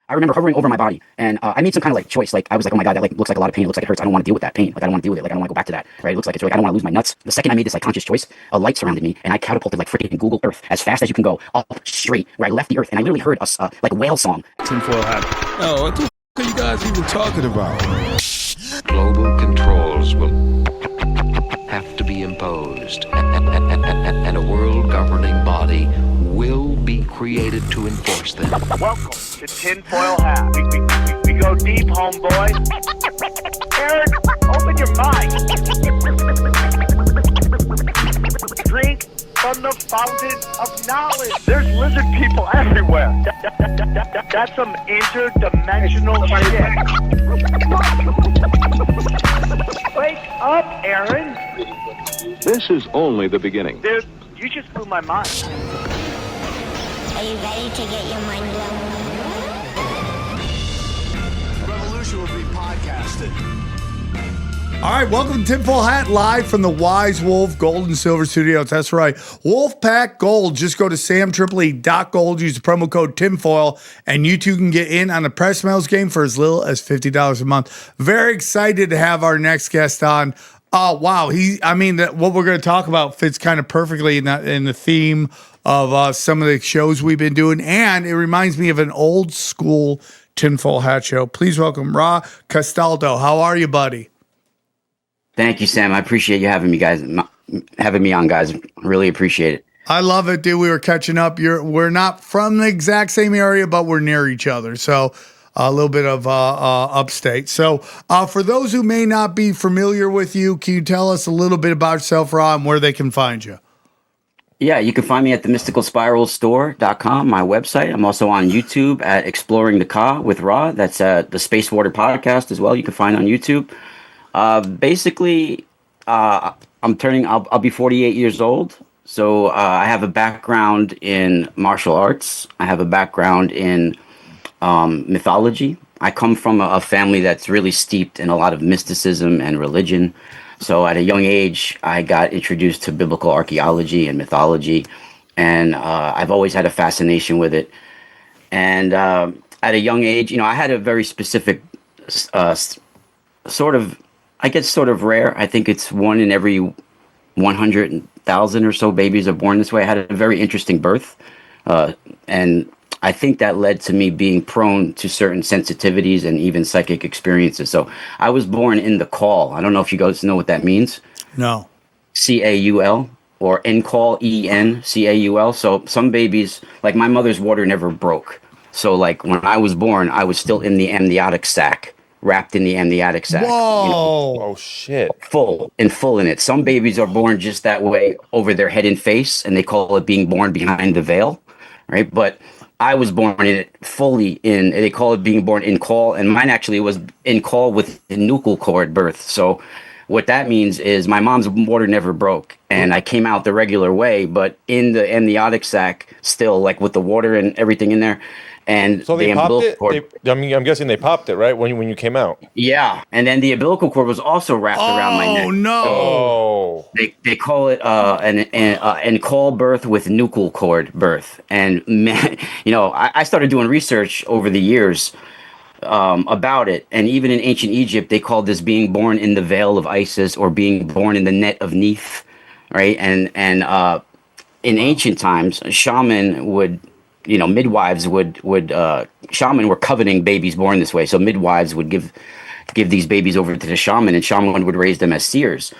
I remember hovering over my body, and I made some kind of like choice. Like I was like, oh my god, that like looks like a lot of pain. It looks like it hurts. I don't want to deal with that pain. Like I don't want to deal with it. Like I don't want to go back to that. Right? It looks like it's really. I don't want to lose my nuts. The second I made this like conscious choice, a light surrounded me, and I catapulted like freaking Google Earth as fast as you can go up straight. Where I left the Earth, and I literally heard a like whale song. Tinfoil hat. Oh, what the f are you guys even talking about? Global controls will have to be imposed, and a world governing body will be created to enforce them. Welcome to Tinfoil Hat. We go deep, homeboy. Aaron, open your mind. Drink from the fountain of knowledge. There's lizard people everywhere. That's some interdimensional shit. Wake up, Aaron. This is only the beginning. Dude, you just blew my mind. Are you ready to get your mind blown? Revolution will be podcasted. All right, welcome to Tinfoil Hat, live from the Wise Wolf Gold and Silver Studios. That's right, Wolfpack Gold. Just go to samtripoli.gold, use the promo code Tinfoil, and you too can get in on the press mails game for as little as $50 a month. Very excited to have our next guest on. Oh, wow. What we're going to talk about fits kind of perfectly in the theme of some of the shows we've been doing, and it reminds me of an old school Tinfoil Hat show. Please welcome Ra Castaldo. How are you, buddy? Thank you, Sam. I appreciate you having me on, guys. Really appreciate it. I love it, dude. We were catching up. We're not from the exact same area, but we're near each other. So a little bit of upstate. So for those who may not be familiar with you, can you tell us a little bit about yourself, Ra, and where they can find you? Yeah, you can find me at the mysticalspiralstore.com, my website. I'm also on YouTube at Exploring the Ka with Ra. That's the Space Water podcast as well. You can find on YouTube. I'll be 48 years old. So I have a background in martial arts. I have a background in mythology. I come from a family that's really steeped in a lot of mysticism and religion. So at a young age, I got introduced to biblical archaeology and mythology, and I've always had a fascination with it. And at a young age, I had a very specific sort of rare. I think it's 1 in every 100,000 or so babies are born this way. I had a very interesting birth, and I think that led to me being prone to certain sensitivities and even psychic experiences. So I was born in the caul. I don't know if you guys know what that means. No. Caul or encaul, encaul. So some babies, like my mother's water never broke. So like when I was born, I was still in the amniotic sac, wrapped in the amniotic sac. Whoa. Oh, shit. Full in it. Some babies are born just that way over their head and face, and they call it being born behind the veil, right? But I was born in it fully in, they call it being born in caul, and mine actually was in caul with a nuchal cord birth. So what that means is my mom's water never broke, and I came out the regular way, but in the amniotic sac still, like with the water and everything in there. And so the umbilical cord. I'm guessing they popped it, right, when you came out. Yeah, and then the umbilical cord was also wrapped around my neck. Oh no! So they call it an encaul birth with nuchal cord birth. And man, I started doing research over the years about it, and even in ancient Egypt, they called this being born in the veil of Isis or being born in the net of Neith, right? And in ancient times, a shaman would. Midwives shaman were coveting babies born this way. So midwives would give these babies over to the shaman, and shaman would raise them as seers.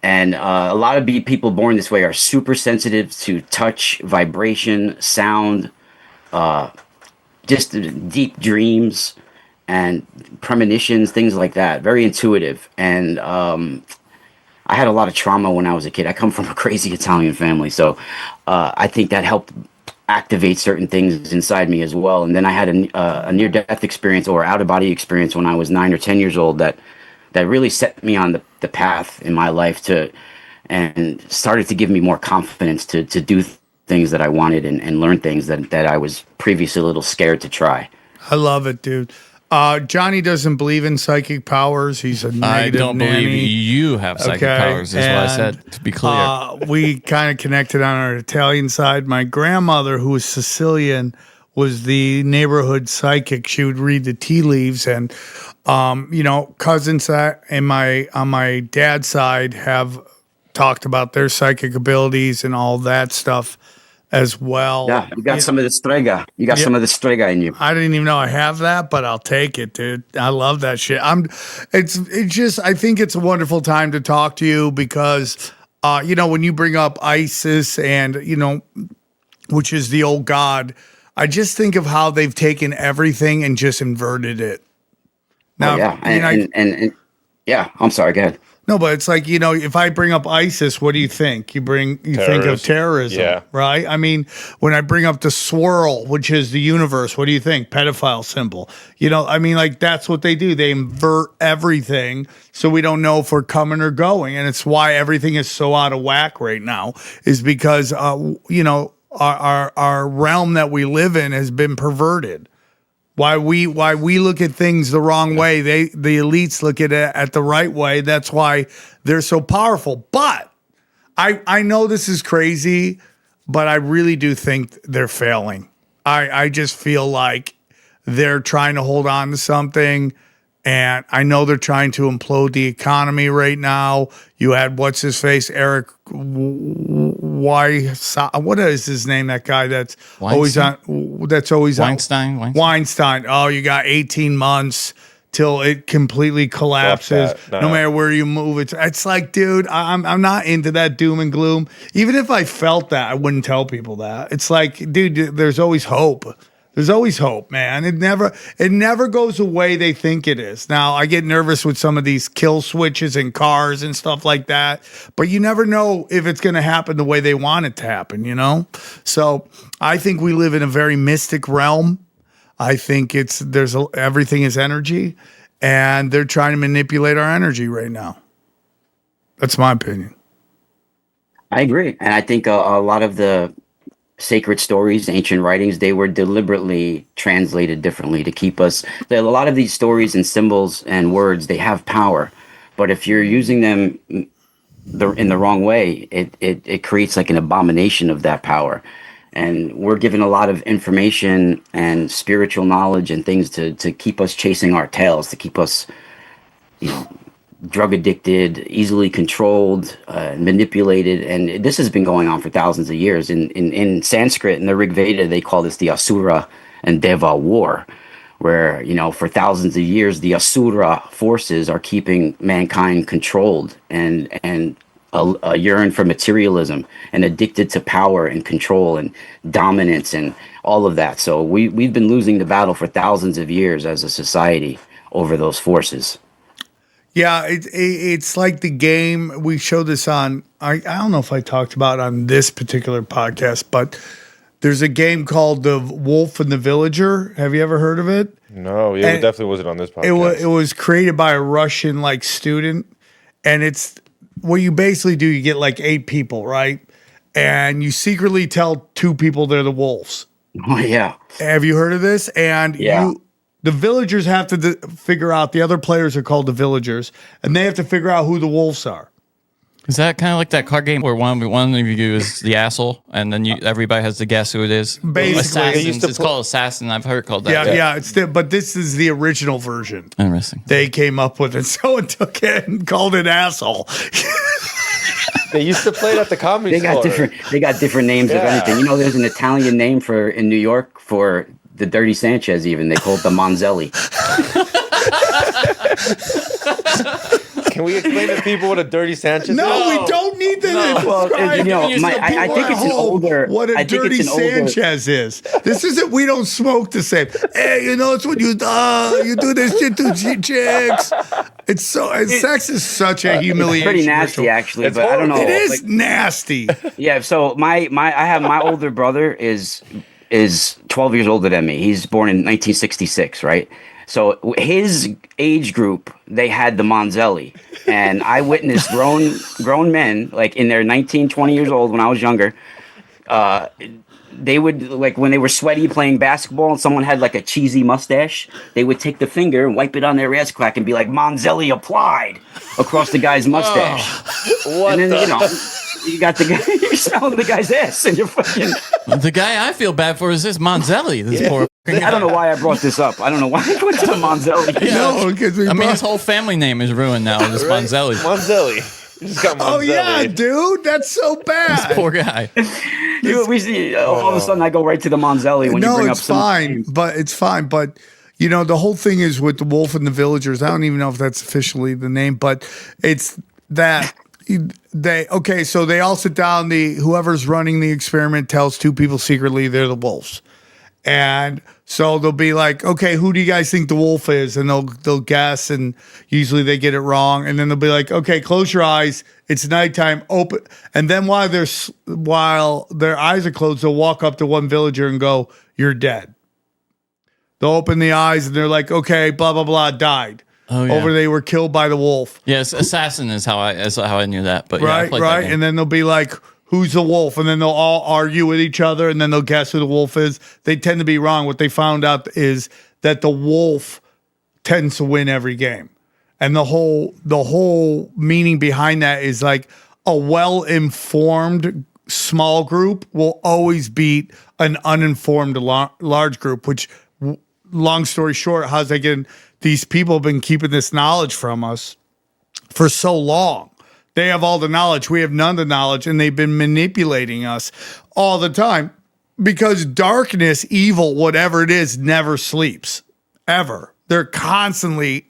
And a lot of people born this way are super sensitive to touch, vibration, sound, just deep dreams and premonitions, things like that. Very intuitive. And I had a lot of trauma when I was a kid. I come from a crazy Italian family. So I think that helped activate certain things inside me as well. And then I had a near-death experience or out-of-body experience when I was 9 or 10 years old that really set me on the path in my life and started to give me more confidence to do things that I wanted and learn things that I was previously a little scared to try. I love it, dude. Johnny doesn't believe in psychic powers. He's a negative I don't nanny. believe you have psychic powers, is what I said, to be clear. We kind of connected on our Italian side. My grandmother, who was Sicilian, was the neighborhood psychic. She would read the tea leaves, and cousins that on my dad's side have talked about their psychic abilities and all that stuff as well. Yeah, you got some of the strega. You got some of the strega in you. I didn't even know I have that, but I'll take it, dude. I love that shit. It's just, I think it's a wonderful time to talk to you because, when you bring up Isis and, which is the old god, I just think of how they've taken everything and just inverted it. Now, I'm sorry, go ahead. No, but it's like, if I bring up ISIS, what do you think? You think of terrorism, right? I mean, when I bring up the swirl, which is the universe, what do you think? Pedophile symbol. That's what they do. They invert everything so we don't know if we're coming or going. And it's why everything is so out of whack right now is because, our realm that we live in has been perverted. Why we look at things the wrong way, the elites look at it at the right way. That's why they're so powerful. But I know this is crazy, but I really do think they're failing. I just feel like they're trying to hold on to something. And I know they're trying to implode the economy right now. You had what's his face, Eric. What is his name? That guy that's Weinstein? always on. Weinstein. Oh, you got 18 months till it completely collapses. No matter where you move, it's like, dude, I'm not into that doom and gloom. Even if I felt that, I wouldn't tell people that. It's like, dude, there's always hope. There's always hope, man. It never goes the way they think it is. Now, I get nervous with some of these kill switches in cars and stuff like that, but you never know if it's going to happen the way they want it to happen, So I think we live in a very mystic realm. I think everything is energy, and they're trying to manipulate our energy right now. That's my opinion. I agree. And I think a lot of the sacred stories, ancient writings, they were deliberately translated differently to keep us. A lot of these stories and symbols and words, they have power, but if you're using them in the wrong way, it creates like an abomination of that power. And we're given a lot of information and spiritual knowledge and things to keep us chasing our tails, to keep us, drug addicted, easily controlled, manipulated, and this has been going on for thousands of years. In Sanskrit, in the Rig Veda, they call this the Asura and Deva war, where for thousands of years the Asura forces are keeping mankind controlled and a yearn for materialism and addicted to power and control and dominance and all of that. So we've been losing the battle for thousands of years as a society over those forces. Yeah, it's like the game. We showed this on, I don't know if I talked about it on this particular podcast, but there's a game called The Wolf and the Villager. Have you ever heard of it? No, it definitely wasn't on this podcast. It was created by a Russian student, and it's what you basically do. You get 8 people, right? And you secretly tell 2 people they're the wolves. Oh, yeah. Have you heard of this? And the villagers have to figure out, the other players are called the villagers, and they have to figure out who the wolves are. Is that kind of like that card game where one of you is the asshole, and then everybody has to guess who it is? Basically. It's called Assassin. I've heard it called that. Yeah. But this is the original version. Interesting. They came up with it. Someone took it and called it asshole. They used to play it at the comedy store. They got different names of anything. There's an Italian name in New York for the Dirty Sanchez, even. They call it the Manzelli. Can we explain to people what a Dirty Sanchez is? No, we don't need that. Well, I think it's an older. What a Dirty Sanchez is. This isn't. We don't smoke the same. Hey, it's when you do this shit to chicks. It's so. Sex is such a humiliation. It's pretty nasty, actually. But I don't know. It is nasty. Yeah. So I have my older brother is 12 years older than me. He's born in 1966, right? So his age group, they had the Manzelli, and I witnessed grown men, in their 19, 20 years old when I was younger, they would, when they were sweaty playing basketball and someone had a cheesy mustache, they would take the finger and wipe it on their ass crack and be like, Manzelli applied across the guy's mustache. What and then, You got the guy. You're smelling the guy's ass, and you're fucking. The guy I feel bad for is this Monzelli. This poor. I don't know why I brought this up. I don't know why I went to the Monzelli. No, because I mean, his whole family name is ruined now. This Monzelli. Monzelli. You just got Monzelli. Oh yeah, dude, that's so bad. This poor guy. We see, all of a sudden, I go right to the Monzelli when you bring up some. It's fine. But you know, the whole thing is with the wolf and the villagers. I don't even know if that's officially the name, but it's that so they all sit down. Whoever's running the experiment tells two people secretly they're the wolves. And so they'll be like, okay, who do you guys think the wolf is? And they'll guess, and usually they get it wrong. And then they'll be like, okay, close your eyes. It's nighttime. Open. And then while their eyes are closed, they'll walk up to one villager and go, "You're dead." They'll open the eyes and they're like, okay, blah blah blah, died. Oh, yeah. They were killed by the wolf. Yes, assassin is how I knew that. But right. And then they'll be like, who's the wolf? And then they'll all argue with each other, and then they'll guess who the wolf is. They tend to be wrong. What they found out is that the wolf tends to win every game. And the whole meaning behind that is like a well-informed small group will always beat an uninformed large group, which, long story short, how's that getting? These people have been keeping this knowledge from us for so long. They have all the knowledge. We have none of the knowledge, and they've been manipulating us all the time because darkness, evil, whatever it is, never sleeps, ever. They're constantly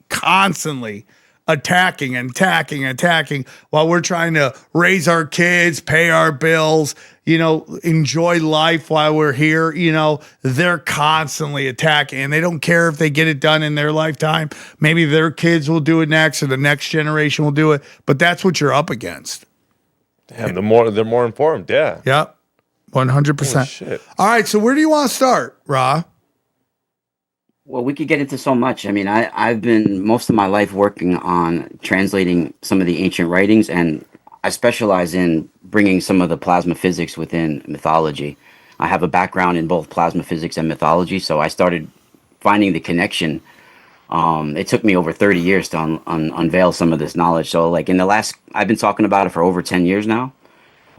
attacking while we're trying to raise our kids, pay our bills, enjoy life while we're here. They're constantly attacking, and they don't care if they get it done in their lifetime. Maybe their kids will do it next, or the next generation will do it, but that's what you're up against. Damn, they're more informed. Yeah. Yep. 100%. Shit. All right. So where do you want to start, Ra? Well, we could get into so much. I mean, I've been most of my life working on translating some of the ancient writings, and I specialize in bringing some of the plasma physics within mythology. I have a background in both plasma physics and mythology, so I started finding the connection. It took me over 30 years to unveil some of this knowledge. So, like I've been talking about it for over 10 years now.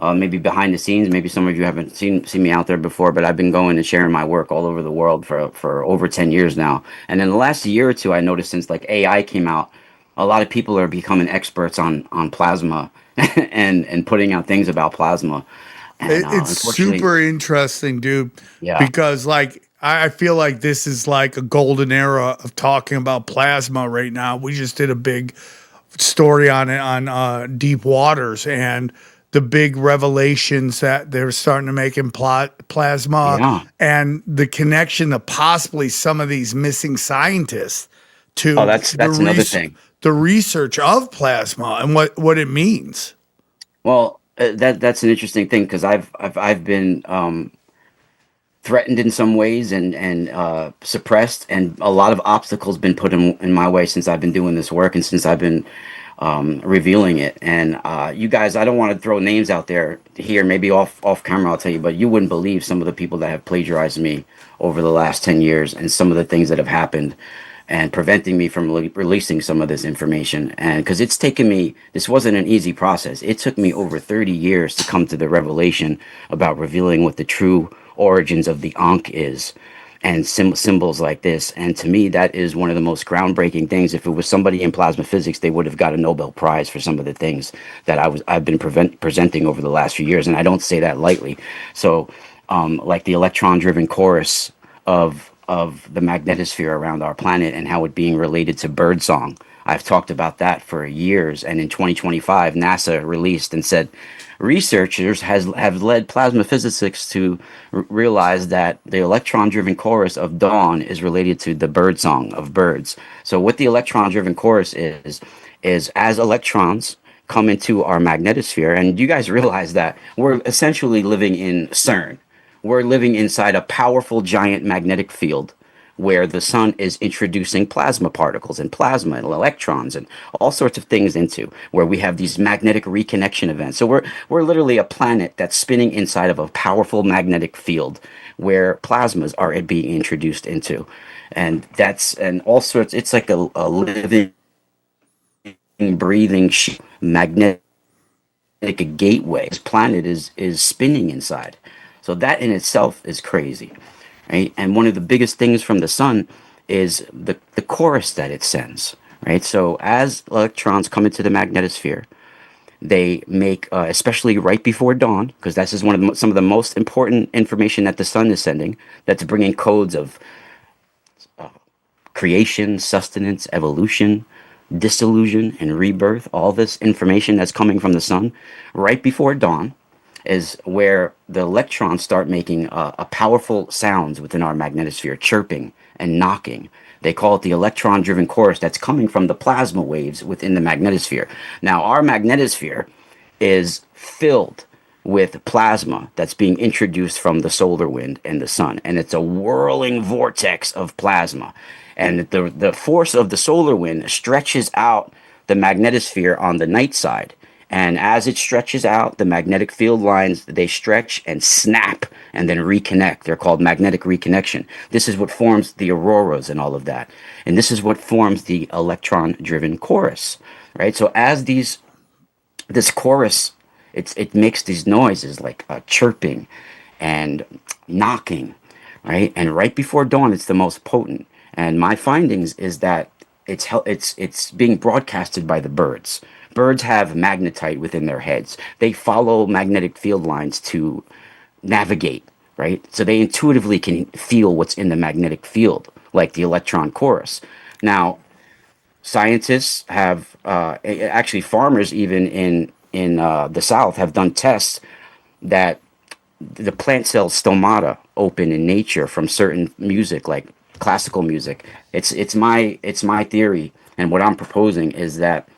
Maybe behind the scenes, maybe some of you haven't seen me out there before, but I've been going and sharing my work all over the world for over 10 years now. And in the last year or two, I noticed since like AI came out, a lot of people are becoming experts on plasma and putting out things about plasma. And, it's super interesting, dude. Yeah. Because like I feel like this is like a golden era of talking about plasma right now. We just did a big story on it on Deep Waters, and the big revelations that they're starting to make in plasma, and the connection to possibly some of these missing scientists to that's another thing. The research of plasma and what it means. Well, that's an interesting thing because I've been threatened in some ways and suppressed, and a lot of obstacles been put in my way since I've been doing this work and since I've been revealing it. And you guys, I don't want to throw names out there here, maybe off camera I'll tell you, but you wouldn't believe some of the people that have plagiarized me over the last 10 years and some of the things that have happened and preventing me from releasing some of this information. And because it's taken me, this wasn't an easy process. It took me over 30 years to come to the revelation about revealing what the true origins of the Ankh is, and symbols like this. And to me, that is one of the most groundbreaking things. If it was somebody in plasma physics, they would have got a Nobel Prize for some of the things that I've been presenting over the last few years. And I don't say that lightly. So like the electron-driven chorus of the magnetosphere around our planet and how it being related to birdsong. I've talked about that for years. And in 2025, NASA released and said, researchers have led plasma physicists to realize that the electron-driven chorus of dawn is related to the birdsong of birds. So what the electron-driven chorus is as electrons come into our magnetosphere, and you guys realize that we're essentially living in CERN. We're living inside a powerful giant magnetic field where the sun is introducing plasma particles and plasma and electrons and all sorts of things into, where we have these magnetic reconnection events. So we're literally a planet that's spinning inside of a powerful magnetic field where plasmas are being introduced into. And all sorts, it's like a living, breathing magnetic like a gateway. This planet is spinning inside. So that in itself is crazy, right? And one of the biggest things from the sun is the chorus that it sends, right? So as electrons come into the magnetosphere, they make, especially right before dawn, because this is one of some of the most important information that the sun is sending. That's bringing codes of creation, sustenance, evolution, dissolution, and rebirth. All this information that's coming from the sun right before dawn is where the electrons start making a powerful sounds within our magnetosphere, chirping and knocking. They call it the electron-driven chorus that's coming from the plasma waves within the magnetosphere. Now, our magnetosphere is filled with plasma that's being introduced from the solar wind and the sun, and it's a whirling vortex of plasma. And the force of the solar wind stretches out the magnetosphere on the night side. And as it stretches out, the magnetic field lines, they stretch and snap and then reconnect. They're called magnetic reconnection. This is what forms the auroras and all of that. And this is what forms the electron-driven chorus, right? So as this chorus, it makes these noises like chirping and knocking, right? And right before dawn, it's the most potent. And my findings is that it's being broadcasted by the birds. Birds have magnetite within their heads. They follow magnetic field lines to navigate, right? So they intuitively can feel what's in the magnetic field, like the electron chorus. Now, scientists have, actually farmers even in the South have done tests that the plant cells stomata open in nature from certain music, like classical music. It's my theory, and what I'm proposing is that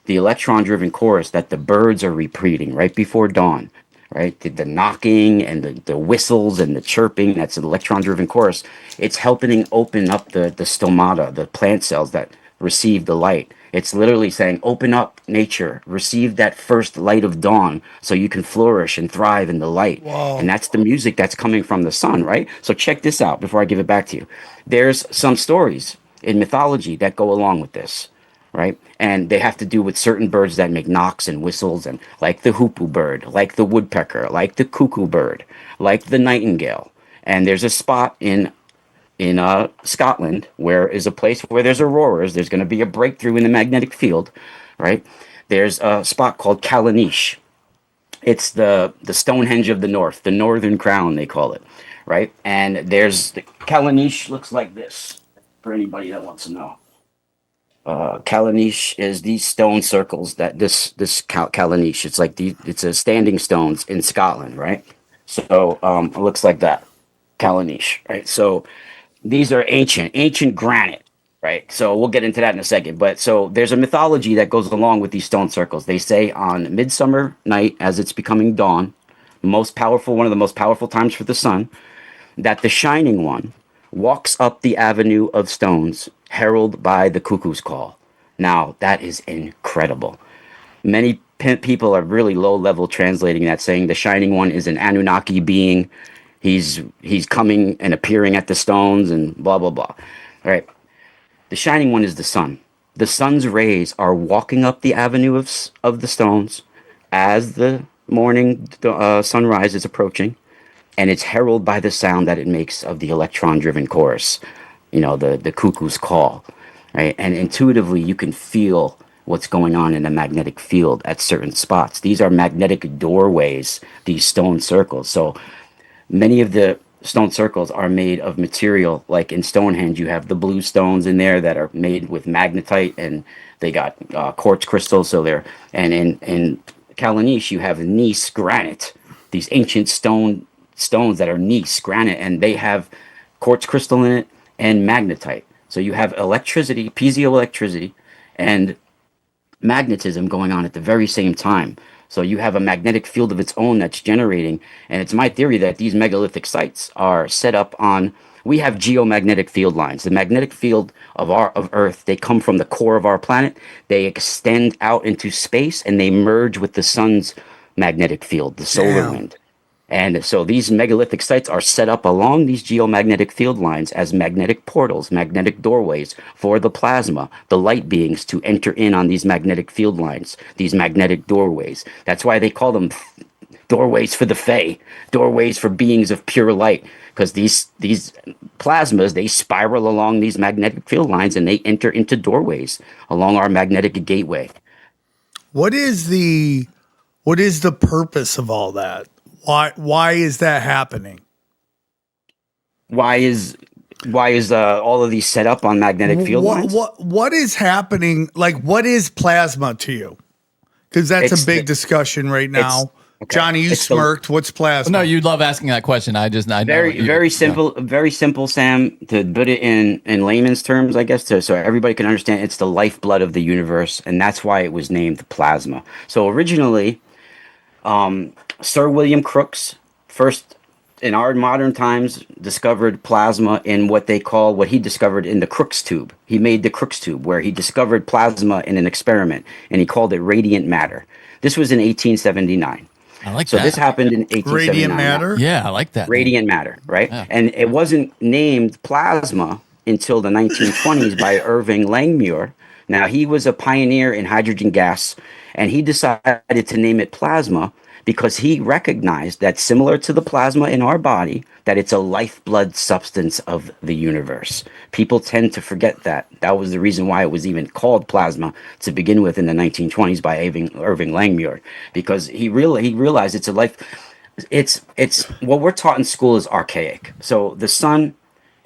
the electron-driven chorus that the birds are repeating right before dawn, right? The knocking and the whistles and the chirping, that's an electron-driven chorus. It's helping open up the stomata, the plant cells that receive the light. It's literally saying, open up, nature, receive that first light of dawn so you can flourish and thrive in the light. Whoa. And that's the music that's coming from the sun, right? So check this out before I give it back to you. There's some stories in mythology that go along with this, right? And they have to do with certain birds that make knocks and whistles, and like the hoopoe bird, like the woodpecker, like the cuckoo bird, like the nightingale. And there's a spot in Scotland where is a place where there's auroras. There's going to be a breakthrough in the magnetic field, right? There's a spot called Callanish. It's the Stonehenge of the North, the Northern Crown, they call it, right? And there's the Callanish looks like this for anybody that wants to know. Callanish is these stone circles that this Callanish. It's like it's a standing stones in Scotland, right? So it looks like that, Callanish, right? So these are ancient granite, right? So we'll get into that in a second. But so there's a mythology that goes along with these stone circles. They say on midsummer night, as it's becoming dawn, one of the most powerful times for the sun, that the Shining One walks up the avenue of stones, heralded by the cuckoo's call. Now, that is incredible. Many people are really low level translating that, saying the Shining One is an Anunnaki being. He's coming and appearing at the stones and blah, blah, blah. All right. The Shining One is the sun. The sun's rays are walking up the avenue of the stones as the morning sunrise is approaching, and it's heralded by the sound that it makes of the electron-driven chorus, the cuckoo's call, right? And intuitively, you can feel what's going on in a magnetic field at certain spots. These are magnetic doorways, these stone circles. So many of the stone circles are made of material, like in Stonehenge, you have the blue stones in there that are made with magnetite, and they got quartz crystals. So they're, and in Callanish, you have gneiss granite, these ancient stones that are gneiss granite, and they have quartz crystal in it and magnetite. So you have electricity, piezoelectricity, and magnetism going on at the very same time. So you have a magnetic field of its own that's generating, and it's my theory that these megalithic sites are set up on. We have geomagnetic field lines. The magnetic field of Earth, they come from the core of our planet. They extend out into space, and they merge with the sun's magnetic field, the solar wind. And so these megalithic sites are set up along these geomagnetic field lines as magnetic portals, magnetic doorways for the plasma, the light beings to enter in on these magnetic field lines, these magnetic doorways. That's why they call them doorways for the Fae, doorways for beings of pure light, because these plasmas, they spiral along these magnetic field lines and they enter into doorways along our magnetic gateway. What is the purpose of all that? Why is that happening? Why is all of these set up on magnetic field lines? What is happening? Like, what is plasma to you? Because that's It's a big discussion right now. okay. Johnny, you It's smirked. What's plasma? No, you love asking that question. I know Very simple, Sam, to put it in layman's terms, I guess, so everybody can understand. It's the lifeblood of the universe, and that's why it was named plasma. So originally, Sir William Crookes, first in our modern times, discovered plasma in what he discovered in the Crookes tube. He made the Crookes tube, where he discovered plasma in an experiment, and he called it radiant matter. This was in 1879. I like So that. this happened in 1879. Radiant matter? Yeah, I like that. Radiant matter, right? Yeah. And it wasn't named plasma until the 1920s by Irving Langmuir. Now, he was a pioneer in hydrogen gas, and he decided to name it plasma because he recognized that, similar to the plasma in our body, that it's a lifeblood substance of the universe. People tend to forget that. That was the reason why it was even called plasma to begin with in the 1920s by Irving Langmuir, because he realized it's a life. It's what we're taught in school is archaic. So the sun,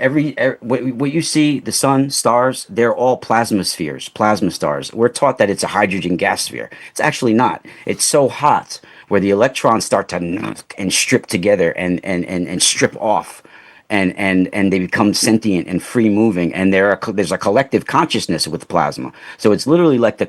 what you see, the sun, stars, they're all plasma spheres, plasma stars. We're taught that it's a hydrogen gas sphere. It's actually not. It's so hot where the electrons start to knock and strip together and strip off, and they become sentient and free moving, and there's a collective consciousness with plasma. So it's literally like the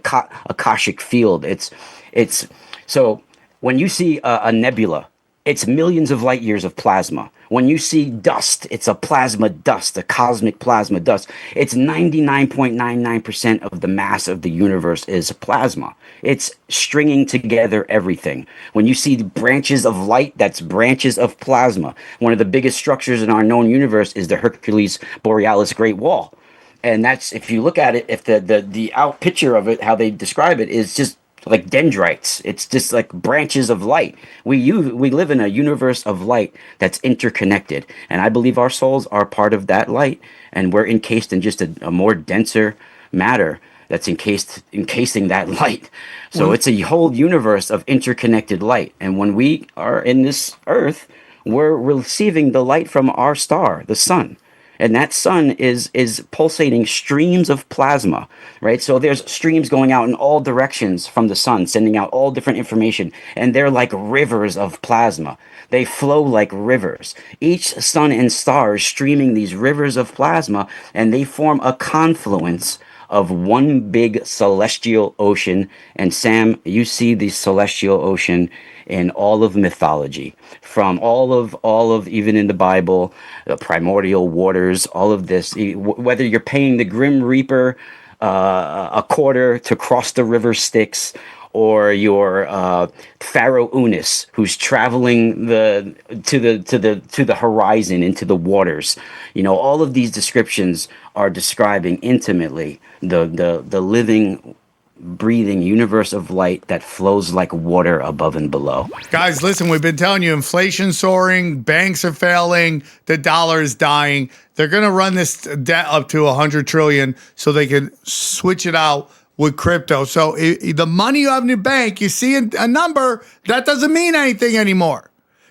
Akashic field. It's so when you see a nebula, it's millions of light years of plasma. When you see dust, it's a plasma dust, a cosmic plasma dust. It's 99.99% of the mass of the universe is plasma. It's stringing together everything. When you see branches of light, that's branches of plasma. One of the biggest structures in our known universe is the Hercules Borealis Great Wall. And that's, if you look at it, if the out picture of it, how they describe it, is just like dendrites. It's just like branches of light. We live in a universe of light that's interconnected, and I believe our souls are part of that light, and we're encased in just a more denser matter that's encasing that light. So it's a whole universe of interconnected light, and when we are in this earth, we're receiving the light from our star, the sun. And that sun is pulsating streams of plasma, right? So there's streams going out in all directions from the sun, sending out all different information. And they're like rivers of plasma. They flow like rivers. Each sun and star is streaming these rivers of plasma, and they form a confluence of one big celestial ocean. And Sam, you see the celestial ocean in all of mythology, from all of even in the Bible, the primordial waters, all of this. Whether you're paying the Grim Reaper a quarter to cross the river Styx, or your Pharaoh Unis, who's traveling to the horizon, into the waters. You know, all of these descriptions are describing intimately the living, breathing universe of light that flows like water above and below. Guys, listen, we've been telling you, inflation soaring, banks are failing, the dollar is dying. They're going to run this debt up to 100 trillion so they can switch it out with crypto. So the money you have in your bank, you see a number, that doesn't mean anything anymore.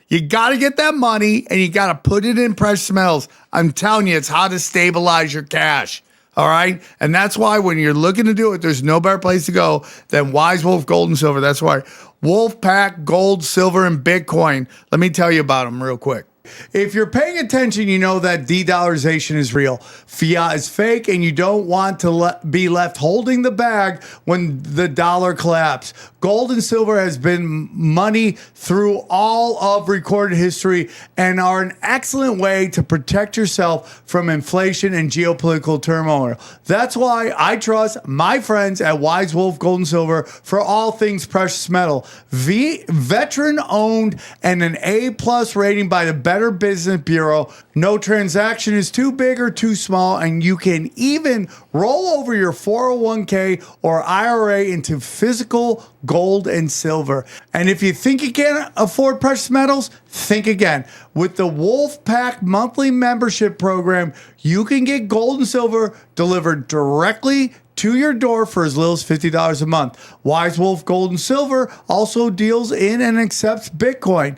You got to get that money and you got to put it in precious metals. I'm telling you, it's how to stabilize your cash. All right. And that's why when you're looking to do it, there's no better place to go than Wise Wolf Gold and Silver. That's why Wolfpack Gold, Silver, and Bitcoin. Let me tell you about them real quick. If you're paying attention, you know that de-dollarization is real. Fiat is fake, and you don't want to be left holding the bag when the dollar collapses. Gold and silver has been money through all of recorded history and are an excellent way to protect yourself from inflation and geopolitical turmoil. That's why I trust my friends at Wise Wolf Gold and Silver for all things precious metal. Veteran-owned and an A+ rating by the Better Business Bureau. No transaction is too big or too small, and you can even roll over your 401k or IRA into physical gold and silver. And if you think you can't afford precious metals, think again. With the Wolfpack monthly membership program, you can get gold and silver delivered directly to your door for as little as $50 a month. Wise Wolf Gold and Silver also deals in and accepts Bitcoin.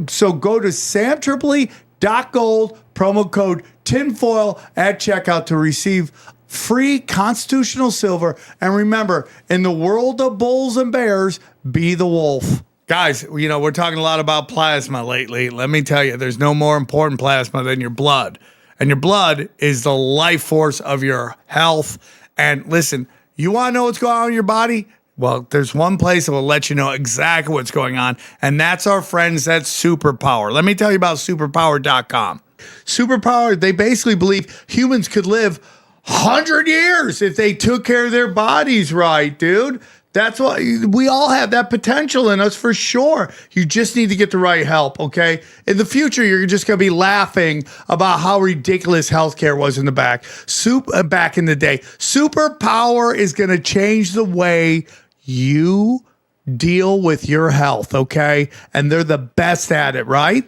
So go to samtripoli.gold, promo code tinfoil at checkout to receive free constitutional silver. And remember, in the world of bulls and bears, be the wolf. Guys, you know, we're talking a lot about plasma lately. Let me tell you, there's no more important plasma than your blood. And your blood is the life force of your health. And listen, you want to know what's going on in your body? Well, there's one place that will let you know exactly what's going on, and that's our friends at Superpower. Let me tell you about superpower.com. Superpower, they basically believe humans could live 100 years if they took care of their bodies right, dude. That's what we all have that potential in us for sure. You just need to get the right help, okay? In the future, you're just going to be laughing about how ridiculous healthcare was in the back in the day. Superpower is going to change the way you deal with your health, okay? And they're the best at it, right?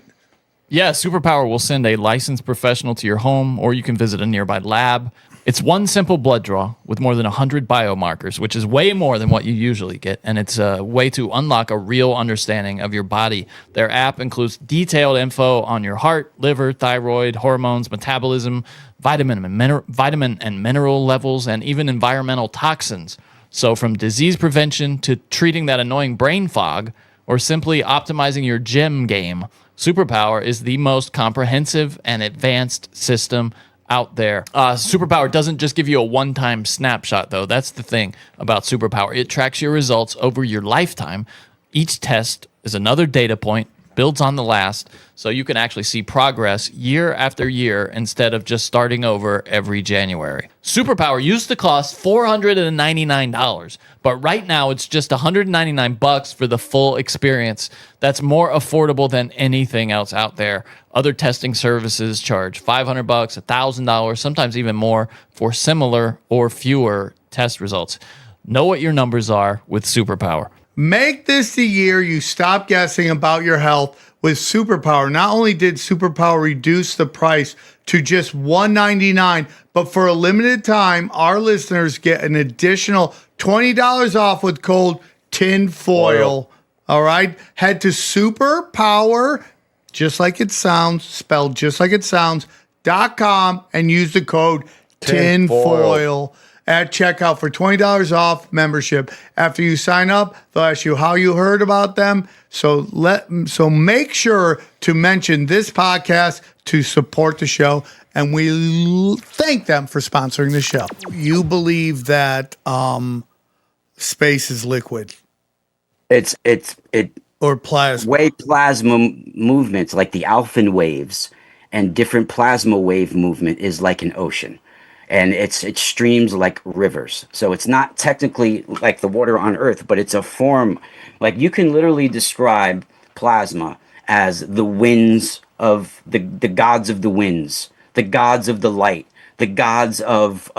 Yeah, Superpower will send a licensed professional to your home, or you can visit a nearby lab. It's one simple blood draw with more than 100 biomarkers, which is way more than what you usually get, and it's a way to unlock a real understanding of your body. Their app includes detailed info on your heart, liver, thyroid, hormones, metabolism, vitamin and mineral levels, and even environmental toxins. So from disease prevention to treating that annoying brain fog, or simply optimizing your gym game, Superpower is the most comprehensive and advanced system out there. Superpower doesn't just give you a one-time snapshot, though. That's the thing about Superpower. It tracks your results over your lifetime. Each test is another data point, builds on the last, so you can actually see progress year after year instead of just starting over every January. Superpower used to cost $499, but right now it's just $199 for the full experience. That's more affordable than anything else out there. Other testing services charge $500, $1,000, sometimes even more for similar or fewer test results. Know what your numbers are with Superpower. Make this the year you stop guessing about your health with Superpower. Not only did Superpower reduce the price to just $199, but for a limited time, our listeners get an additional $20 off with code TINFOIL. All right? Head to Superpower, just like it sounds, spelled just like it sounds, .com and use the code TINFOIL at checkout for $20 off membership. After you sign up, they'll ask you how you heard about them. So make sure to mention this podcast to support the show, and we thank them for sponsoring the show. You believe that space is liquid? Or plasma? Way plasma movements like the Alphen waves and different plasma wave movement is like an ocean. And it streams like rivers. So it's not technically like the water on Earth, but it's a form. Like you can literally describe plasma as the winds of the gods of the winds, the gods of the light, the gods of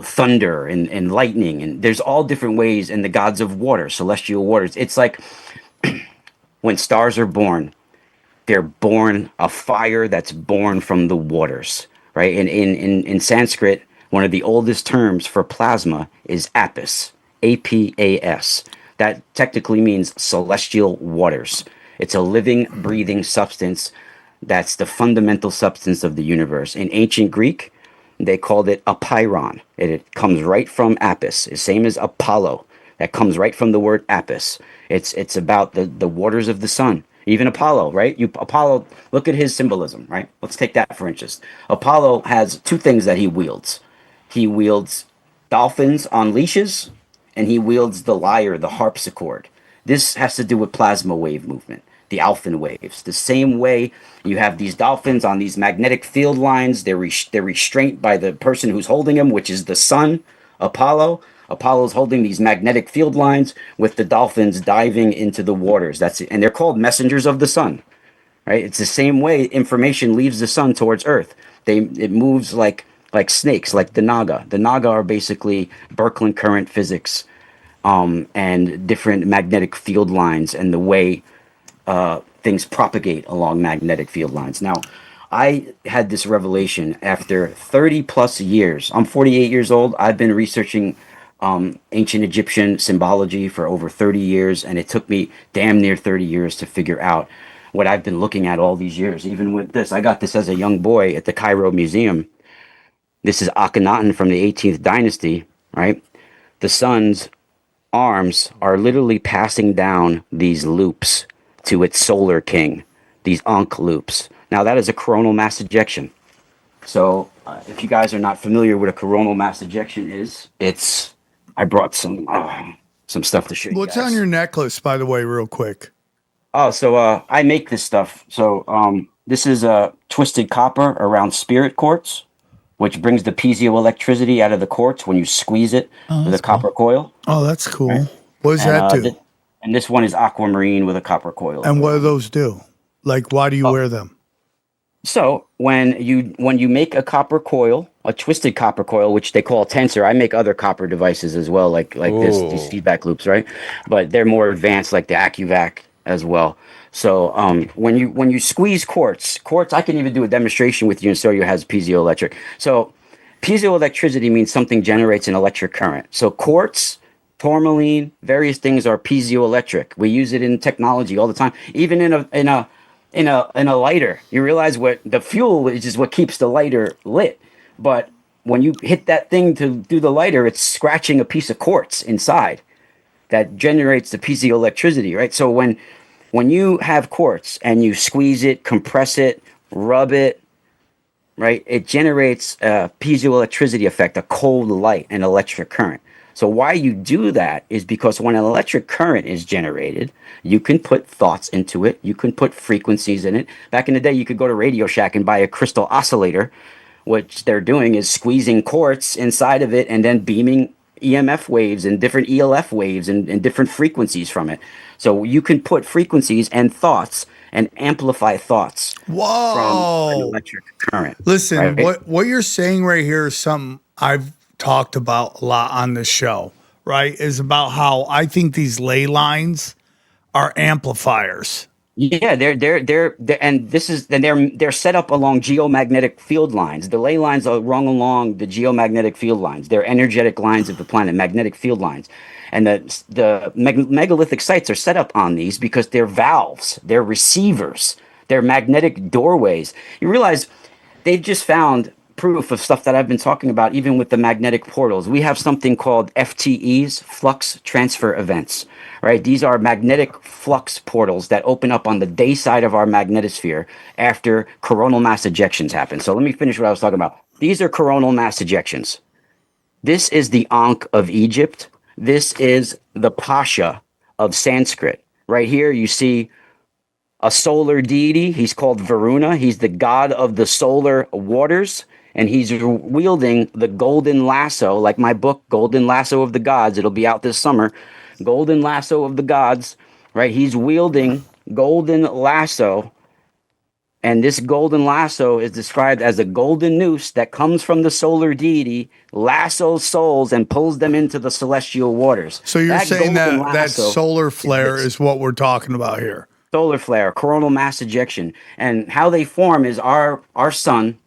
thunder and lightning. And there's all different ways, and the gods of water, celestial waters. It's like when stars are born, they're born a fire that's born from the waters. Right? And in Sanskrit, one of the oldest terms for plasma is apis, A-P-A-S. That technically means celestial waters. It's a living, breathing substance that's the fundamental substance of the universe. In ancient Greek, they called it apeiron. It comes right from apis, the same as Apollo. That comes right from the word apis. It's about the waters of the sun. Even Apollo, right? Apollo, look at his symbolism, right? Let's take that for instance. Apollo has two things that he wields. He wields dolphins on leashes, and he wields the lyre, the harpsichord. This has to do with plasma wave movement, the Alphen waves. The same way you have these dolphins on these magnetic field lines, they're restrained by the person who's holding them, which is the sun, Apollo. Apollo's holding these magnetic field lines with the dolphins diving into the waters. That's it. And they're called messengers of the sun, right? It's the same way information leaves the sun towards Earth. It moves like snakes, like the Naga. The Naga are basically Birkeland current physics, and different magnetic field lines and the way things propagate along magnetic field lines. Now, I had this revelation after 30 plus years. I'm 48 years old. I've been researching ancient Egyptian symbology for over 30 years, and it took me damn near 30 years to figure out what I've been looking at all these years. Even with this, I got this as a young boy at the Cairo Museum. This is Akhenaten from the 18th dynasty, right? The sun's arms are literally passing down these loops to its solar king, these Ankh loops. Now, that is a coronal mass ejection. So, if you guys are not familiar with a coronal mass ejection I brought some stuff to show you What's guys. on your necklace, by the way, real quick? Oh, so I make this stuff. So this is twisted copper around spirit quartz, which brings the piezoelectricity out of the quartz when you squeeze it with a copper coil. Oh, that's cool. Right. What does that do? And this one is aquamarine with a copper coil. And what do those do? Like, why do you wear them? So when you make a copper coil, a twisted copper coil, which they call a tensor, I make other copper devices as well, like these feedback loops, right? But they're more advanced, like the AccuVac as well. So when you squeeze quartz, I can even do a demonstration with you and show you it has piezoelectric. So piezoelectricity means something generates an electric current. So quartz, tourmaline, various things are piezoelectric. We use it in technology all the time, even in a lighter. You realize what the fuel is just what keeps the lighter lit. But when you hit that thing to do the lighter, it's scratching a piece of quartz inside that generates the piezoelectricity, right? So when you have quartz and you squeeze it, compress it, rub it, right, it generates a piezoelectricity effect, a cold light, an electric current. So why you do that is because when an electric current is generated, you can put thoughts into it. You can put frequencies in it. Back in the day, you could go to Radio Shack and buy a crystal oscillator. What they're doing is squeezing quartz inside of it and then beaming EMF waves and different ELF waves and different frequencies from it. So you can put frequencies and thoughts and amplify thoughts from an electric current. Listen, right? what you're saying right here is something I've talked about a lot on this show, right? Is about how I think these ley lines are amplifiers. Yeah, they're set up along geomagnetic field lines. The ley lines are run along the geomagnetic field lines. They're energetic lines of the planet, magnetic field lines. And the megalithic sites are set up on these because they're valves, they're receivers, they're magnetic doorways. You realize they've just found proof of stuff that I've been talking about, even with the magnetic portals. We have something called FTEs, flux transfer events, right? These are magnetic flux portals that open up on the day side of our magnetosphere after coronal mass ejections happen. So let me finish what I was talking about. These are coronal mass ejections. This is the Ankh of Egypt. This is the Pasha of Sanskrit. Right here, you see a solar deity. He's called Varuna. He's the god of the solar waters. And he's wielding the golden lasso, like my book, Golden Lasso of the Gods. It'll be out this summer. Golden Lasso of the Gods, right? He's wielding golden lasso. And this golden lasso is described as a golden noose that comes from the solar deity, lassos souls, and pulls them into the celestial waters. So you're saying that solar flare is what we're talking about here? Solar flare, coronal mass ejection. And how they form is our sun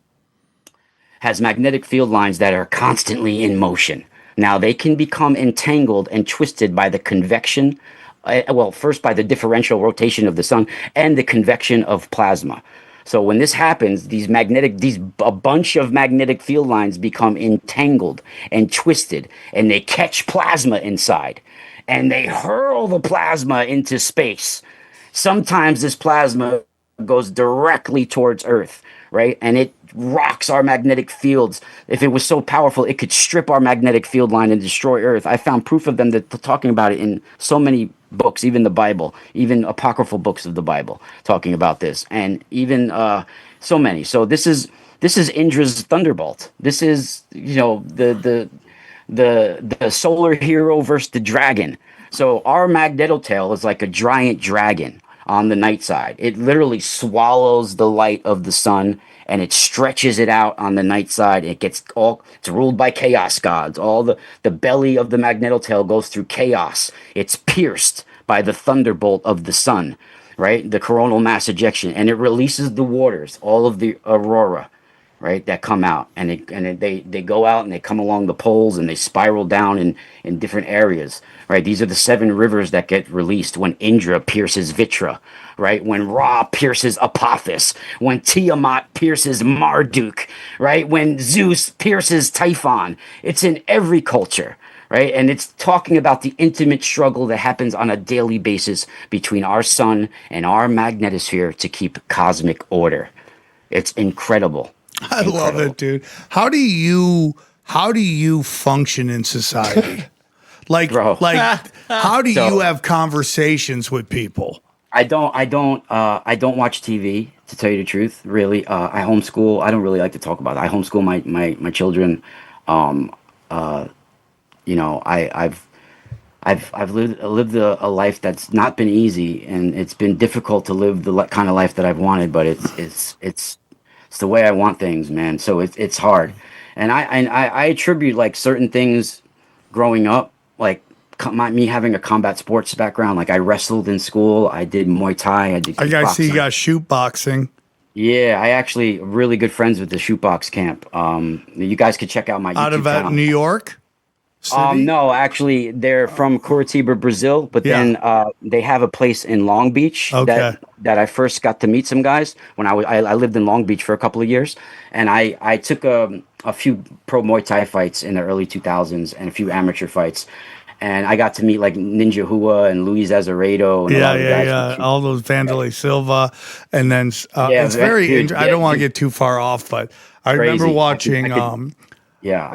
has magnetic field lines that are constantly in motion. Now, they can become entangled and twisted by the convection, first by the differential rotation of the sun and the convection of plasma. So when this happens, a bunch of magnetic field lines become entangled and twisted, and they catch plasma inside, and they hurl the plasma into space. Sometimes this plasma goes directly towards Earth, right? And it rocks our magnetic fields. If it was so powerful, it could strip our magnetic field line and destroy Earth. I found proof of them that talking about it in so many books, even the Bible, even apocryphal books of the Bible, talking about this, and even so many. So this is Indra's thunderbolt. This is the solar hero versus the dragon. So our magnetotail is like a giant dragon on the night side. It literally swallows the light of the sun and it stretches it out on the night side. It's ruled by chaos gods. All the belly of the magnetotail goes through chaos. It's pierced by the thunderbolt of the sun, right? The coronal mass ejection, and it releases the waters, all of the aurora, right, that come out, and they go out and they come along the poles and they spiral down in different areas, right? These are the 7 rivers that get released when Indra pierces Vitra, right? When Ra pierces Apophis, when Tiamat pierces Marduk, right? When Zeus pierces Typhon. It's in every culture, right? And it's talking about the intimate struggle that happens on a daily basis between our sun and our magnetosphere to keep cosmic order. It's incredible. I love it, dude. How do you function in society? Like, Bro. how do you have conversations with people? I don't watch TV, to tell you the truth. Really, I homeschool. I don't really like to talk about it. I homeschool my children. I've lived a life that's not been easy, and it's been difficult to live the kind of life that I've wanted. But it's the way I want things, man. So it's hard, and I attribute like certain things growing up, like me having a combat sports background. Like I wrestled in school, I did Muay Thai, I did. I see you got shoot boxing. Yeah, I actually really good friends with the shootbox camp. You guys could check out my Out YouTube of channel. New York. City? No, actually, they're from Curitiba, Brazil, but then they have a place in Long Beach that I first got to meet some guys when I lived in Long Beach for a couple of years, and I took a few pro Muay Thai fights in the early 2000s and a few amateur fights, and I got to meet like Ninja Hua and Luis Azeredo and a lot of guys. All those Vanderlei Silva, and then it's very. Dude, I don't want to get too far off, but I remember watching. I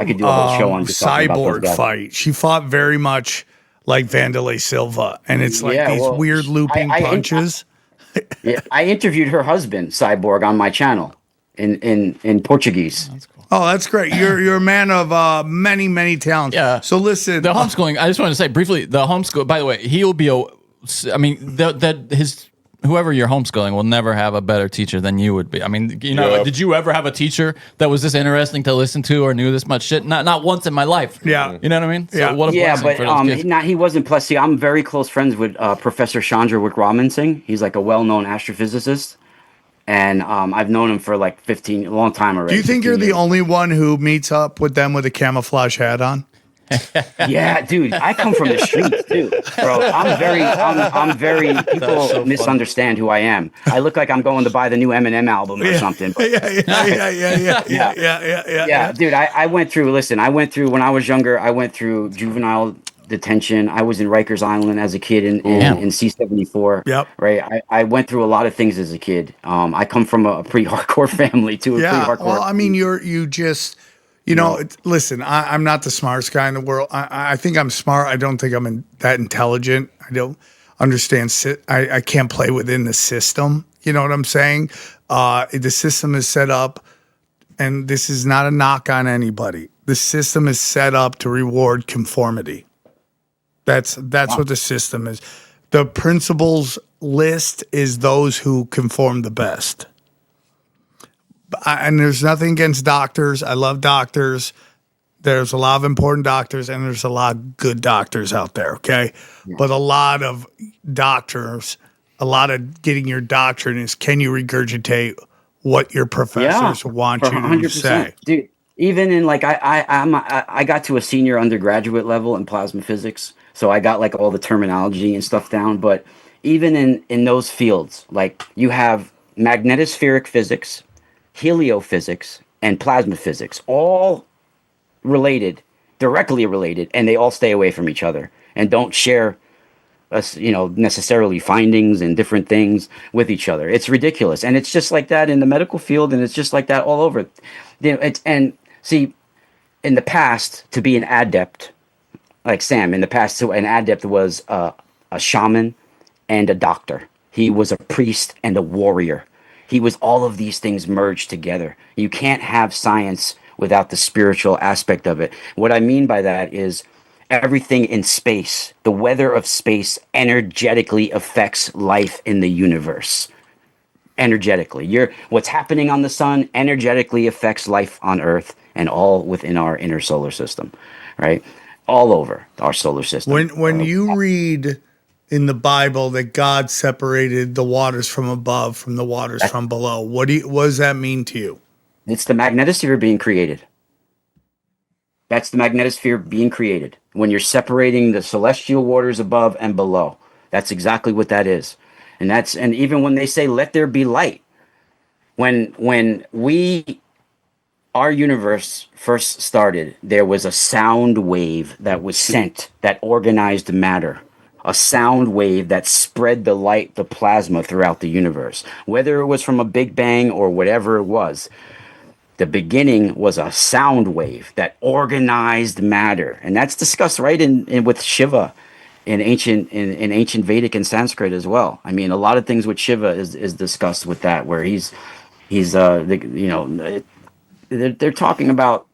could do a whole show on just talking about those Cyborg guys. fight. She fought very much like Vanderlei Silva, and it's like these weird looping punches. I interviewed her husband, Cyborg, on my channel in Portuguese. That's cool. Oh, that's great. You're a man of many talents. Yeah. So listen, The homeschooling. I just want to say briefly. The homeschool. By the way, he'll be a. I mean, his whoever you're homeschooling will never have a better teacher than you would be. I mean, did you ever have a teacher that was this interesting to listen to or knew this much shit? Not once in my life. Yeah. You know what I mean? So Yeah. what a blessing for those kids. He wasn't. Plus, see, I'm very close friends with Professor Chandra Wickraman. He's like a well-known astrophysicist, and I've known him for like a long time already. do you think 15 you're the years. only one who meets up with them with a camouflage hat on? Yeah, dude, I come from the streets too, bro. I'm very. People misunderstand who I am. I look like I'm going to buy the new Eminem album or something. But yeah, dude. I went through. Listen, when I was younger. I went through juvenile detention. I was in Rikers Island as a kid in C-74. Yep. Right. I went through a lot of things as a kid. I come from a pretty hardcore family too. Pretty hardcore. Well, I mean, listen, I'm not the smartest guy in the world. I think I'm smart. I don't think I'm that intelligent. I don't understand. I can't play within the system. You know what I'm saying? The system is set up, and this is not a knock on anybody. The system is set up to reward conformity. That's what the system is. The principles list is those who conform the best. And there's nothing against doctors. I love doctors. There's a lot of important doctors, and there's a lot of good doctors out there, okay? Yeah. But a lot of doctors, a lot of getting your doctrine is, can you regurgitate what your professors want you to 100%. say? Dude, even in like, I got to a senior undergraduate level in plasma physics, so I got like all the terminology and stuff down. But even in those fields, like you have magnetospheric physics, heliophysics, and plasma physics, all related, directly related, and they all stay away from each other and don't share necessarily findings and different things with each other. It's ridiculous, and it's just like that in the medical field, and it's just like that all over. And see, in the past, to be an adept, like Sam, in the past, so an adept was a shaman and a doctor. He was a priest and a warrior. He was all of these things merged together. You can't have science without the spiritual aspect of it. What I mean by that is everything in space, the weather of space energetically affects life in the universe. Energetically. What's happening on the sun energetically affects life on Earth and all within our inner solar system, right? All over our solar system. When you read in the Bible that God separated the waters from above from the waters from below, what does that mean to you? It's the magnetosphere being created. That's the magnetosphere being created. When you're separating the celestial waters above and below, that's exactly what that is. And even when they say, let there be light, when our universe first started, there was a sound wave that was sent that organized matter, a sound wave that spread the light, the plasma throughout the universe, whether it was from a big bang or whatever it was. The beginning was a sound wave that organized matter, and that's discussed right in with Shiva in ancient Vedic and Sanskrit as well. I mean, a lot of things with Shiva is discussed with that, where they're talking about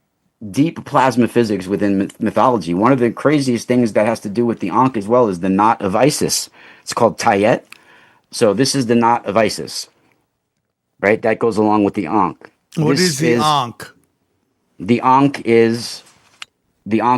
deep plasma physics within mythology. One of the craziest things that has to do with the Ankh as well is the knot of Isis. It's called Tayet. So this is the knot of Isis, right? That goes along with the Ankh. What is the Ankh? The Ankh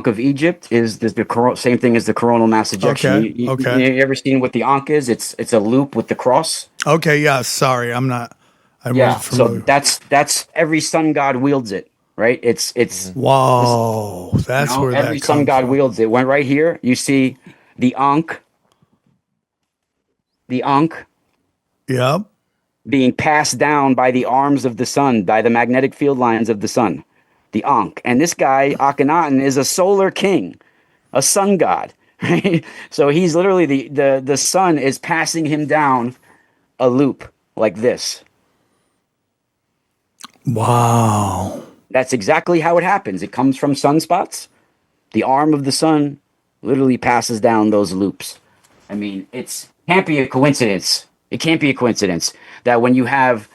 of Egypt is the same thing as the coronal mass ejection. Okay. You ever seen what the Ankh is? It's a loop with the cross. Okay, yeah. Sorry, I wasn't familiar. So that's every sun god wields it, right? It's whoa. That's where every sun god wields it. When right here you see the Ankh. Yep. Being passed down by the arms of the sun, by the magnetic field lines of the sun, the Ankh. And this guy, Akhenaten, is a solar king, a sun god, right? So he's literally the sun is passing him down a loop like this. Wow. That's exactly how it happens. It comes from sunspots. The arm of the sun literally passes down those loops. I mean, can't be a coincidence. It can't be a coincidence that when you have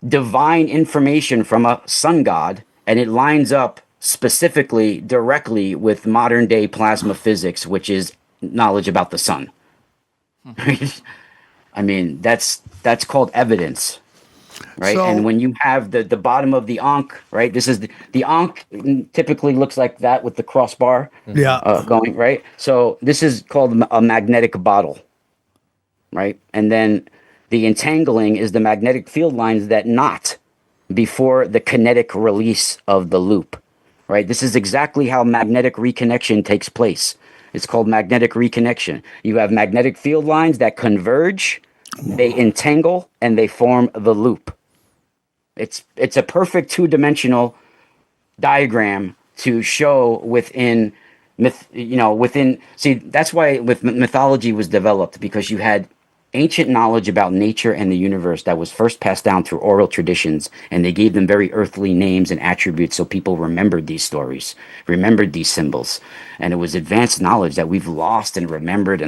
divine information from a sun god and it lines up specifically directly with modern day plasma physics, which is knowledge about the sun. I mean, that's called evidence, right? So, and when you have the bottom of the Ankh, right? This is the Ankh typically looks like that with the crossbar going, right? So this is called a magnetic bottle. Right? And then the entangling is the magnetic field lines that knot before the kinetic release of the loop. Right? This is exactly how magnetic reconnection takes place. It's called magnetic reconnection. You have magnetic field lines that converge, they entangle, and they form the loop. It's a perfect two-dimensional diagram to show within that's why mythology was developed, because you had ancient knowledge about nature and the universe that was first passed down through oral traditions, and they gave them very earthly names and attributes so people remembered these stories, remembered these symbols. And it was advanced knowledge that we've lost and remembered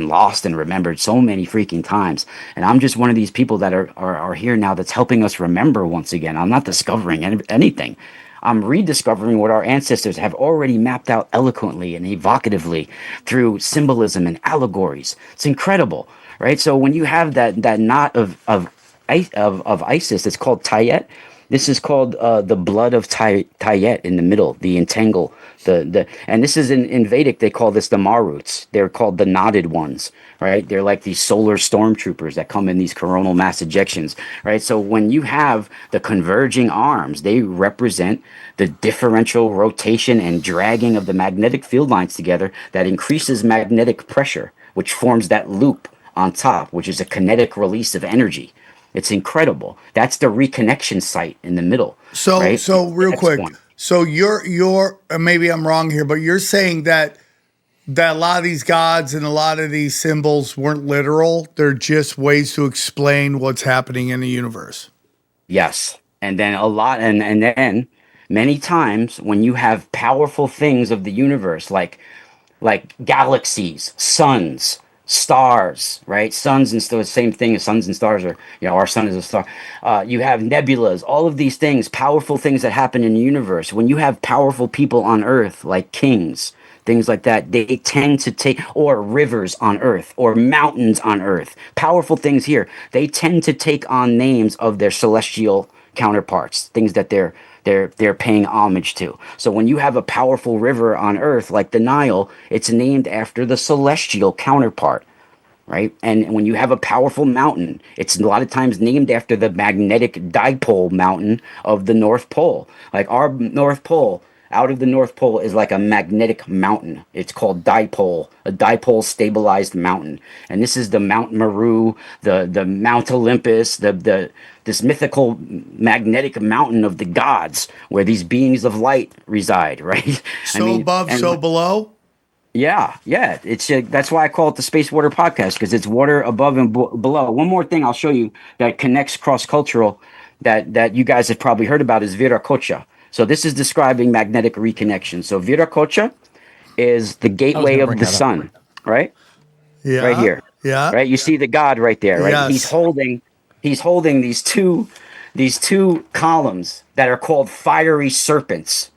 so many freaking times. And I'm just one of these people that are here now that's helping us remember once again. I'm not discovering anything. I'm rediscovering what our ancestors have already mapped out eloquently and evocatively through symbolism and allegories. It's incredible. Right, so when you have that knot of Isis, it's called Tayet. This is called the blood of Tayet in the middle, the entangle, and this is in Vedic. They call this the Maruts. They're called the knotted ones, right? They're like these solar stormtroopers that come in these coronal mass ejections, right? So when you have the converging arms, they represent the differential rotation and dragging of the magnetic field lines together that increases magnetic pressure, which forms that loop on top, which is a kinetic release of energy. It's incredible. That's the reconnection site in the middle. So, right? so real quick. So you're maybe I'm wrong here, but you're saying that that a lot of these gods and a lot of these symbols weren't literal. They're just ways to explain what's happening in the universe. Yes. And then and then many times when you have powerful things of the universe, like galaxies, suns, stars, right? Suns and stars, same thing as suns and stars are, our sun is a star. You have nebulas, all of these things, powerful things that happen in the universe. When you have powerful people on Earth, like kings, things like that, they tend to take, or rivers on Earth, or mountains on Earth, powerful things here, they tend to take on names of their celestial counterparts, things that they're paying homage to. So when you have a powerful river on Earth like the Nile, it's named after the celestial counterpart, right? And when you have a powerful mountain, it's a lot of times named after the magnetic dipole mountain of the North Pole. Like our North Pole, out of the North Pole is like a magnetic mountain. It's called dipole, a dipole stabilized mountain. And this is the Mount Meru, the Mount Olympus, this mythical magnetic mountain of the gods where these beings of light reside, right? So above, so below? Yeah. It's that's why I call it the Space Water Podcast, because it's water above and below. One more thing I'll show you that connects cross-cultural that you guys have probably heard about is Viracocha. So this is describing magnetic reconnection. So Viracocha is the gateway of the sun, right? Yeah. Right here. Yeah. Right. You see the god right there, right? Yes. He's holding these two columns that are called fiery serpents.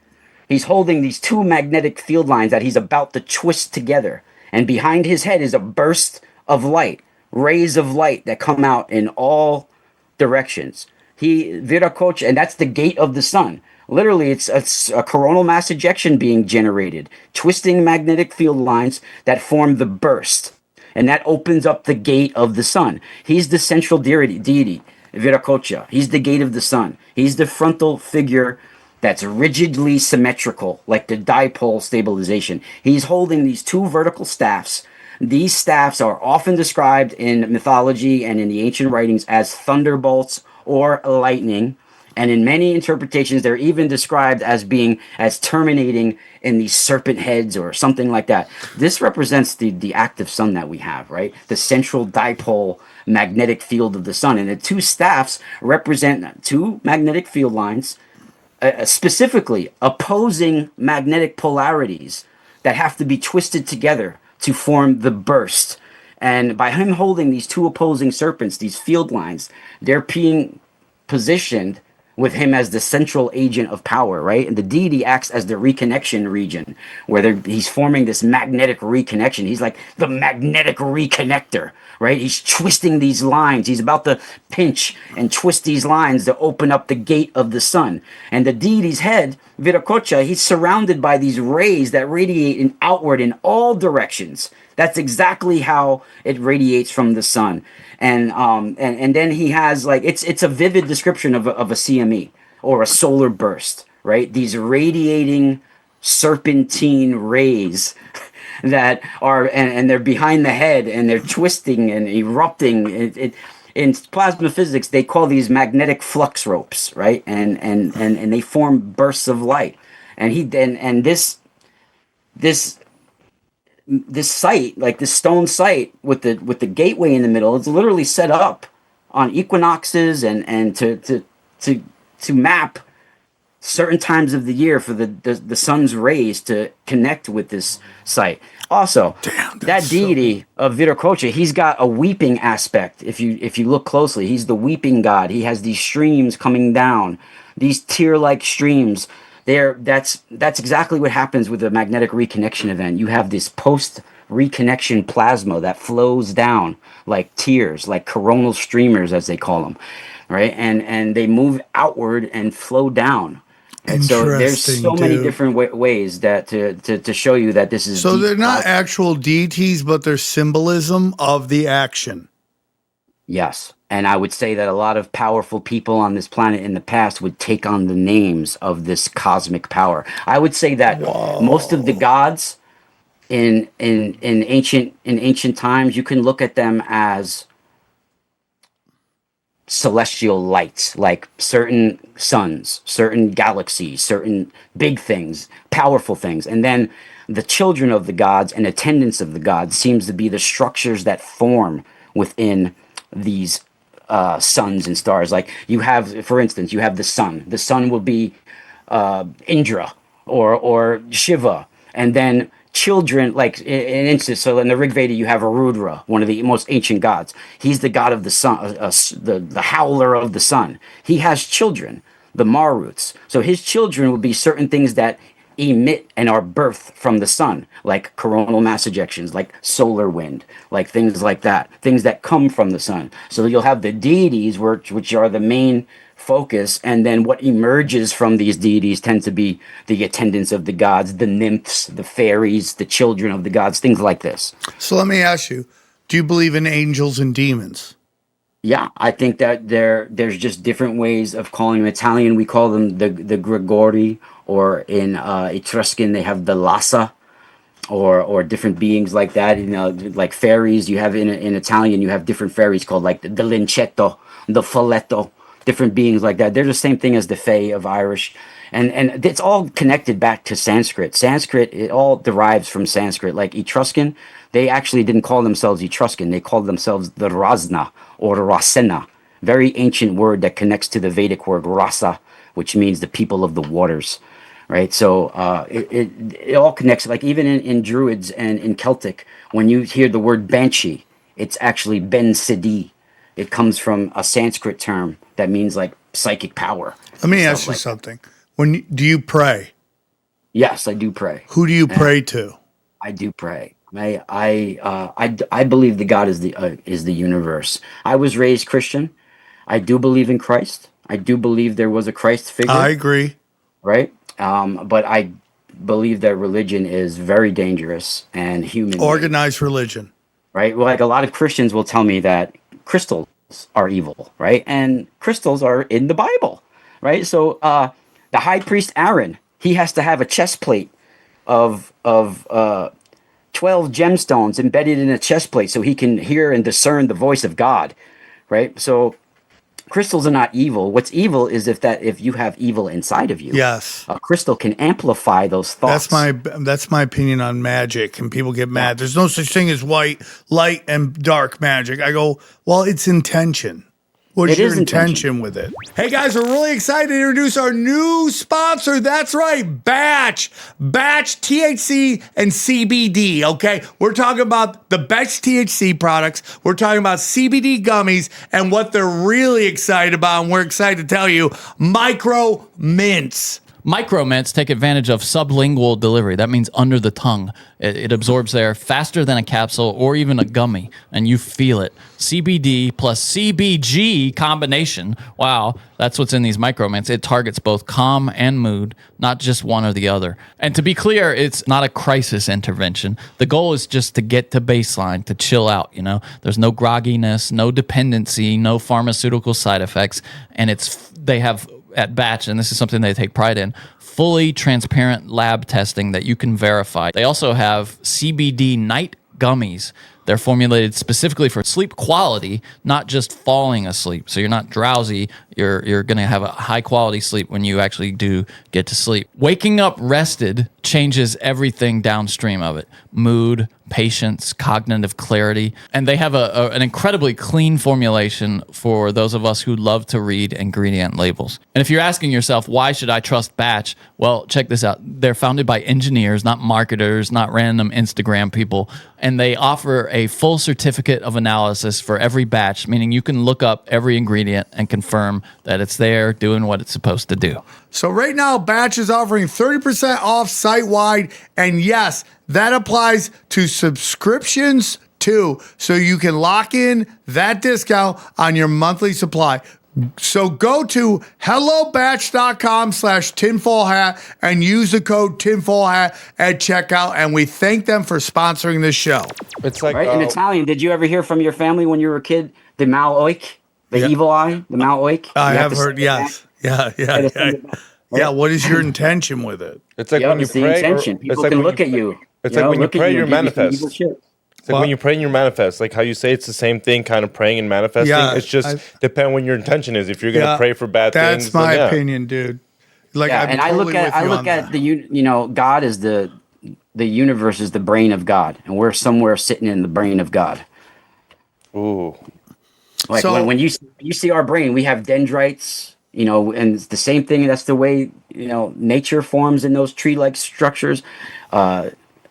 He's holding these two magnetic field lines that he's about to twist together. And behind his head is a burst of light, rays of light that come out in all directions. Viracocha, and that's the gate of the sun. Literally, it's a coronal mass ejection being generated, twisting magnetic field lines that form the burst. And that opens up the gate of the sun. He's the central deity, Viracocha. He's the gate of the sun. He's the frontal figure that's rigidly symmetrical, like the dipole stabilization. He's holding these two vertical staffs. These staffs are often described in mythology and in the ancient writings as thunderbolts or lightning. And in many interpretations, they're even described as terminating in these serpent heads or something like that. This represents the active sun that we have, right? The central dipole magnetic field of the sun. And the two staffs represent two magnetic field lines, specifically opposing magnetic polarities that have to be twisted together to form the burst. And by him holding these two opposing serpents, these field lines, they're being positioned with him as the central agent of power, right? And the deity acts as the reconnection region, where he's forming this magnetic reconnection. He's like the magnetic reconnector, right? He's twisting these lines. He's about to pinch and twist these lines to open up the gate of the sun. And the deity's head, Viracocha, he's surrounded by these rays that radiate outward in all directions. That's exactly how it radiates from the sun. And then he has it's a vivid description of a CME or a solar burst, right? These radiating serpentine rays that are and they're behind the head and they're twisting and erupting. In plasma physics, they call these magnetic flux ropes, right? And they form bursts of light. And this site, like this stone site with the gateway in the middle, it's literally set up on equinoxes and to map certain times of the year for the sun's rays to connect with this site. Also, that deity of Viracocha, he's got a weeping aspect. If you look closely, he's the weeping god. He has these streams coming down, these tear-like streams. That's exactly what happens with the magnetic reconnection event. You have this post-reconnection plasma that flows down like tears, like coronal streamers, as they call them, right? And they move outward and flow down. And so there's so many different ways that to show you that this is. So they're not actual deities, but they're symbolism of the action. Yes. And I would say that a lot of powerful people on this planet in the past would take on the names of this cosmic power. I would say that most of the gods in ancient times, you can look at them as celestial lights, like certain suns, certain galaxies, certain big things, powerful things. And then the children of the gods and attendants of the gods seems to be the structures that form within these suns and stars. Like you have, for instance, you have the sun. The sun will be Indra or Shiva, and then children, like in instance, so in the Rig Veda you have Arudra, one of the most ancient gods. He's the god of the sun, the howler of the sun. He has children, the Maruts. So his children will be certain things that emit and are birthed from the sun, like coronal mass ejections, like solar wind, like things like that, things that come from the sun. So you'll have the deities, which are the main focus, and then what emerges from these deities tend to be the attendants of the gods, the nymphs, the fairies, the children of the gods, things like this. So let me ask you, do you believe in angels and demons? Yeah, I think that there's just different ways of calling them. Italian, we call them the Gregori, or in Etruscan, they have the Lassa, or different beings like that. You know, like fairies, you have in Italian, you have different fairies called like the Lincetto, the Folletto, different beings like that. They're the same thing as the Fae of Irish. And it's all connected back to Sanskrit. Sanskrit, it all derives from Sanskrit. Like Etruscan, they actually didn't call themselves Etruscan. They called themselves the Rasna or Rasena. Very ancient word that connects to the Vedic word Rasa, which means the people of the waters, right? So it all connects. Like even in Druids and in Celtic, when you hear the word Banshee, it's actually Ben Sidi. It comes from a Sanskrit term that means like psychic power. Let me ask you something. Do you pray? Yes, I do pray. Who do you pray to? I do pray. I believe the God is the universe. I was raised Christian. I do believe in Christ. I do believe there was a Christ figure. I agree. Right? But I believe that religion is very dangerous and human. Organized religion. Right? Well, like a lot of Christians will tell me that crystals are evil, right? And crystals are in the Bible, right? So the high priest Aryan, he has to have a chest plate of 12 gemstones embedded in a chest plate so he can hear and discern the voice of God, right? So crystals are not evil. What's evil is if you have evil inside of you. Yes. A crystal can amplify those thoughts. That's my opinion on magic, and people get mad. There's no such thing as light and dark magic. I go, well, it's intention. What's your intention with it? Hey guys, we're really excited to introduce our new sponsor. That's right, Batch. Batch THC and CBD, okay? We're talking about the best THC products. We're talking about CBD gummies and what they're really excited about, and we're excited to tell you, micro mints. Micro mints take advantage of sublingual delivery. That means under the tongue. It absorbs there faster than a capsule or even a gummy, and you feel it. CBD plus CBG combination. Wow, that's what's in these micro mints. It targets both calm and mood, not just one or the other. And to be clear, it's not a crisis intervention. The goal is just to get to baseline, to chill out, you know? There's no grogginess, no dependency, no pharmaceutical side effects, and they have at Batch, and this is something they take pride in, fully transparent lab testing that you can verify. They also have CBD night gummies. They're formulated specifically for sleep quality, not just falling asleep. So you're not drowsy. You're going to have a high quality sleep when you actually do get to sleep. Waking up rested changes everything downstream of it. Mood, patience, cognitive clarity. And they have an incredibly clean formulation for those of us who love to read ingredient labels. And if you're asking yourself, why should I trust Batch? Well, check this out. They're founded by engineers, not marketers, not random Instagram people. And they offer a full certificate of analysis for every batch, meaning you can look up every ingredient and confirm that it's there doing what it's supposed to do. So right now, Batch is offering 30% off site-wide, and yes, that applies to subscriptions too, so you can lock in that discount on your monthly supply. So go to hellobatch.com/tinfoilhat and use the code tinfoilhat at checkout, and we thank them for sponsoring this show. It's like Right? In Italian, did you ever hear from your family when you were a kid, the mal oik, the evil eye, the mal oik? I have heard, yes. Yeah. Yeah, what is your intention with it? It's like when you pray. People can look at you. It's like when you pray, you manifest. It's like when you pray and you manifest, like how you say it's the same thing, kind of praying and manifesting. Yeah, it's just depend when your intention is. If you're going to pray for bad things, that's my opinion, dude. Like, and I look at the God as the the universe is the brain of God, and we're somewhere sitting in the brain of God. Ooh. Like So- when you see our brain, we have dendrites, and it's the same thing. That's the way nature forms in those tree-like structures.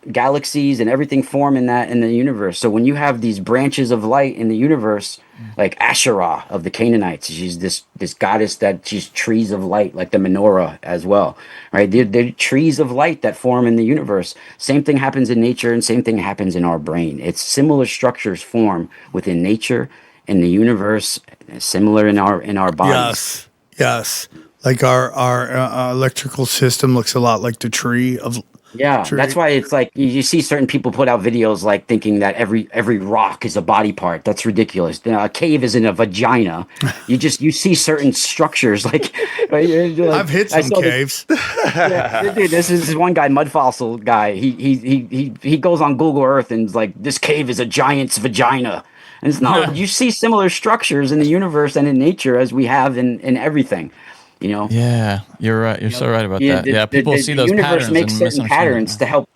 Galaxies and everything form in the universe. So when you have these branches of light in the universe, like Asherah of the Canaanites, she's this goddess that she's trees of light, like the menorah as well, right? They're trees of light that form in the universe. Same thing happens in nature, and same thing happens in our brain. It's similar structures form within nature, in the universe, similar in our bodies. Yes. Like our electrical system looks a lot like the tree of. Yeah, that's why it's like you see certain people put out videos like thinking that every rock is a body part. That's ridiculous. A cave isn't a vagina. You see certain structures like. I've hit some caves. Dude, this is one guy, Mud Fossil guy. He goes on Google Earth and is like, this cave is a giant's vagina. And it's not. You see similar structures in the universe and in nature as we have in everything. Yeah, you're right. You're so right about that. People see those patterns makes and certain patterns to help.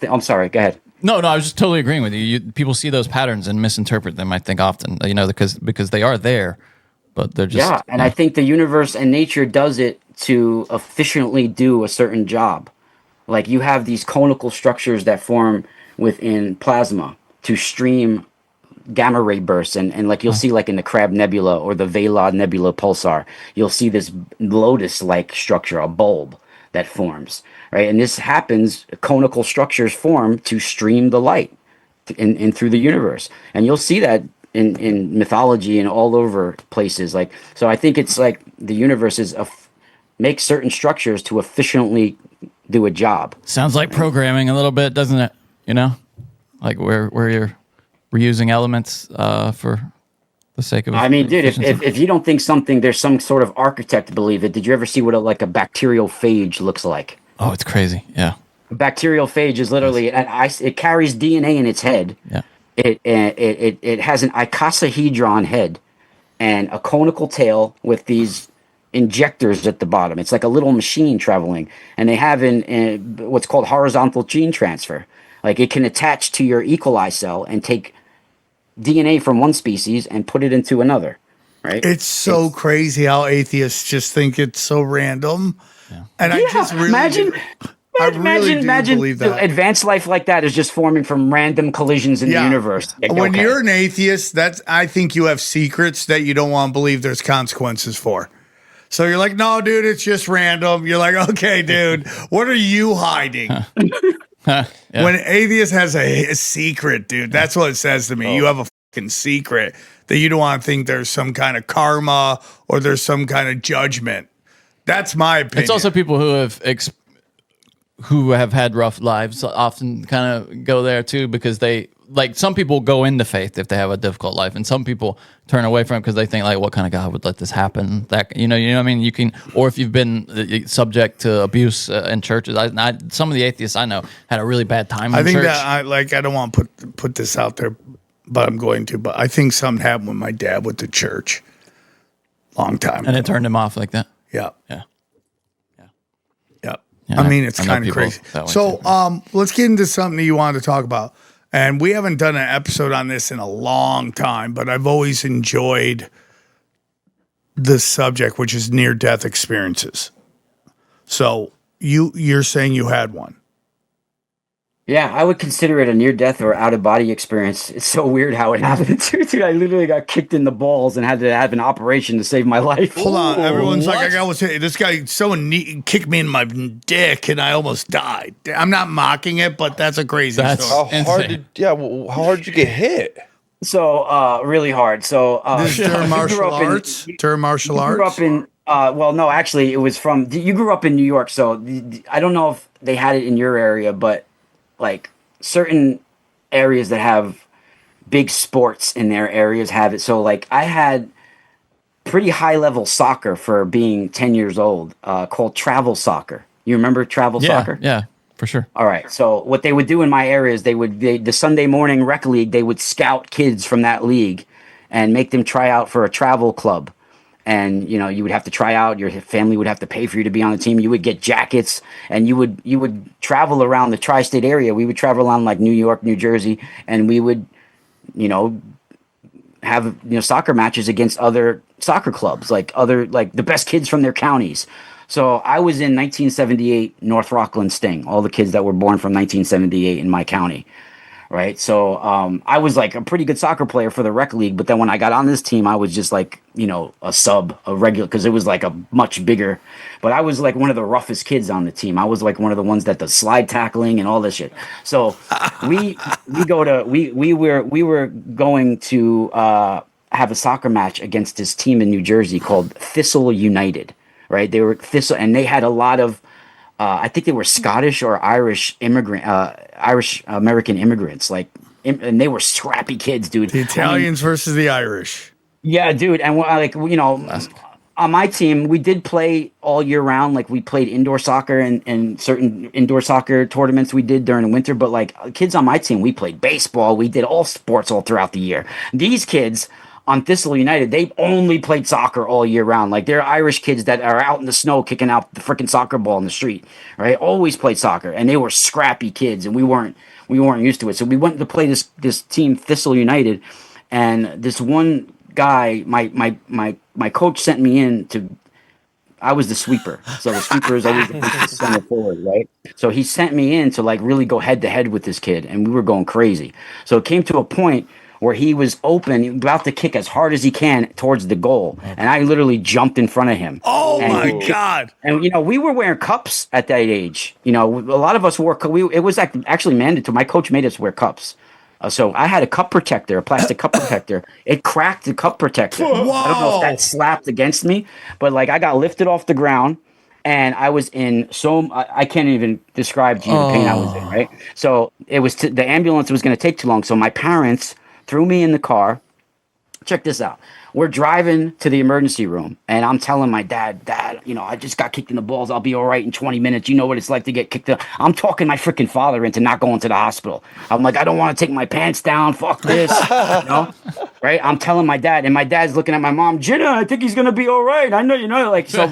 I'm sorry. Go ahead. No, I was just totally agreeing with you. People see those patterns and misinterpret them. I think often, because they are there, but they're just I think the universe and nature does it to efficiently do a certain job. Like you have these conical structures that form within plasma to stream gamma ray bursts, and like you'll see like in the Crab Nebula or the Vela Nebula pulsar, you'll see this lotus-like structure, a bulb that forms, right? And this happens, conical structures form to stream the light in through the universe, and you'll see that in mythology and all over places. Like, so I think it's like the universe makes certain structures to efficiently do a job. sounds like programming a little bit, doesn't it? Like where you're reusing elements for the sake of. I mean, dude, if you don't think there's some sort of architect to believe it, did you ever see what a bacterial phage looks like? Oh, it's crazy. Yeah. A bacterial phage is literally it carries DNA in its head. Yeah. It has an icosahedron head and a conical tail with these injectors at the bottom. It's like a little machine traveling, and they have in what's called horizontal gene transfer. Like it can attach to your E. coli cell and take DNA from one species and put it into another, right? It's so crazy how atheists just think it's so random. Yeah. And I just really imagine believe that. Advanced life like that is just forming from random collisions in the universe. Like, when you're an atheist, I think you have secrets that you don't want to believe there's consequences for. So you're like, no, dude, it's just random. You're like, okay, dude, what are you hiding? Yeah. When an atheist has a secret, dude, that's what it says to me. You have a fucking secret that you don't want to think there's some kind of karma or there's some kind of judgment. That's my opinion. It's also people who have had rough lives often kind of go there too, because some people go into faith if they have a difficult life, and some people turn away from it because they think like, what kind of God would let this happen? That you know what I mean. You can, or if you've been subject to abuse in churches. Some of the atheists I know had a really bad time. I think church. that I don't want to put this out there, but I'm going to. But I think something happened with my dad with the church, long time, and it turned him off like that. Yeah. Yeah. Yeah, I mean, it's kind of crazy. So let's get into something that you wanted to talk about. And we haven't done an episode on this in a long time, but I've always enjoyed the subject, which is near-death experiences. So you're saying you had one? Yeah, I would consider it a near-death or out-of-body experience. It's so weird how it happened, dude. I literally got kicked in the balls and had to have an operation to save my life. Hold on, everyone's like, this guy, someone kicked me in my dick and I almost died. I'm not mocking it, but that's a crazy story. How hard did you get hit? So, really hard. So, this is term martial arts? Term martial arts? Grew up in, well, no, actually, it was you grew up in New York, so I don't know if they had it in your area, but like certain areas that have big sports in their areas have it. So like I had pretty high level soccer for being 10 years old, called travel soccer. You remember travel soccer? Yeah, for sure. All right. So what they would do in my area is the Sunday morning rec league, they would scout kids from that league and make them try out for a travel club. and you would have to try out. Your family would have to pay for you to be on the team. You would get jackets, and you would travel around the tri-state area. We would travel around like New York, New Jersey, and we would have soccer matches against other soccer clubs, like the best kids from their counties. So I was in 1978 North Rockland Sting, all the kids that were born from 1978 in my county. Right. So I was like a pretty good soccer player for the rec league. But then when I got on this team, I was just like, a sub, a regular, because it was like a much bigger. But I was like one of the roughest kids on the team. I was like one of the ones that does slide tackling and all this shit. So we were going to have a soccer match against this team in New Jersey called Thistle United. Right. They were Thistle, and they had a lot of. I think they were Scottish or Irish American immigrants, and they were scrappy kids, dude. The Italians versus the Irish. Yeah, dude. And on my team, we did play all year round. Like we played indoor soccer and certain indoor soccer tournaments we did during the winter. But like kids on my team, we played baseball. We did all sports all throughout the year. These kids on Thistle United, they've only played soccer all year round. Like they're Irish kids that are out in the snow kicking out the freaking soccer ball in the street, right? Always played soccer, and they were scrappy kids, and we weren't used to it. So we went to play this team Thistle United, and this one guy, my coach sent me in to. I was the sweeper, so the sweeper is always the center forward, right? So he sent me in to like really go head to head with this kid, and we were going crazy. So it came to a point where he was open, about to kick as hard as he can towards the goal. And I literally jumped in front of him. Oh, my God. And, we were wearing cups at that age. A lot of us wore, it was actually mandatory. My coach made us wear cups. So I had a cup protector, a plastic cup protector. It cracked the cup protector. Whoa. I don't know if that slapped against me, but like I got lifted off the ground. And I was in I can't even describe to you the pain I was in, right? So it was, the ambulance was going to take too long. So my parents threw me in the car. Check this out. We're driving to the emergency room, and I'm telling my dad, I just got kicked in the balls. I'll be all right in 20 minutes. You know what it's like to get kicked. I'm talking my freaking father into not going to the hospital. I'm like, I don't want to take my pants down. Fuck this. Right? I'm telling my dad, and my dad's looking at my mom. Jenna, I think he's going to be all right. I know, so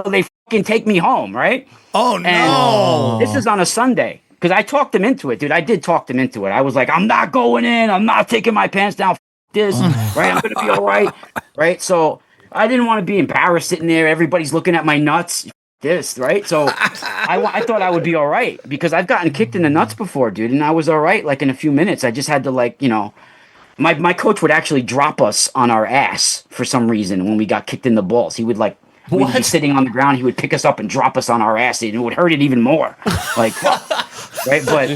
they fucking take me home, right? Oh, no. And this is on a Sunday. Because I talked him into it, dude. I did talk him into it. I was like, I'm not going in. I'm not taking my pants down. This, right? I'm going to be all right. Right? So I didn't want to be embarrassed sitting there. Everybody's looking at my nuts. This, right? So I thought I would be all right because I've gotten kicked in the nuts before, dude. And I was all right like in a few minutes. I just had to my coach would actually drop us on our ass for some reason when we got kicked in the balls. He would we'd be sitting on the ground. He would pick us up and drop us on our ass, and it would hurt it even more. Like, right? But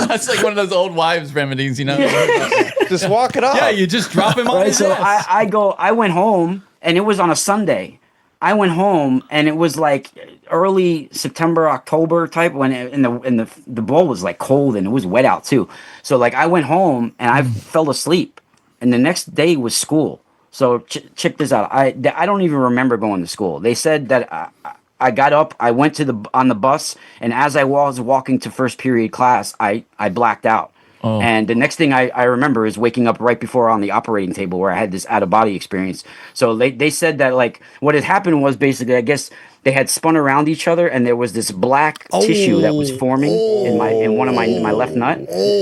that's like one of those old wives' remedies, Just walk it off. Yeah, you just drop him on his so ass. I went home, and it was on a Sunday. I went home, and it was like early September, October type when the ball was like cold and it was wet out too. So like I went home and I fell asleep, and the next day was school. So check this out. I don't even remember going to school. They said that I got up, I went on the bus, and as I was walking to first period class, I blacked out. Oh. And the next thing I remember is waking up right before on the operating table where I had this out of body experience. So they said that like what had happened was basically, I guess they had spun around each other and there was this black tissue that was forming in one of my left nut.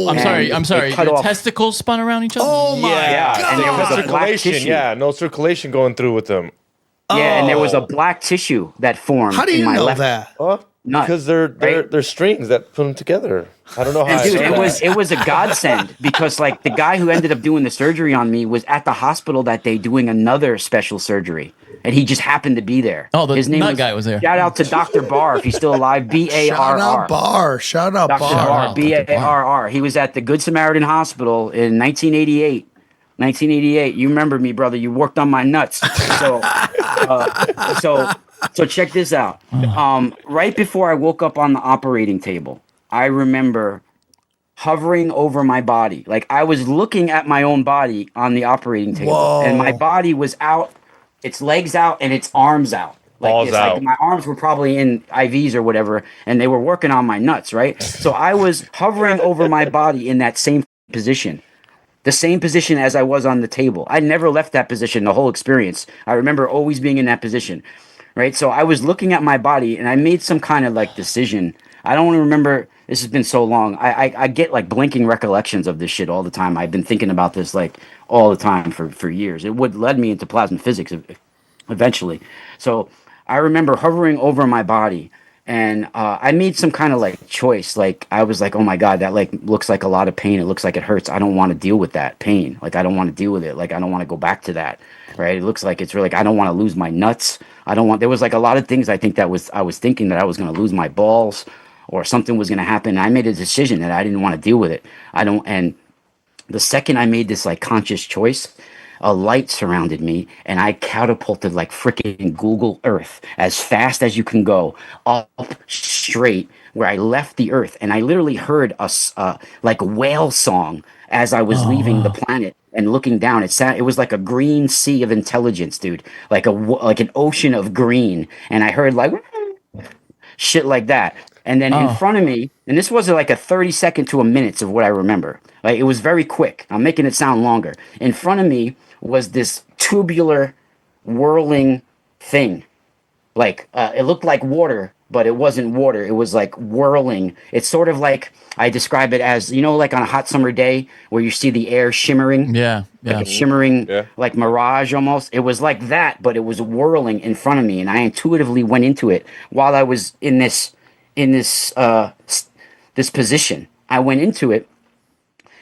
I'm sorry. Your testicles spun around each other? Oh my God. And there was a black tissue. Yeah, no circulation going through with them. Yeah, and there was a black tissue that formed. How do you in my know left that? nut. Because they're strings that put them together. I don't know how. And dude, it was a godsend because like the guy who ended up doing the surgery on me was at the hospital that day doing another special surgery, and he just happened to be there. Oh, his name guy was there. Shout out to Dr. Barr if he's still alive. B-A-R-R. Shout out Barr. Shout out Dr. Barr. B-A-R-R. He was at the Good Samaritan Hospital in 1988. 1988. You remember me, brother. You worked on my nuts. So check this out. Right before I woke up on the operating table, I remember hovering over my body. Like I was looking at my own body on the operating table. Whoa. And my body was out, its legs out and its arms out. Like, like my arms were probably in IVs or whatever, and they were working on my nuts, right? So I was hovering over my body in that same position. the same position as I was on the table. I never left that position the whole experience. I remember always being in that position, right? So I was looking at my body, and I made some kind of like decision. I don't remember. This has been so long. I get like blinking recollections of this shit all the time. I've been thinking about this like all the time for years. It would led me into plasma physics eventually. So I remember hovering over my body, and I made some kind of like choice. Like I was like, oh my God, that like looks like a lot of pain. It looks like it hurts. I don't want to deal with that pain. Like I don't want to deal with it. Like I don't want to go back to that. Right? It looks like it's really like I don't want to lose my nuts. I don't want. There was like a lot of things I think I was thinking that I was going to lose my balls or something was going to happen. I made a decision that I didn't want to deal with it. I don't. And the second I made this like conscious choice, a light surrounded me, and I catapulted like freaking Google Earth as fast as you can go up straight where I left the Earth, and I literally heard a like whale song as I was leaving the planet and looking down. It was like a green sea of intelligence, dude, like like an ocean of green, and I heard like shit like that. And then in front of me, and this wasn't like a 30-second to a minute of what I remember. Like it was very quick. I'm making it sound longer. In front of me was this tubular, whirling thing. Like it looked like water, but it wasn't water. It was like whirling. It's sort of like I describe it as, you know, like on a hot summer day where you see the air shimmering. Yeah. Like a shimmering, like mirage almost. It was like that, but it was whirling in front of me, and I intuitively went into it while I was in this this position. I went into it,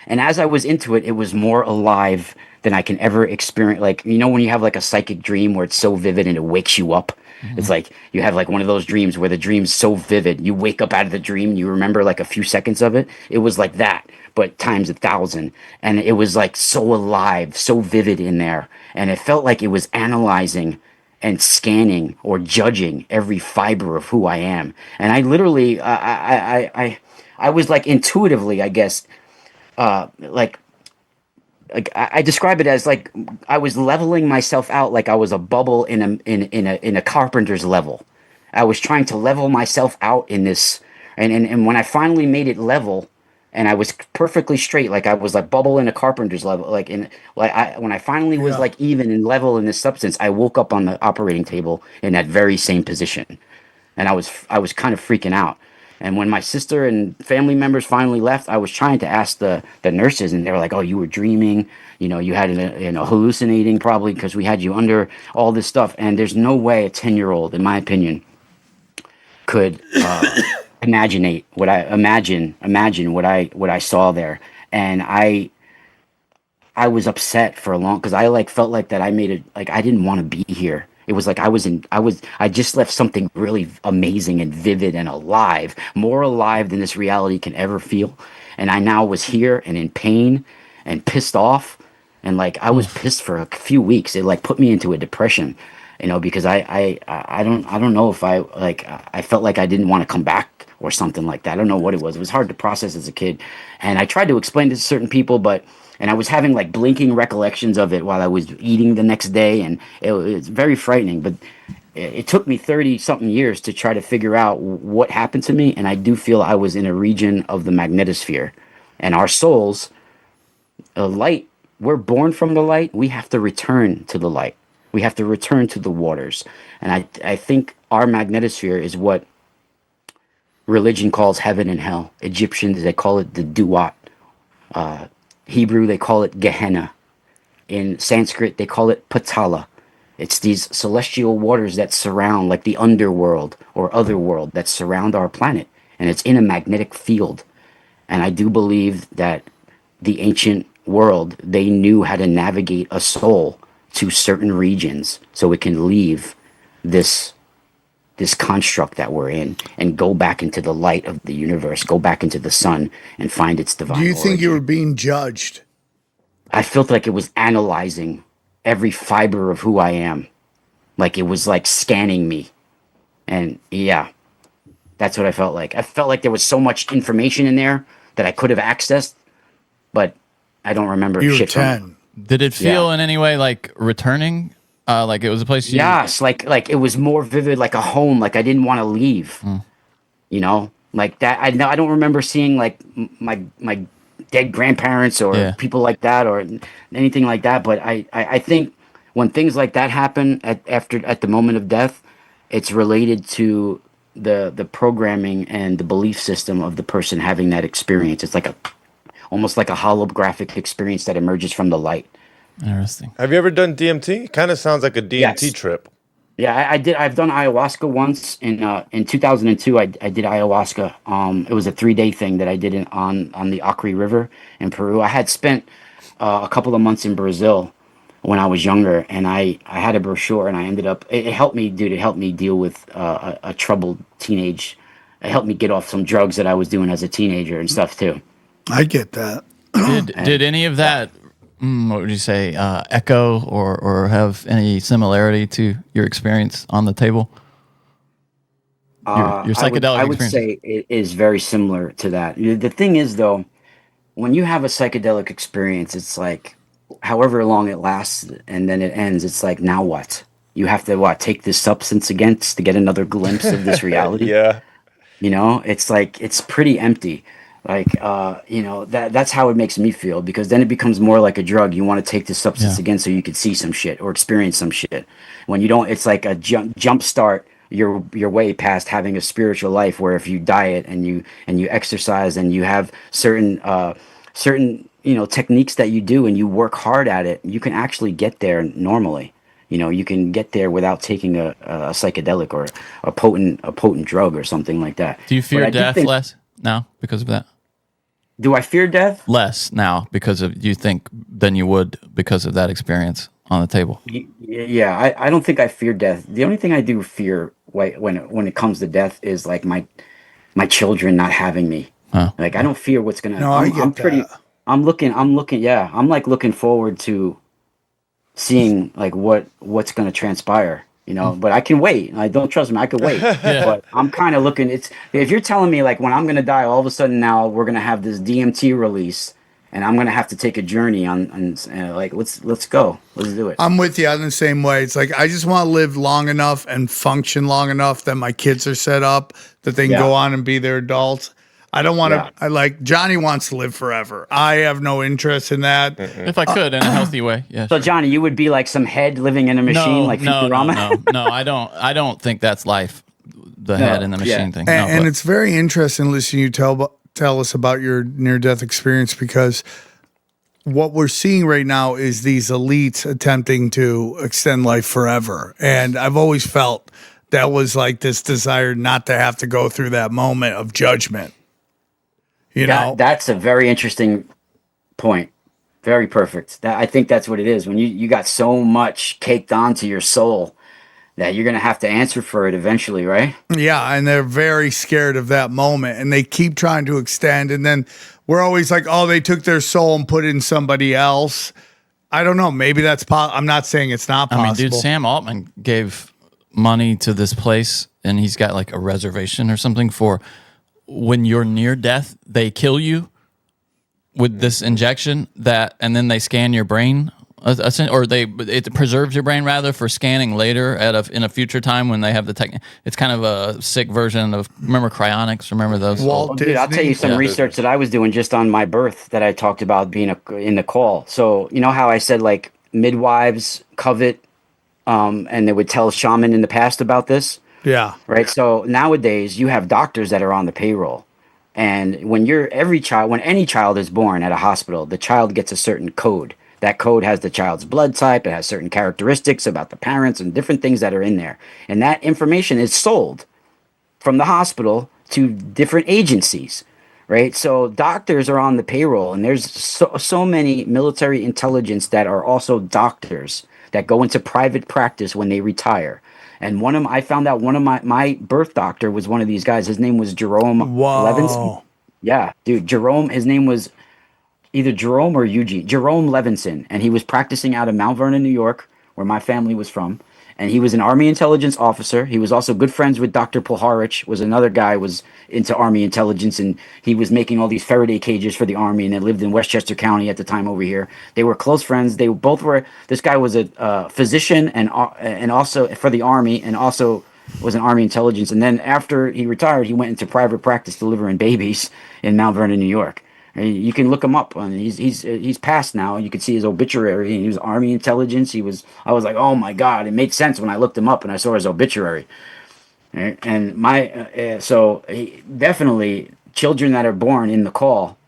and as I was into it, it was more alive than I can ever experience. Like, you know, when you have like a psychic dream where it's so vivid and it wakes you up. It's like you have like one of those dreams where the dream's so vivid, you wake up out of the dream and you remember like a few seconds of it. It was like that, but times 1,000. And it was like so alive, so vivid in there. And it felt like it was analyzing and scanning or judging every fiber of who I am. And I literally, I was like intuitively, I guess, like I describe it as like I was leveling myself out like I was a bubble in a carpenter's level. I was trying to level myself out in this, and when I finally made it level, and I was perfectly straight, like I was like bubble in a carpenter's level, when I finally was like even and level in this substance, I woke up on the operating table in that very same position, and I was kind of freaking out. And when my sister and family members finally left, I was trying to ask the nurses, and they were like, "Oh, you were dreaming. You know, you had hallucinating probably because we had you under all this stuff." And there's no way a 10-year-old, in my opinion, could imagine what I saw there. And I was upset for a long because I like felt like that I made it like I didn't want to be here. It was like I just left something really amazing and vivid and alive, more alive than this reality can ever feel. And I now was here and in pain and pissed off. And like, I was pissed for a few weeks. It like put me into a depression, you know, because I don't know if I felt like I didn't want to come back or something like that. I don't know what it was. It was hard to process as a kid. And I tried to explain it to certain people, and I was having like blinking recollections of it while I was eating the next day, and it was very frightening. But it took me 30-something years to try to figure out what happened to me, and I do feel I was in a region of the magnetosphere. And our souls, light, we're born from the light. We have to return to the light. We have to return to the waters. And I think our magnetosphere is what religion calls heaven and hell. Egyptians, they call it the Duat. Hebrew, they call it Gehenna. In Sanskrit, they call it Patala. It's these celestial waters that surround, like the underworld or otherworld that surround our planet. And it's in a magnetic field. And I do believe that the ancient world, they knew how to navigate a soul to certain regions so it can leave this construct that we're in and go back into the light of the universe, go back into the sun and find its divine Do you think origin. you were being judged? I felt like it was analyzing every fiber of who I am. Like it was like scanning me. And yeah, that's what I felt like. I felt like there was so much information in there that I could have accessed, but I don't remember You were shit from it. 10. Did it feel in any way like returning? Like it was a place you... Yes, like it was more vivid, like a home, like I didn't want to leave. You know? Like that I don't remember seeing like my dead grandparents or Yeah. people like that or anything like that. But I think when things like that happen at the moment of death, it's related to the programming and the belief system of the person having that experience. It's like almost like a holographic experience that emerges from the light. Interesting. Have you ever done DMT? Kind of sounds like a DMT Yes. trip. Yeah, I did. I've done ayahuasca once in 2002. I did ayahuasca. It was a 3-day thing that I did on the Acre River in Peru. I had spent a couple of months in Brazil when I was younger, and I had a brochure, and I ended up. It helped me, dude. It helped me deal with a troubled teenage. It helped me get off some drugs that I was doing as a teenager and stuff too. I get that. Did any of that, what would you say, echo or have any similarity to your experience on the table? Your psychedelic I would experience. say it is very similar to that. The thing is, though, when you have a psychedelic experience, it's like, however long it lasts, and then it ends. It's like, now what? You have to take this substance again to get another glimpse of this reality. Yeah. You know, it's like it's pretty empty. Like, that's how it makes me feel, because then it becomes more like a drug. You want to take this substance again so you can see some shit or experience some shit. When you don't, it's like a jump start your way past having a spiritual life, where if you diet and you exercise and you have certain techniques that you do and you work hard at it, you can actually get there normally. You can get there without taking a psychedelic or a potent drug or something like that. Do you But fear I do death think- less now because of that? Do I fear death? Less now because of you think than you would because of that experience on the table. Yeah, I don't think I fear death. The only thing I do fear when it comes to death is like my children not having me. Huh. Like I don't fear what's gonna. No, I get that. I'm looking. Yeah, I'm like looking forward to seeing like what's gonna transpire. But I can wait. I don't trust me. I could wait. But I'm kind of looking. If you're telling me like when I'm gonna die, all of a sudden now we're gonna have this DMT release, and I'm gonna have to take a journey on like let's go. Let's do it. I'm with you. I'm the same way. It's like I just want to live long enough and function long enough that my kids are set up that they can go on and be their adults. I don't want to. I like Johnny wants to live forever. I have no interest in that. If I could in a healthy way, yeah. So Johnny, you would be like some head living in a machine, like Futurama. No. I don't think that's life. The head in the machine thing. And it's very interesting listening you tell us about your near-death experience, because what we're seeing right now is these elites attempting to extend life forever. And I've always felt that was like this desire not to have to go through that moment of judgment. That's a very interesting point. Very perfect. I think that's what it is. When you got so much caked onto your soul that you're going to have to answer for it eventually, right? Yeah, and they're very scared of that moment, and they keep trying to extend, and then we're always like, oh, they took their soul and put it in somebody else. I don't know. Maybe that's possible. I'm not saying it's not possible. I mean, dude, Sam Altman gave money to this place, and he's got like a reservation or something for when you're near death, they kill you with this injection and then they scan your brain, or it preserves your brain rather for scanning later in a future time when they have the tech. It's kind of a sick version of, remember cryonics? Remember those? Dude, I'll tell you some research that I was doing just on my birth that I talked about being in the call. So you know how I said like midwives covet, and they would tell shaman in the past about this. Yeah. Right. So nowadays you have doctors that are on the payroll. And when any child is born at a hospital, the child gets a certain code. That code has the child's blood type. It has certain characteristics about the parents and different things that are in there. And that information is sold from the hospital to different agencies. Right. So doctors are on the payroll, and there's so many military intelligence that are also doctors that go into private practice when they retire. And I found out one of my birth doctor was one of these guys. His name was Jerome Levinson. Yeah, dude, Jerome. His name was either Jerome or Eugene. Jerome Levinson, and he was practicing out of Mount Vernon, New York, where my family was from. And he was an Army intelligence officer. He was also good friends with Dr. Puharich, was another guy was into Army intelligence, and he was making all these Faraday cages for the Army, and they lived in Westchester County at the time over here. They were close friends. They both were. This guy was a physician and also for the Army, and also was an Army intelligence. And then after he retired, he went into private practice delivering babies in Mount Vernon, New York. You can look him up, and he's passed now. You can see his obituary. He was Army intelligence. I was like, oh my God, it made sense when I looked him up and I saw his obituary. Right? And definitely children that are born in the call,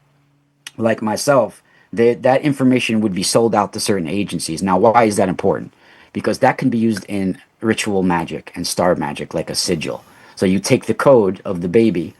like myself, that information would be sold out to certain agencies. Now, why is that important? Because that can be used in ritual magic and star magic, like a sigil. So you take the code of the baby,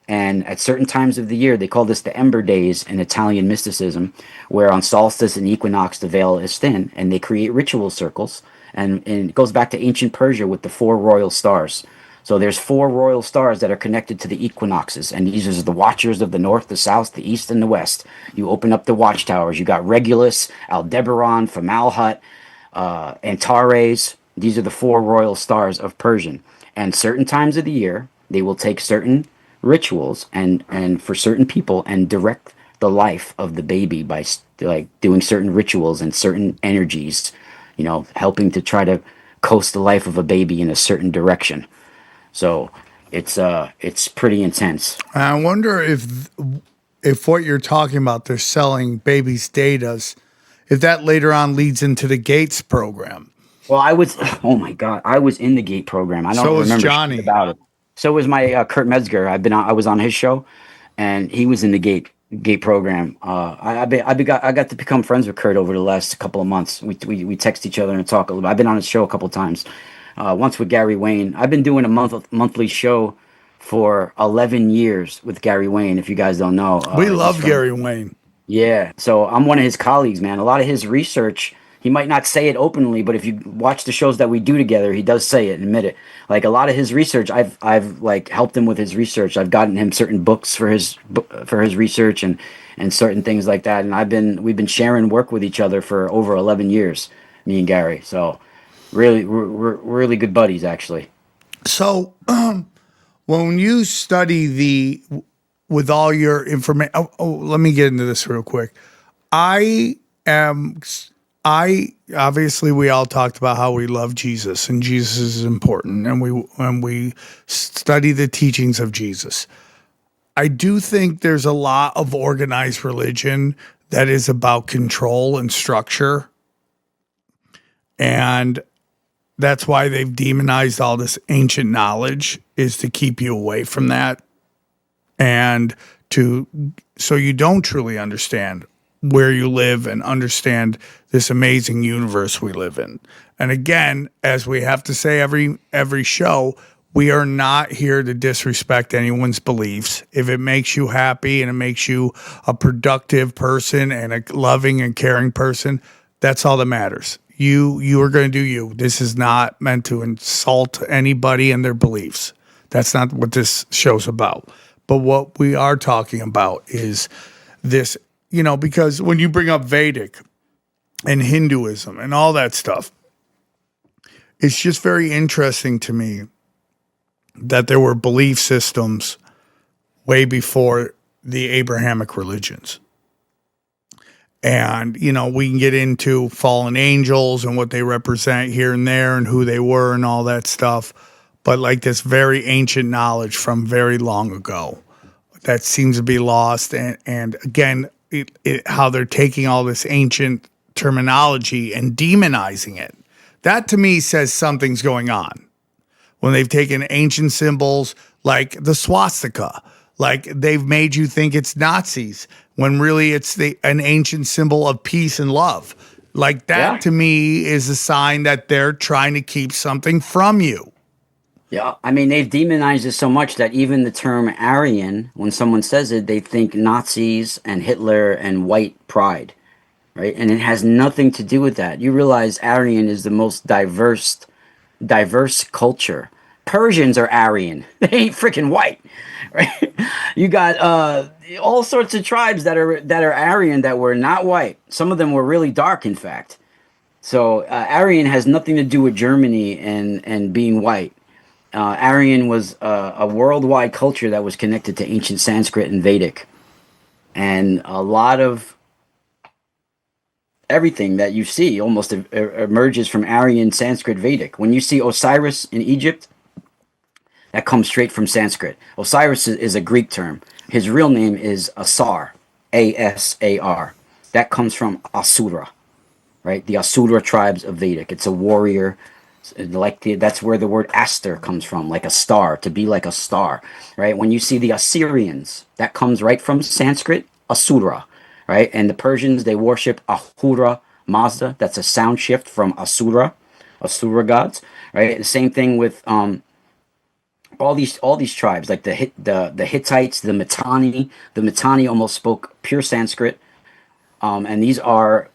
and at certain times of the year, they call this the Ember Days in Italian mysticism, where on solstice and equinox the veil is thin, and they create ritual circles. And it goes back to ancient Persia with the 4 royal stars. So there's 4 royal stars that are connected to the equinoxes, and these are the watchers of the north, the south, the east, and the west. You open up the watchtowers. You got Regulus, Aldebaran, Famalhut, Antares. These are the 4 royal stars of Persian. And certain times of the year, they will take certain rituals and for certain people and direct the life of the baby by like doing certain rituals and certain energies, helping to try to coast the life of a baby in a certain direction. So it's pretty intense. I wonder if what you're talking about, they're selling babies' datas, if that later on leads into the Gates program. Well, oh my God, I was in the Gate program. I don't So was remember Johnny. shit about it. So was my Kurt Metzger. I was on his show, and he was in the Gate program. I got to become friends with Kurt over the last couple of months. We text each other and talk a little bit. I've been on his show a couple of times. Once with Gary Wayne. I've been doing a monthly show for 11 years with Gary Wayne, if you guys don't know. We love Gary Wayne. Yeah, so I'm one of his colleagues, man. A lot of his research, he might not say it openly, but if you watch the shows that we do together, he does say it and admit it. Like a lot of his research, I've like helped him with his research. I've gotten him certain books for his research and certain things like that. And we've been sharing work with each other for over 11 years, me and Gary. So really, we're really good buddies, actually. So when you study with all your information, let me get into this real quick. Obviously we all talked about how we love Jesus and Jesus is important, and we study the teachings of Jesus. I do think there's a lot of organized religion that is about control and structure, and that's why they've demonized all this ancient knowledge, is to keep you away from that, and so you don't truly understand where you live and understand this amazing universe we live in. And again, as we have to say every show, we are not here to disrespect anyone's beliefs. If it makes you happy and it makes you a productive person and a loving and caring person, that's all that matters. You are going to do you. This is not meant to insult anybody and their beliefs. That's not what this show's about. But what we are talking about is this, because when you bring up Vedic and Hinduism and all that stuff, it's just very interesting to me that there were belief systems way before the Abrahamic religions. And, we can get into fallen angels and what they represent here and there and who they were and all that stuff. But like this very ancient knowledge from very long ago that seems to be lost. And again, how they're taking all this ancient terminology and demonizing it. That to me says something's going on. When they've taken ancient symbols like the swastika, like they've made you think it's Nazis, when really it's an ancient symbol of peace and love. Like that to me is a sign that they're trying to keep something from you. Yeah, I mean, they've demonized it so much that even the term Aryan, when someone says it, they think Nazis and Hitler and white pride, right? And it has nothing to do with that. You realize Aryan is the most diverse culture. Persians are Aryan. They ain't freaking white, right? You got all sorts of tribes that are Aryan that were not white. Some of them were really dark, in fact. So Aryan has nothing to do with Germany and being white. Aryan was a worldwide culture that was connected to ancient Sanskrit and Vedic. And a lot of everything that you see almost emerges from Aryan, Sanskrit, Vedic. When you see Osiris in Egypt, that comes straight from Sanskrit. Osiris is a Greek term. His real name is Asar. Asar. That comes from Asura, right? The Asura tribes of Vedic. It's a warrior, that's where the word Aster comes from, like a star, to be like a star, right? When you see the Assyrians, that comes right from Sanskrit, Asura, right? And the Persians, they worship Ahura Mazda. That's a sound shift from Asura gods, right? The same thing with all these tribes, like the Hittites, the Mitanni. The Mitanni almost spoke pure Sanskrit, and these are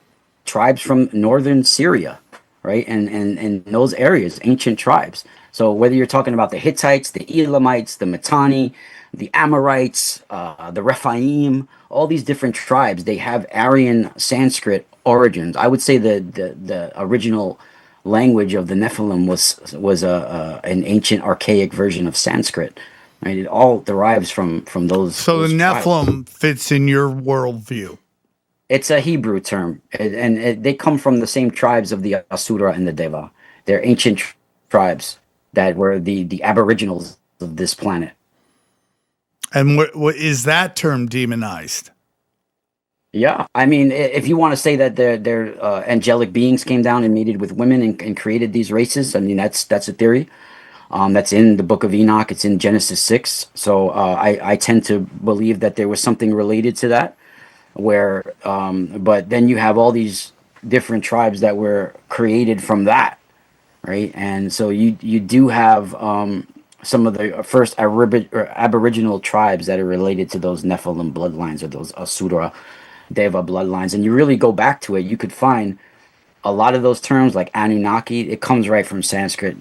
tribes from northern Syria, right? And those areas, ancient tribes. So whether you're talking about the Hittites, the Elamites, the Mitanni, the Amorites, the Rephaim, all these different tribes, they have Aryan Sanskrit origins. I would say the original language of the Nephilim was an ancient archaic version of Sanskrit. Right? It all derives from those. So those the tribes. Nephilim fits in your worldview. It's a Hebrew term, and they come from the same tribes of the Asura and the Deva. They're ancient tribes that were the aboriginals of this planet. And what is that term demonized? Yeah, I mean, if you want to say that they're angelic beings came down and mated with women and created these races, I mean that's a theory. That's in the Book of Enoch. It's in Genesis 6. So I tend to believe that there was something related to that. But then you have all these different tribes that were created from that, right? And so you do have some of the first aboriginal tribes that are related to those Nephilim bloodlines or those Asura Deva bloodlines. And you really go back to it, you could find a lot of those terms like Anunnaki. It comes right from Sanskrit.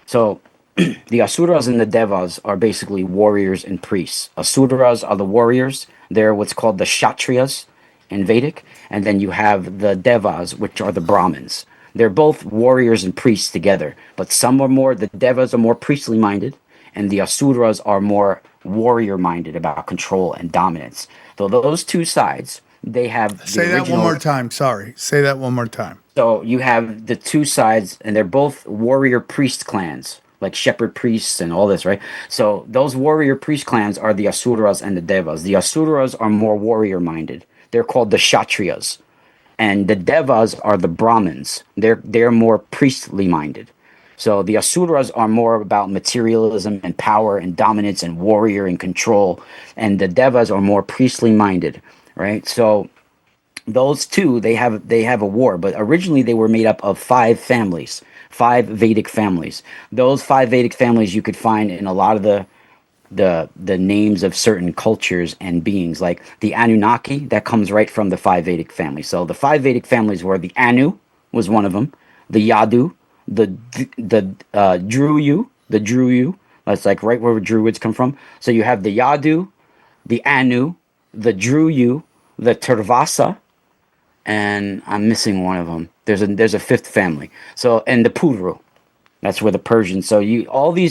So the Asuras and the Devas are basically warriors and priests. Asuras are the warriors. They're what's called the Kshatriyas in Vedic. And then you have the Devas, which are the Brahmins. They're both warriors and priests together. But the Devas are more priestly minded, and the Asuras are more warrior minded about control and dominance. So those two sides, they have. Say that one more time. Sorry. Say that one more time. So you have the two sides, and they're both warrior priest clans, like shepherd priests and all this, right? So those warrior priest clans are the Asuras and the Devas. The Asuras are more warrior minded. They're called the Kshatriyas. And the Devas are the Brahmins. They're more priestly minded. So the Asuras are more about materialism and power and dominance and warrior and control. And the Devas are more priestly minded, right? So those two, they have a war, but originally they were made up of 5 families, 5 Vedic families. Those 5 Vedic families you could find in a lot of the names of certain cultures and beings, like the Anunnaki. That comes right from the 5 Vedic families. So the 5 Vedic families were the Anu was one of them, the Yadu, the Druyu. That's like right where Druids come from. So you have the Yadu, the Anu, the Druyu, the Turvasa, and I'm missing one of them. There's a 5th family. So, and the Puru. That's where the Persians. So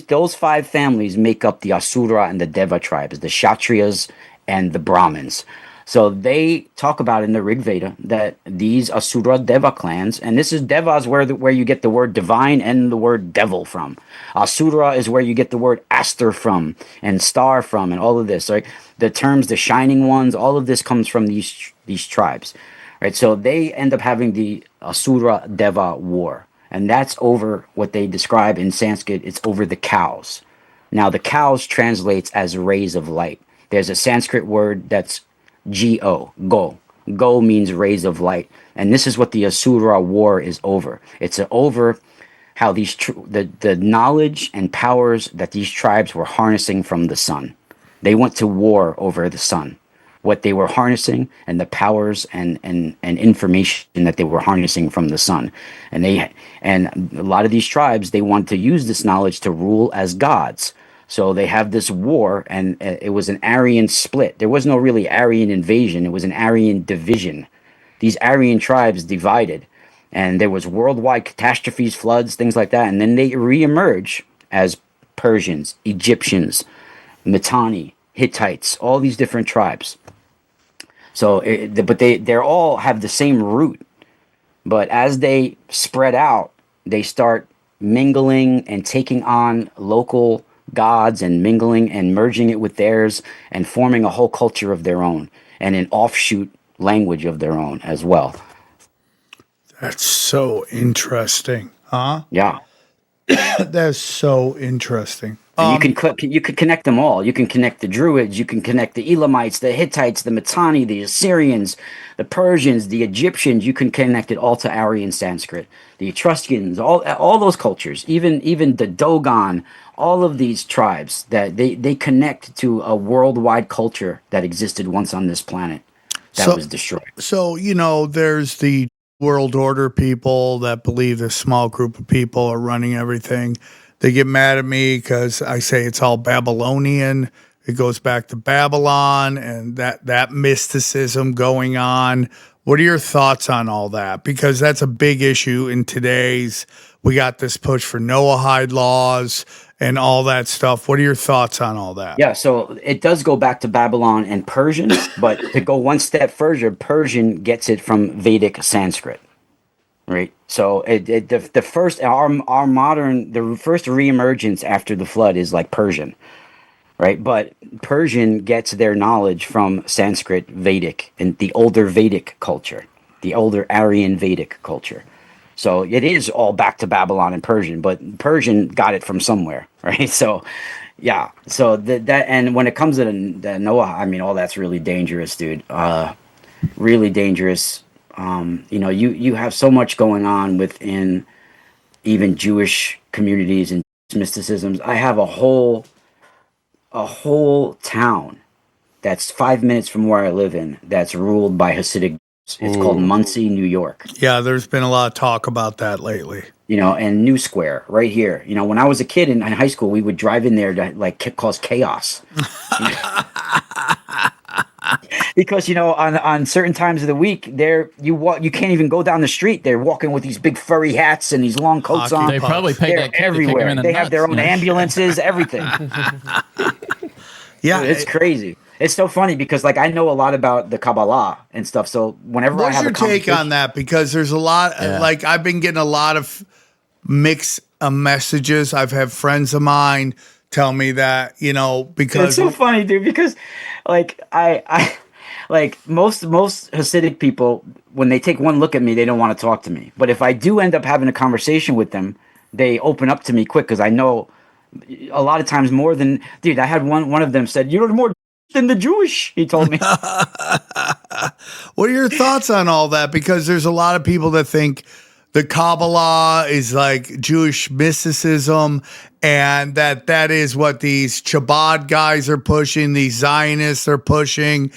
those 5 families make up the Asura and the Deva tribes, the Kshatriyas and the Brahmins. So they talk about in the Rig Veda that these Asura Deva clans, and this is Devas where you get the word divine and the word devil from. Asura is where you get the word Aster from and star from and all of this. Right? The terms, the shining ones, all of this comes from these tribes. Right? So they end up having the Asura Deva war. And that's over what they describe in Sanskrit. It's over the cows. Now, the cows translates as rays of light. There's a Sanskrit word that's go. Go means rays of light. And this is what the Asura war is over. It's over how the knowledge and powers that these tribes were harnessing from the sun. They went to war over the sun. What they were harnessing and the powers and information that they were harnessing from the sun. And a lot of these tribes, they want to use this knowledge to rule as gods. So they have this war, and it was an Aryan split. There was no really Aryan invasion. It was an Aryan division. These Aryan tribes divided, and there was worldwide catastrophes, floods, things like that. And then they reemerge as Persians, Egyptians, Mitanni, Hittites, all these different tribes. So, but they all have the same root. But as they spread out, they start mingling and taking on local gods and mingling and merging it with theirs and forming a whole culture of their own. and an offshoot language of their own as well. That's so interesting, huh? Yeah. That's so interesting. And you could connect them all. You can connect the Druids, you can connect the Elamites, the Hittites, the Mitanni, the Assyrians, the Persians, the Egyptians. You can connect it all to Aryan Sanskrit, the Etruscans, all those cultures, even the Dogon, all of these tribes that they connect to a worldwide culture that existed once on this planet that was destroyed. So, there's the world order people that believe this small group of people are running everything. They get mad at me because I say it's all Babylonian. It goes back to Babylon and that mysticism going on. What are your thoughts on all that? Because that's a big issue in today's. We got this push for Noahide laws and all that stuff. What are your thoughts on all that? Yeah, so it does go back to Babylon and Persian, but to go one step further, Persian gets it from Vedic Sanskrit. Right. So the first the first reemergence after the flood is like Persian. Right. But Persian gets their knowledge from Sanskrit, Vedic, and the older Vedic culture, the older Aryan Vedic culture. So it is all back to Babylon and Persian, but Persian got it from somewhere. Right. So, yeah. So that and when it comes to the Noah, I mean, all that's really dangerous, dude. Really dangerous. You have so much going on within even Jewish communities and mysticisms. I have a whole town that's 5 minutes from where I live in that's ruled by Hasidic. It's called Muncie, New York. Yeah, there's been a lot of talk about that lately. And New Square right here. When I was a kid in high school, we would drive in there to cause chaos. Because on certain times of the week, you can't even go down the street. They're walking with these big furry hats and these long coats on. They probably pay They're that kid everywhere. to kick him in the They nuts, have their own ambulances, everything. Yeah, Dude, it's crazy. It's so funny because I know a lot about the Kabbalah and stuff. So whenever I have what's your take on that? Because there's a lot. I've been getting a lot of mixed messages. I've had friends of mine tell me that because it's so funny, dude. Because I most Hasidic people, when they take one look at me, they don't want to talk to me. But if I do end up having a conversation with them, they open up to me quick because I know a lot of times more than dude. I had one of them said, "You're more than the Jewish." He told me. What are your thoughts on all that? Because there's a lot of people that think the Kabbalah is like Jewish mysticism, and that is what these Chabad guys are pushing, these Zionists are pushing.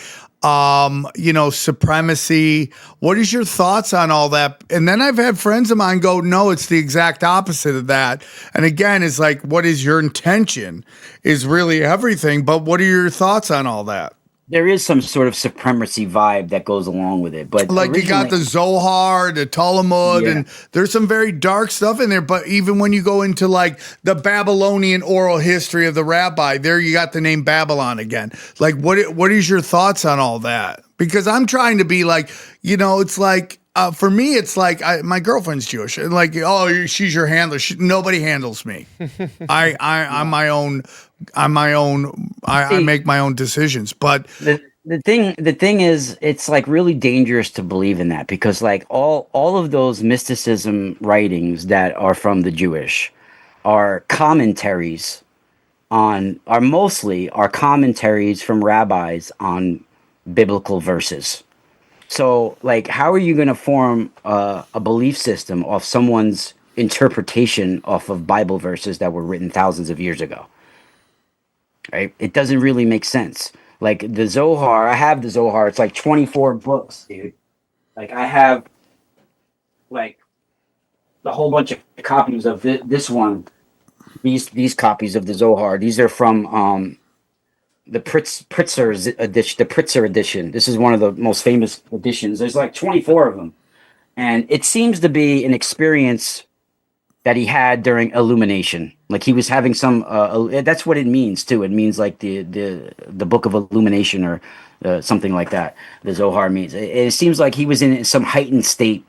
Supremacy. What is your thoughts on all that? And then I've had friends of mine go, no, it's the exact opposite of that. And again, it's like, what is your intention is really everything. But what are your thoughts on all that? There is some sort of supremacy vibe that goes along with it, but you got the Zohar, the Talmud, and there's some very dark stuff in there. But even when you go into the Babylonian oral history of the rabbi, there you got the name Babylon again. What is your thoughts on all that? Because I'm trying to be it's like. For me, it's my girlfriend's Jewish. She's your handler. Nobody handles me. I'm my own. I make my own decisions. But the thing is, it's really dangerous to believe in that because all of those mysticism writings that are from the Jewish are commentaries are commentaries from rabbis on biblical verses. So, how are you going to form a belief system off someone's interpretation off of Bible verses that were written thousands of years ago? Right? It doesn't really make sense. The Zohar, I have the Zohar. It's 24 books, dude. I have the whole bunch of copies of this one. These copies of the Zohar. These are from the Pritzker edition. This is one of the most famous editions. There's 24 of them. And it seems to be an experience that he had during illumination. He was having some, that's what it means too. It means the book of illumination or something like that. The Zohar means. It seems like he was in some heightened state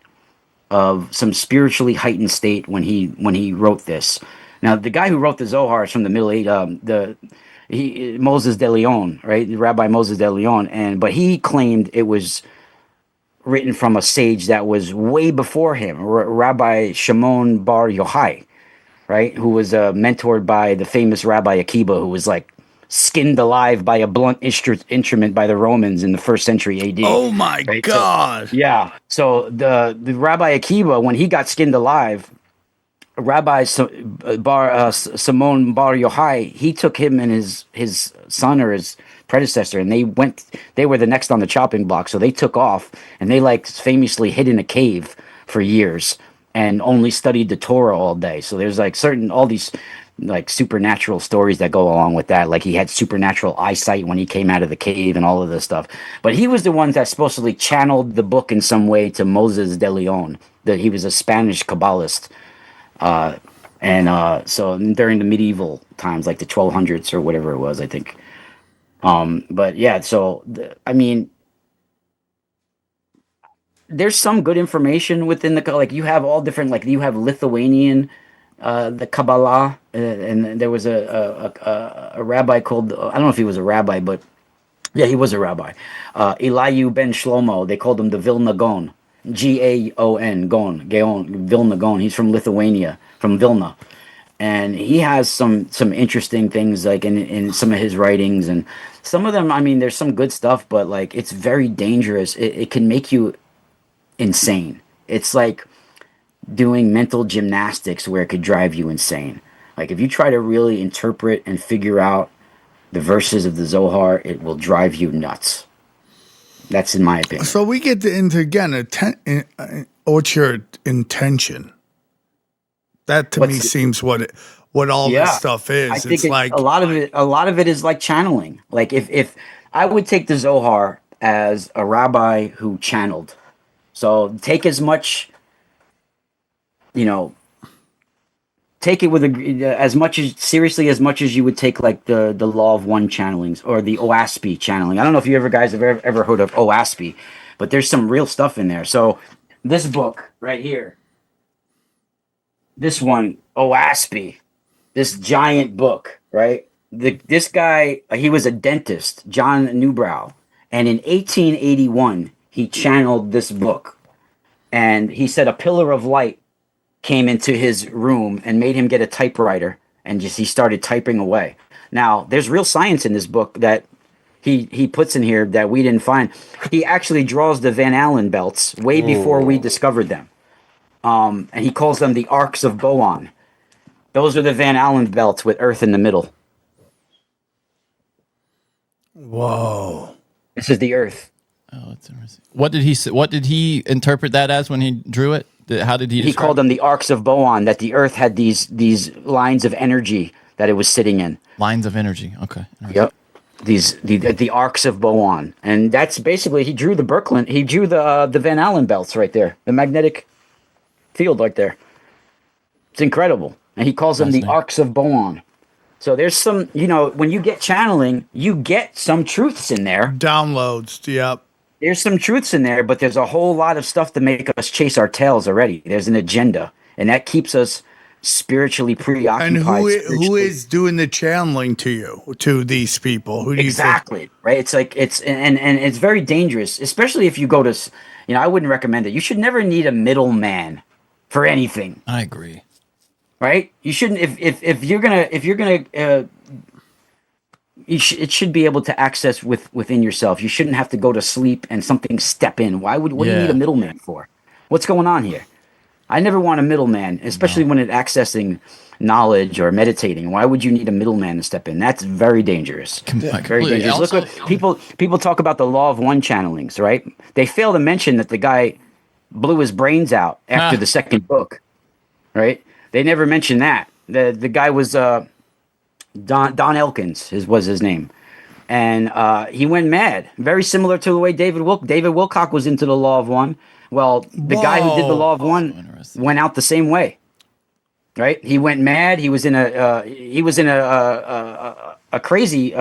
some spiritually heightened state when he wrote this. Now, the guy who wrote the Zohar is from the Middle Age. Moses de Leon, right? Rabbi Moses de Leon, but he claimed it was written from a sage that was way before him, Rabbi Shimon Bar Yochai, right? Who was mentored by the famous Rabbi Akiba, who was like skinned alive by a blunt instrument by the Romans in the 1st century AD. Oh my right? God. Yeah. So the Rabbi Akiba, when he got skinned alive, Rabbi Simon Bar Yochai, he took him and his son or his predecessor, and they were the next on the chopping block. So they took off, and they like famously hid in a cave for years and only studied the Torah all day. So there's like all these like supernatural stories that go along with that. Like he had supernatural eyesight when he came out of the cave and all of this stuff. But he was the one that supposedly channeled the book in some way to Moses de Leon. That he was a Spanish Kabbalist. So during the medieval times, like the 1200s or whatever it was, I think. But yeah, so I mean, there's some good information within like you have all different, like you have Lithuanian, the Kabbalah, and there was a rabbi called, I don't know if he was a rabbi, but yeah, he was a rabbi. Elihu ben Shlomo, they called him the Vilna Gaon. Gaon, Vilna Gaon. He's from Lithuania, from Vilna, and he has some interesting things like in some of his writings, and some of them. I mean, there's some good stuff, but like it's very dangerous. It can make you insane. It's like doing mental gymnastics where it could drive you insane. Like if you try to really interpret and figure out the verses of the Zohar, it will drive you nuts. That's in my opinion. So we get into again, what's your intention? That to me seems what all this stuff is. I think it's like a lot of it is like channeling. Like if I would take the Zohar as a rabbi who channeled. So take as much, take it with seriously as much as you would take like the Law of One channelings or the OASP channeling. I don't know if you guys have ever heard of OASP, but there's some real stuff in there. So this book right here, this one, OASP, this giant book, right? This guy, he was a dentist, John Newbrow, and in 1881 he channeled this book, and he said a pillar of light came into his room and made him get a typewriter, and he started typing away. Now, there's real science in this book that he puts in here that we didn't find. He actually draws the Van Allen belts way before we discovered them. And he calls them the arcs of Boan. Those are the Van Allen belts with Earth in the middle. Whoa. This is the Earth. Oh, that's interesting. What did he say? What did he interpret that as when he drew it? How did he? He called them the arcs of Boan. That the Earth had these lines of energy that it was sitting in. Lines of energy. Okay. Yep. The arcs of Boan, and that's basically he drew the Van Allen belts right there, the magnetic field right there. It's incredible, and he calls them the arcs of Boan. So there's some, when you get channeling, you get some truths in there. Downloads. Yep. There's some truths in there, but there's a whole lot of stuff to make us chase our tails already. There's an agenda, and that keeps us spiritually preoccupied. And who is doing the channeling to these people? Who do you think? Right? It's like and it's very dangerous, especially if you go to, I wouldn't recommend it. You should never need a middleman for anything. I agree. Right? You shouldn't if you're gonna it should be able to access within yourself. You shouldn't have to go to sleep and something step in. What do you need a middleman for? What's going on here? I never want a middleman, especially when it's accessing knowledge or meditating. Why would you need a middleman to step in? That's very dangerous. Very dangerous. Also, look what people talk about the Law of One channelings, right? They fail to mention that the guy blew his brains out after the second book, right? They never mention that. The guy was Don Elkins was his name, and he went mad. Very similar to the way David Wilcock was into the Law of One. Well, the guy who did the Law of One went out the same way, right? He went mad. He was in a crazy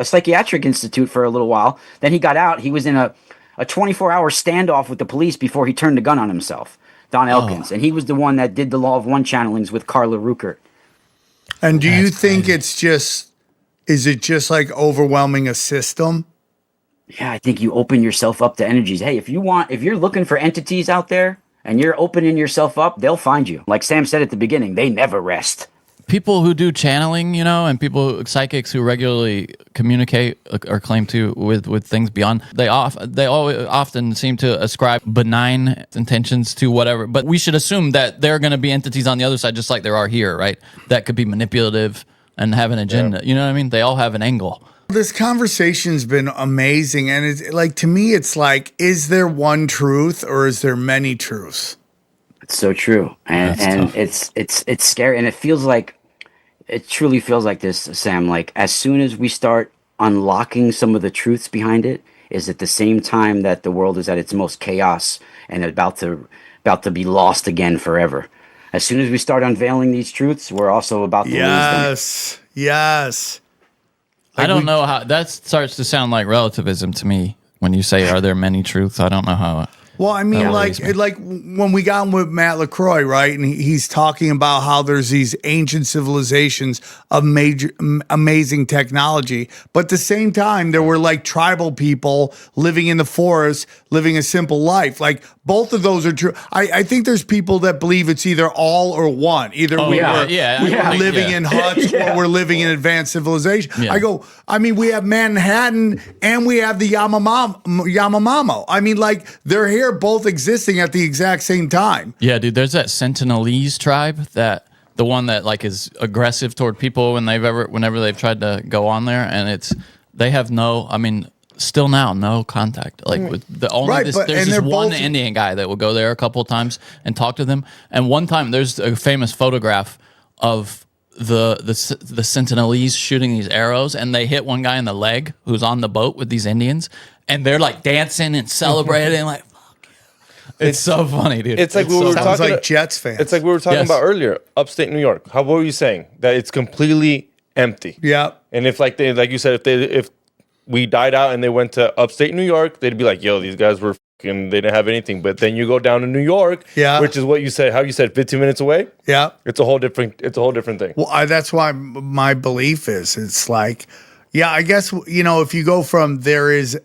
psychiatric institute for a little while. Then he got out. He was in a 24-hour standoff with the police before he turned the gun on himself. Don Elkins, and he was the one that did the Law of One channelings with Carla Ruckert. And do you think it's just Is it just like overwhelming a system? Yeah, I think you open yourself up to energies. Hey, if you're looking for entities out there and you're opening yourself up, they'll find you. Like Sam said at the beginning, they never rest. People who do channeling, and psychics who regularly communicate or claim to with things beyond, they often seem to ascribe benign intentions to whatever. But we should assume that there are going to be entities on the other side, just like there are here, right? That could be manipulative and have an agenda. Yeah. You know what I mean? They all have an angle. This conversation's been amazing, and it's like, to me, it's like, is there one truth or is there many truths? It's so true, and it's scary, and it truly feels like this, Sam. Like as soon as we start unlocking some of the truths behind it, is at the same time that the world is at its most chaos and about to be lost again forever. As soon as we start unveiling these truths, we're also about to lose them. Yes. I don't know how that starts to sound like relativism to me when you say, "Are there many truths?" I don't know how. Well, I mean, like when we got on with Matt LaCroix, right? And he's talking about how there's these ancient civilizations of amazing technology. But at the same time, there were like tribal people living in the forest, living a simple life. Like both of those are true. I think there's people that believe it's either all or one. Either we were living in huts or we're living in advanced civilization. Yeah. We have Manhattan and we have the Yamamamo. I mean, like they're here both existing at the exact same time. Yeah, dude, there's that Sentinelese tribe, that the one that like is aggressive toward people whenever they've tried to go on there, and they have still now no contact. Like with there's this one Indian guy that will go there a couple of times and talk to them. And one time there's a famous photograph of the Sentinelese shooting these arrows, and they hit one guy in the leg who's on the boat with these Indians, and they're like dancing and celebrating like. It's so funny, dude. It's like we were sounds talking like Jets fans. It's like we were talking about earlier, upstate New York. What were you saying? That it's completely empty. Yeah. And if like you said, if we died out and they went to upstate New York, they'd be like, yo, these guys were fucking, they didn't have anything. But then you go down to New York, which is what you said, how you said 15 minutes away. Yeah. It's a whole different thing. Well, that's why my belief is, it's like, I guess, if you go from there is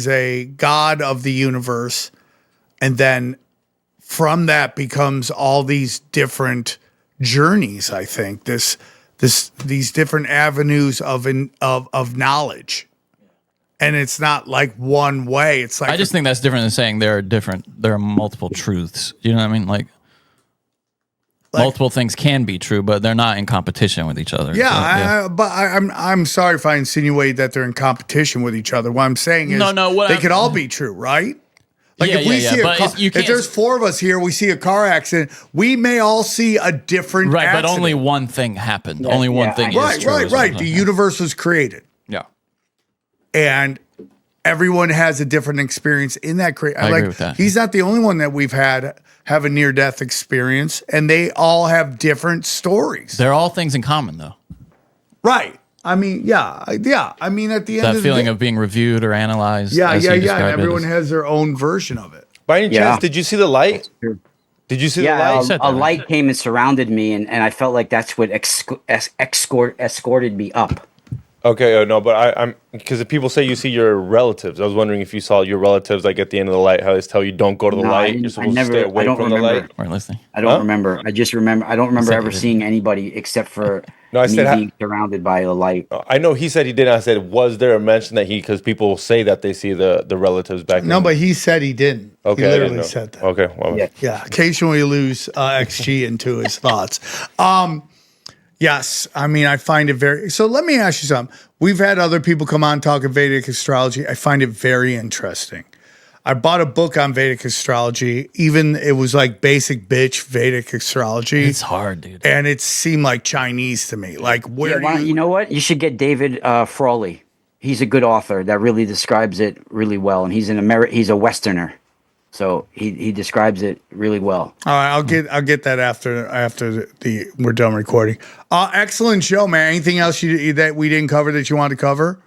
a God of the universe, and then from that becomes all these different journeys. I think these different avenues of knowledge, and it's not like one way. It's like, I just think that's different than saying there are multiple truths. You know what I mean? Like multiple things can be true, but they're not in competition with each other. Yeah, but I'm sorry if I insinuate that they're in competition with each other. What I'm saying is, they could all be true, right? Like if we see if there's four of us here, we see a car accident, we may all see a different accident. But only one thing happened. Yeah, only one thing is true. Right. The universe was created. Yeah. And everyone has a different experience in that. I agree with that. He's not the only one that we've had have a near-death experience, and they all have different stories. They're all things in common, though. Right. I mean, I mean, at the end of the feeling of being reviewed or analyzed. Yeah. Everyone has their own version of it. By any chance, did you see the light? Did you see the light? A light came and surrounded me, and I felt like that's what escorted me up. Okay, no, but I'm because if people say you see your relatives, I was wondering if you saw your relatives like at the end of the light, how they tell you don't go to the light. You're supposed to stay away from the light. Or listening. I don't remember. I just remember. I don't remember ever seeing anybody except for me being surrounded by the light. I know he said he didn't. I said, was there a mention that because people say that they see the relatives back? No, but he said he didn't. Okay, he literally said that. Okay, well, yeah. Occasionally we lose XG into his thoughts. Yes, I mean, I find it very... So let me ask you something. We've had other people come on talking Vedic astrology. I find it very interesting. I bought a book on Vedic astrology. Even it was like basic bitch Vedic astrology. It's hard, dude. And it seemed like Chinese to me. Like, where you know what? You should get David Frawley. He's a good author that really describes it really well. And he's he's a Westerner. So he describes it really well. All right, I'll get that after we're done recording. Excellent show, man. Anything else that we didn't cover that you want to cover?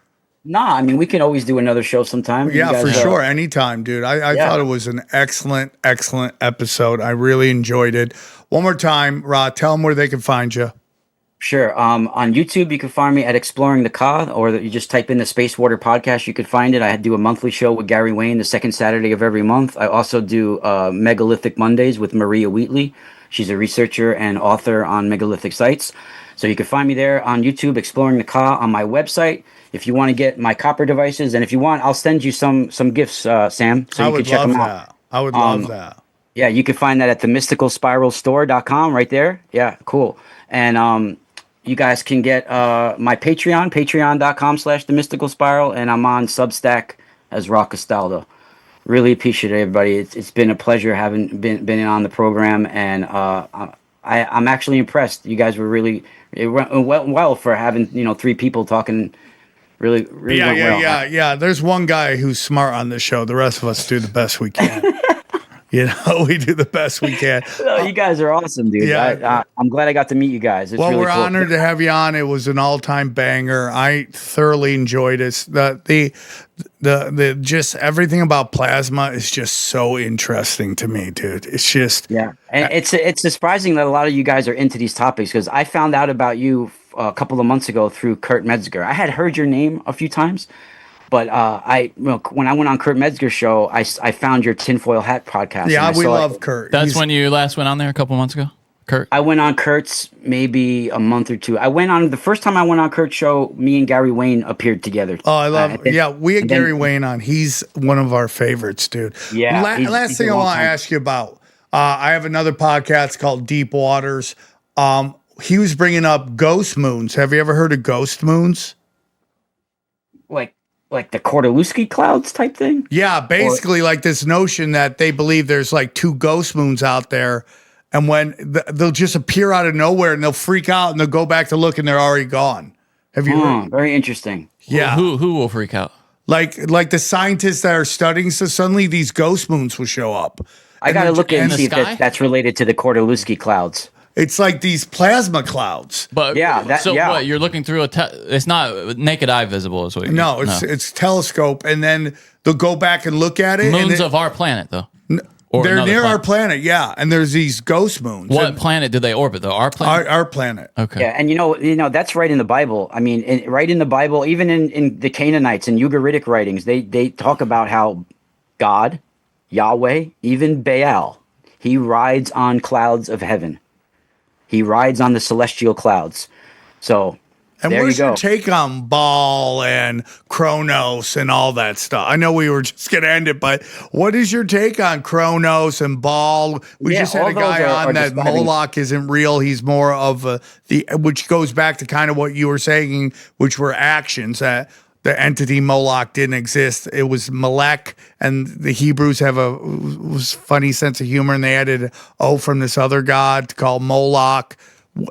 Nah, I mean, we can always do another show sometime. Yeah, for sure. Anytime, dude. I thought it was an excellent episode. I really enjoyed it. One more time, Ra, tell them where they can find you. Sure. On YouTube, you can find me at Exploring the Ka, or you just type in the Space Water Podcast. You could find it. I do a monthly show with Gary Wayne the second Saturday of every month. I also do Megalithic Mondays with Maria Wheatley. She's a researcher and author on megalithic sites. So you can find me there on YouTube, Exploring the Ka, on my website. If you want to get my copper devices, and if you want, I'll send you some gifts, Sam, so you can check them out. I would love that. Yeah, you can find that at the mysticalspiralstore.com right there. Yeah, cool. And you guys can get my Patreon, patreon.com/the mystical spiral, and I'm on Substack as Ra Castaldo. Really appreciate it, everybody. It's been a pleasure having been on the program, and I'm actually impressed. You guys were really, it went well for having 3 people talking. Really went well. Yeah. There's one guy who's smart on this show. The rest of us do the best we can. We do the best we can. You guys are awesome, dude. Yeah. I'm glad I got to meet you guys. It's really we're cool. honored to have you on. It was an all-time banger. I thoroughly enjoyed it. The just everything about plasma is just so interesting to me, dude. It's just and it's surprising that a lot of you guys are into these topics, because I found out about you a couple of months ago through Kurt Metzger. I had heard your name a few times. But when I went on Kurt Metzger's show, I found your Tinfoil Hat podcast. Yeah, we love Kurt. That's when you last went on there a couple months ago, Kurt? I went on Kurt's maybe a month or two. I went on the first time I went on Kurt's show, me and Gary Wayne appeared together. Oh, I love we had Gary Wayne on. He's one of our favorites, dude. Yeah. Last thing I want to ask you about, I have another podcast called Deep Waters. He was bringing up ghost moons. Have you ever heard of ghost moons? Like the Kordaluski clouds type thing? Yeah, basically like this notion that they believe there's like 2 ghost moons out there, and when they'll just appear out of nowhere and they'll freak out and they'll go back to look and they're already gone. Have you heard? Very interesting. Yeah. Who will freak out? Like the scientists that are studying, so suddenly these ghost moons will show up. I got to look and see sky? if that's related to the Kordaluski clouds. It's like these plasma clouds. But what, you're looking through it's not naked eye visible, is what No, it's telescope, and then they'll go back and look at it. Moons of our planet, though. They're near our planet, yeah. And there's these ghost moons. What planet do they orbit, though? Our planet? Our planet. Okay. Yeah, and that's right in the Bible. I mean, right in the Bible, even in the Canaanites and Ugaritic writings, they talk about how God, Yahweh, even Baal, he rides on clouds of heaven. He rides on the celestial clouds. So and there what's you go. Your take on Baal and Kronos and all that stuff? I know we were just going to end it, but what is your take on Kronos and Baal? We just had a guy on that Moloch isn't real. He's more of which goes back to kind of what you were saying, which were actions that the entity Moloch didn't exist. It was Melech, and the Hebrews have a funny sense of humor, and they added from this other god called Moloch,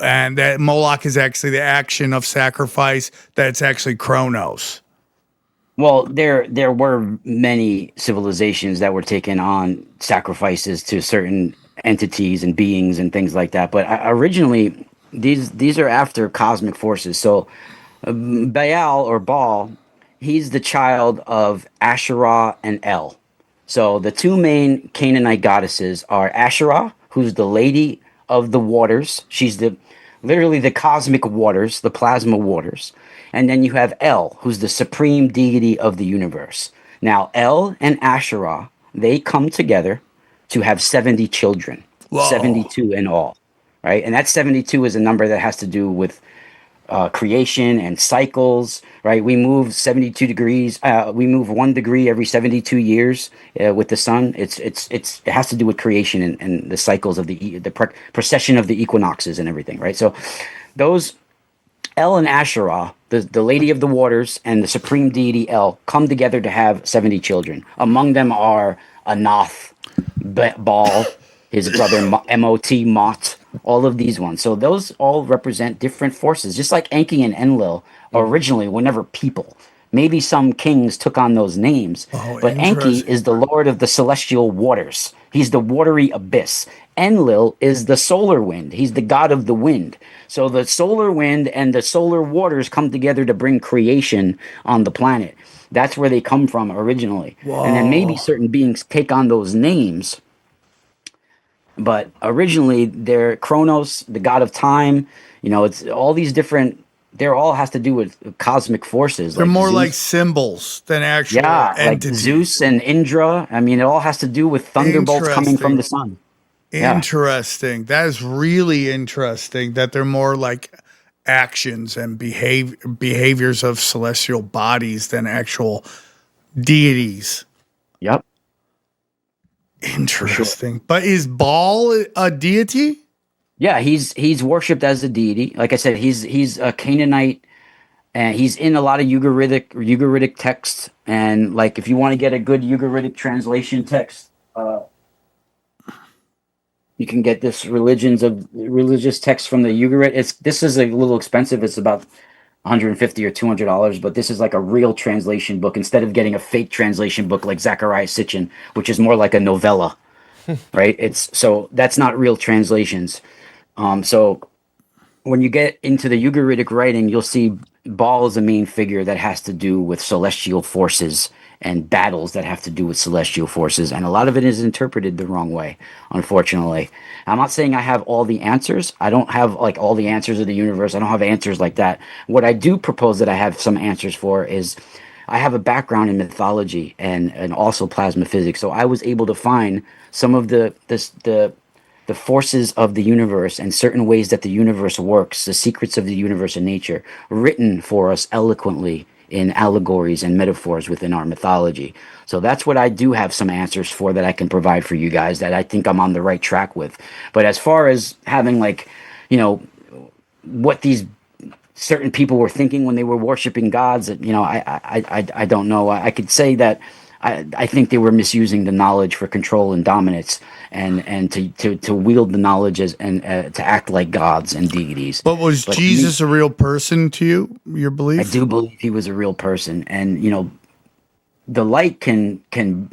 and that Moloch is actually the action of sacrifice. That's actually Kronos. Well, there were many civilizations that were taking on sacrifices to certain entities and beings and things like that. But originally, these are after cosmic forces. So Baal or Baal, he's the child of Asherah and El. So the 2 main Canaanite goddesses are Asherah, who's the lady of the waters. She's literally the cosmic waters, the plasma waters. And then you have El, who's the supreme deity of the universe. Now, El and Asherah, they come together to have 70 children. Whoa. 72 in all, right? And that 72 is a number that has to do with creation and cycles, right? We move 72 degrees. We move 1 degree every 72 years with the sun. It has to do with creation and the cycles of the precession of the equinoxes and everything, right? So those El and Asherah, the lady of the waters and the supreme deity El, come together to have 70 children. Among them are Anath, Baal, his brother Mot, all of these ones. So those all represent different forces, just like Enki and Enlil originally were never people. Maybe some kings took on those names, but Enki is the lord of the celestial waters. He's the watery abyss. Enlil is the solar wind. He's the god of the wind. So the solar wind and the solar waters come together to bring creation on the planet. That's where they come from originally. Whoa. And then maybe certain beings take on those names but originally they're Kronos, the god of time. You know, it's all these different. They're all has to do with cosmic forces. They're more Zeus, like symbols than actual entities. like Zeus and Indra. I mean, it all has to do with thunderbolts coming from the sun. Interesting. That is really interesting that they're more like actions and behaviors of celestial bodies than actual deities. Yep. Interesting. But is Baal a deity? Yeah, he's worshipped as a deity. Like I said, he's a Canaanite, and he's in a lot of Ugaritic texts. And like, if you want to get a good Ugaritic translation text, you can get this religious text from the Ugarit. This is a little expensive. It's about $150 or $200, but this is like a real translation book instead of getting a fake translation book like Zachariah Sitchin, which is more like a novella, right? So that's not real translations. So when you get into the Ugaritic writing, you'll see Baal is a main figure that has to do with celestial forces and battles that have to do with celestial forces. And a lot of it is interpreted the wrong way, unfortunately. I'm not saying I have all the answers. I don't have like all the answers of the universe. I don't have answers like that. What I do propose that I have some answers for is I have a background in mythology and also plasma physics. So I was able to find some of the forces of the universe and certain ways that the universe works, the secrets of the universe and nature, written for us eloquently in allegories and metaphors within our mythology. So that's what I do have some answers for that I can provide for you guys that I think I'm on the right track with. But as far as having like, you know, what these certain people were thinking when they were worshiping gods, you know, I don't know. I could say that I think they were misusing the knowledge for control and dominance, and to wield the knowledge as and to act like gods and deities. But was Jesus a real person to you? Your belief? I do believe he was a real person, and you know, the light can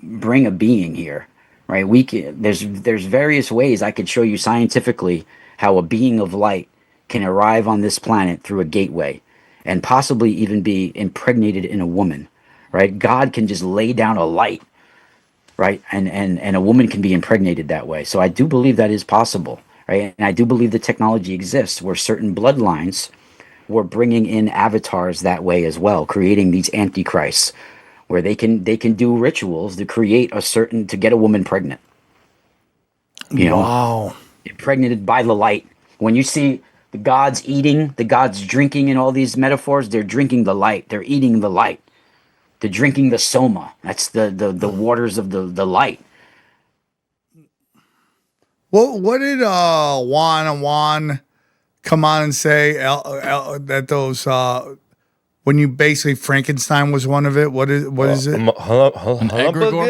bring a being here, right? There's various ways I could show you scientifically how a being of light can arrive on this planet through a gateway, and possibly even be impregnated in a woman. Right? God can just lay down a light, right? And a woman can be impregnated that way. So I do believe that is possible, right? And I do believe the technology exists where certain bloodlines were bringing in avatars that way as well, creating these antichrists where they can do rituals to to get a woman pregnant. You know, impregnated by the light. When you see the gods eating, the gods drinking in all these metaphors, they're drinking the light. They're eating the light. They're drinking the soma. That's the waters of the light. What did Juan come on and say that those when you basically Frankenstein was one of it? What is it? An egregore?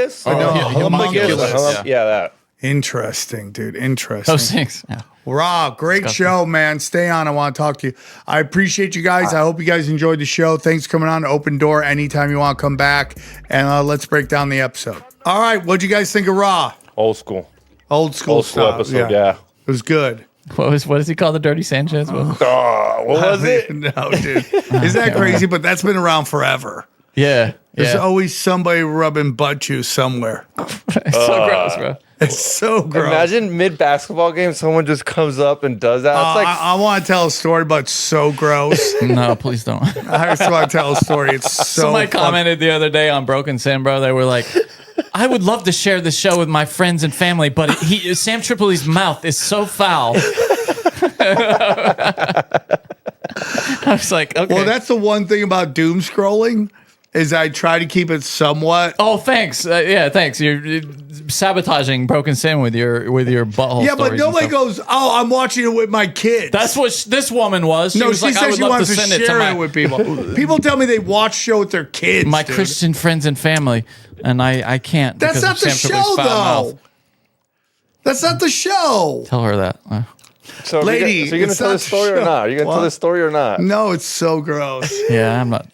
Yeah, that. Interesting, dude. Interesting. Those things. Yeah. Ra, great show, man. Stay on. I want to talk to you. I appreciate you guys. I hope you guys enjoyed the show. Thanks for coming on. Open door anytime you want to come back. And let's break down the episode. All right. What'd you guys think of Ra? Old school. Old school stuff. Episode, yeah. It was good. What does he call the Dirty Sanchez? What was it? No, dude. Isn't that crazy? But that's been around forever. Yeah. There's always somebody rubbing butt juice somewhere. It's so gross, bro. It's so gross. Imagine mid-basketball game, someone just comes up and does that. It's like, I want to tell a story, but it's so gross. No, please don't. I just want to tell a story. It's so Somebody commented the other day on Broken Sin, bro. They were like, I would love to share this show with my friends and family, but Sam Tripoli's mouth is so foul. I was like, okay. Well, that's the one thing about doom scrolling is I try to keep it somewhat. Oh, thanks. Yeah, thanks. You're sabotaging Broken Sin with your butthole. Yeah, but nobody goes, "Oh, I'm watching it with my kids." That's what this woman was. She was like, I would love to send it to my with people. People tell me they watch show with their kids. My Christian friends and family, and I can't. That's not the show, though. That's not the show. Tell her that. So, lady, so you're gonna tell this story or not? Are you gonna tell this story or not? No, it's so gross. Yeah, I'm not.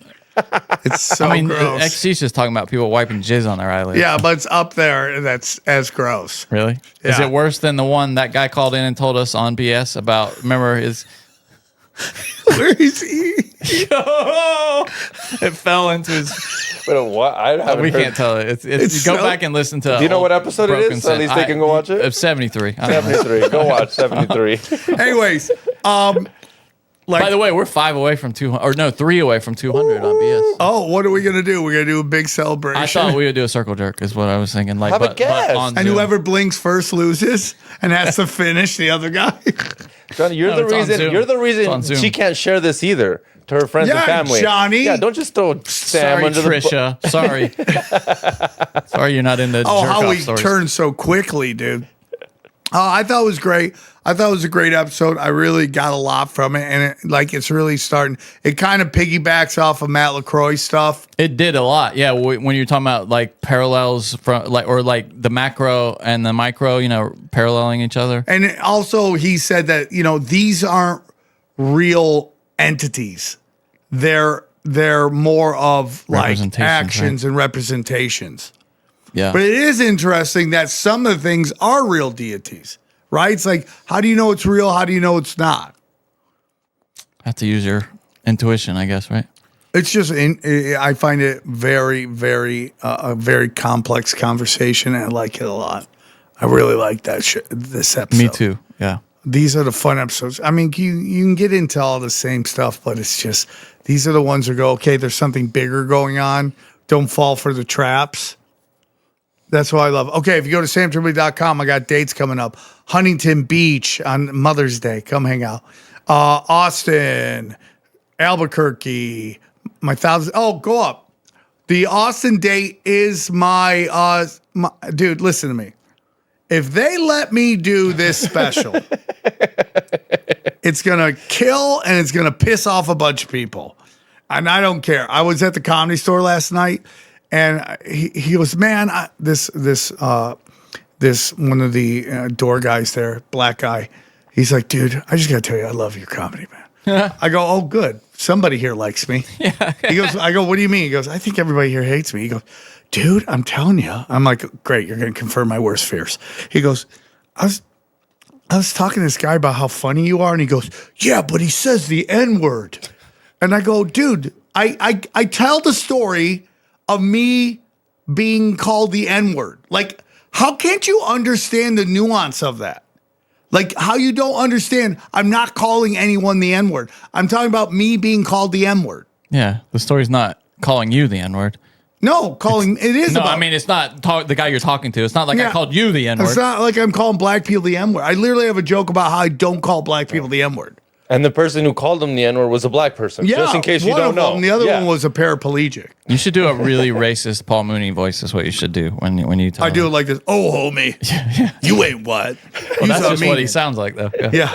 It's so gross. XC's just talking about people wiping jizz on their eyelids. Yeah, but it's up there. That's as gross. Really? Yeah. Is it worse than the one that guy called in and told us on BS about? Remember his? Where is he? It fell into his But what? I haven't We heard. can't tell it. It's go back and listen to. Do you know what episode it Broken is? At least they can go watch it. 73. I don't know. 73. Go watch 73. Anyways, By the way, we're 5 away from 200, or no, 3 away from 200 on BS. oh, what are we gonna do? We're gonna do a big celebration. I thought we would do a circle jerk, is what I was thinking. Like, Have a guess. on and Zoom. whoever blinks first loses and has to finish the other guy. Johnny, you're No, the it's on reason. Zoom. You're the It's on reason Zoom. she can't share this either to her friends and Yeah, family. Johnny. Yeah, don't just throw Sam Sorry, under the Trisha. Sorry. Sorry, you're not into Oh, jerk how off we stories. turned so quickly, dude. I thought it was great. I thought it was a great episode. I really got a lot from it, and it's really starting. It kind of piggybacks off of Matt LaCroix stuff. It did a lot, yeah. When you're talking about like parallels from like the macro and the micro, paralleling each other. And also, he said that these aren't real entities. They're more of like Representations, actions and representations. Yeah, But it is interesting that some of the things are real deities, right? It's like, how do you know it's real? How do you know it's not? have to use your intuition, I guess, right? It's just, I find it very, very, a very complex conversation, and I like it a lot. I really like this episode. Me too. Yeah. These are the fun episodes. I mean, you can get into all the same stuff, but it's just, these are the ones that go, okay, there's something bigger going on. Don't fall for the traps. That's what I love. Okay, if you go to samtripoli.com, I got dates coming up. Huntington Beach on Mother's Day. Come hang out. Austin, Albuquerque, my thousand. Oh, go up. The Austin date is my dude, listen to me. If they let me do this special, it's going to kill and it's going to piss off a bunch of people. And I don't care. I was at the Comedy Store last night. And he goes, man, this one of the door guys there, black guy, he's like, dude, I just got to tell you, I love your comedy, man. I go, oh, good. Somebody here likes me. Yeah. He goes, I go, what do you mean? He goes, I think everybody here hates me. He goes, dude, I'm telling you. I'm like, great, you're going to confirm my worst fears. He goes, I was talking to this guy about how funny you are. And he goes, yeah, but he says the N-word. And I go, dude, I tell the story of me being called the N-word. Like, how can't you understand the nuance of that? Like, how you don't understand, I'm not calling anyone the N-word. I'm talking about me being called the N-word. Yeah, the story's not calling you the N-word. No, it is No, about... I mean, it's not the guy you're talking to. It's not like I called you the N-word. It's not like I'm calling black people the N-word. I literally have a joke about how I don't call black people the N-word. And the person who called him the N-word was a black person. Yeah, just in case you don't know. Them, the other one was a paraplegic. You should do a really racist Paul Mooney voice. Is what you should do when you tell. I do it like this. Oh, homie, you ain't what? Well, that's just what he sounds like, though. Yeah.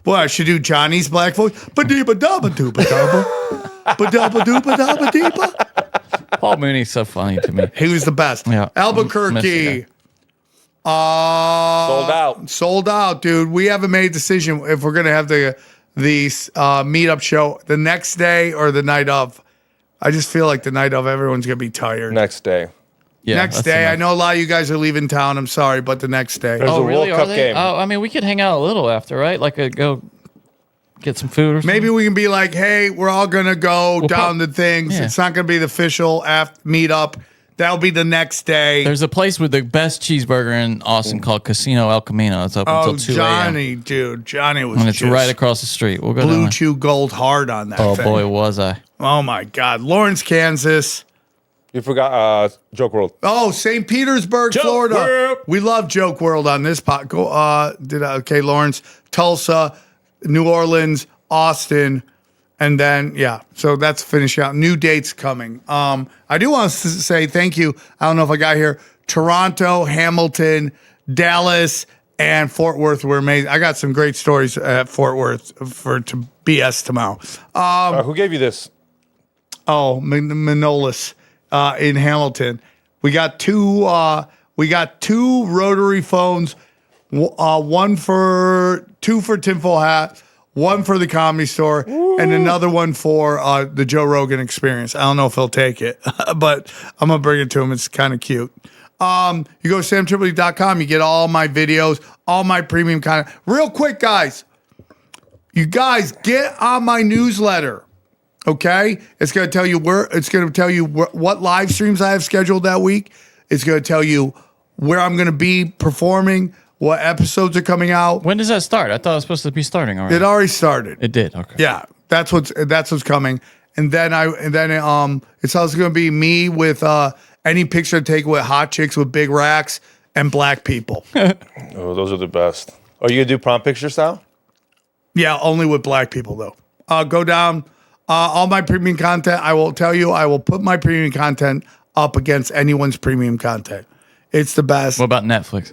Boy, I should do Johnny's black voice. Ba-dee-ba-dabba-dooba-dabba. Paul Mooney's so funny to me. He was the best. Yeah. Albuquerque. Sold out, dude. We haven't made a decision if we're gonna have the meetup show the next day or the night of. I just feel like the night of everyone's gonna be tired. Next day. Yeah, next day. I know a lot of you guys are leaving town. I'm sorry, but the next day. There's a really? World Cup game. Oh, I mean, we could hang out a little after, right? Like, go get some food or something. Maybe we can be like, hey, we're all gonna go down the things. Yeah. It's not gonna be the official meetup. That'll be the next day. There's a place with the best cheeseburger in Austin called Casino El Camino. It's open until 2 a.m. Johnny, dude. Johnny was And it's just right across the street. We'll go blue down there. chew gold hard on that Oh, thing. boy, was I. Oh, my God. Lawrence, Kansas. You forgot Joke World. Oh, St. Petersburg, Florida. World. We love Joke World on this pot. Okay, Lawrence, Tulsa, New Orleans, Austin. And then, so that's finish out. New dates coming. I do want to say thank you. I don't know if I got here. Toronto, Hamilton, Dallas, and Fort Worth were amazing. I got some great stories at Fort Worth to BS tomorrow. Who gave you this? Oh, Manolis in Hamilton. We got two rotary phones. Two for Tinfoil Hat. One for the Comedy Store, and another one for the Joe Rogan Experience. I don't know if he'll take it, but I'm going to bring it to him. It's kind of cute. You go to samtripoli.com. You get all my videos, all my premium content. Real quick, guys. You guys, get on my newsletter. Okay, it's going to tell you where. It's going to tell you what live streams I have scheduled that week. It's going to tell you where I'm going to be performing, what episodes are coming out. When does that start? I thought it was supposed to be starting already. It already started. It did. Okay. Yeah, that's what's coming. And then it's also going to be me with any picture I take with hot chicks with big racks and black people. Oh, those are the best. Are you gonna do prom picture style? Yeah, only with black people though. Go down. All my premium content, I will tell you, I will put my premium content up against anyone's premium content. It's the best. What about Netflix?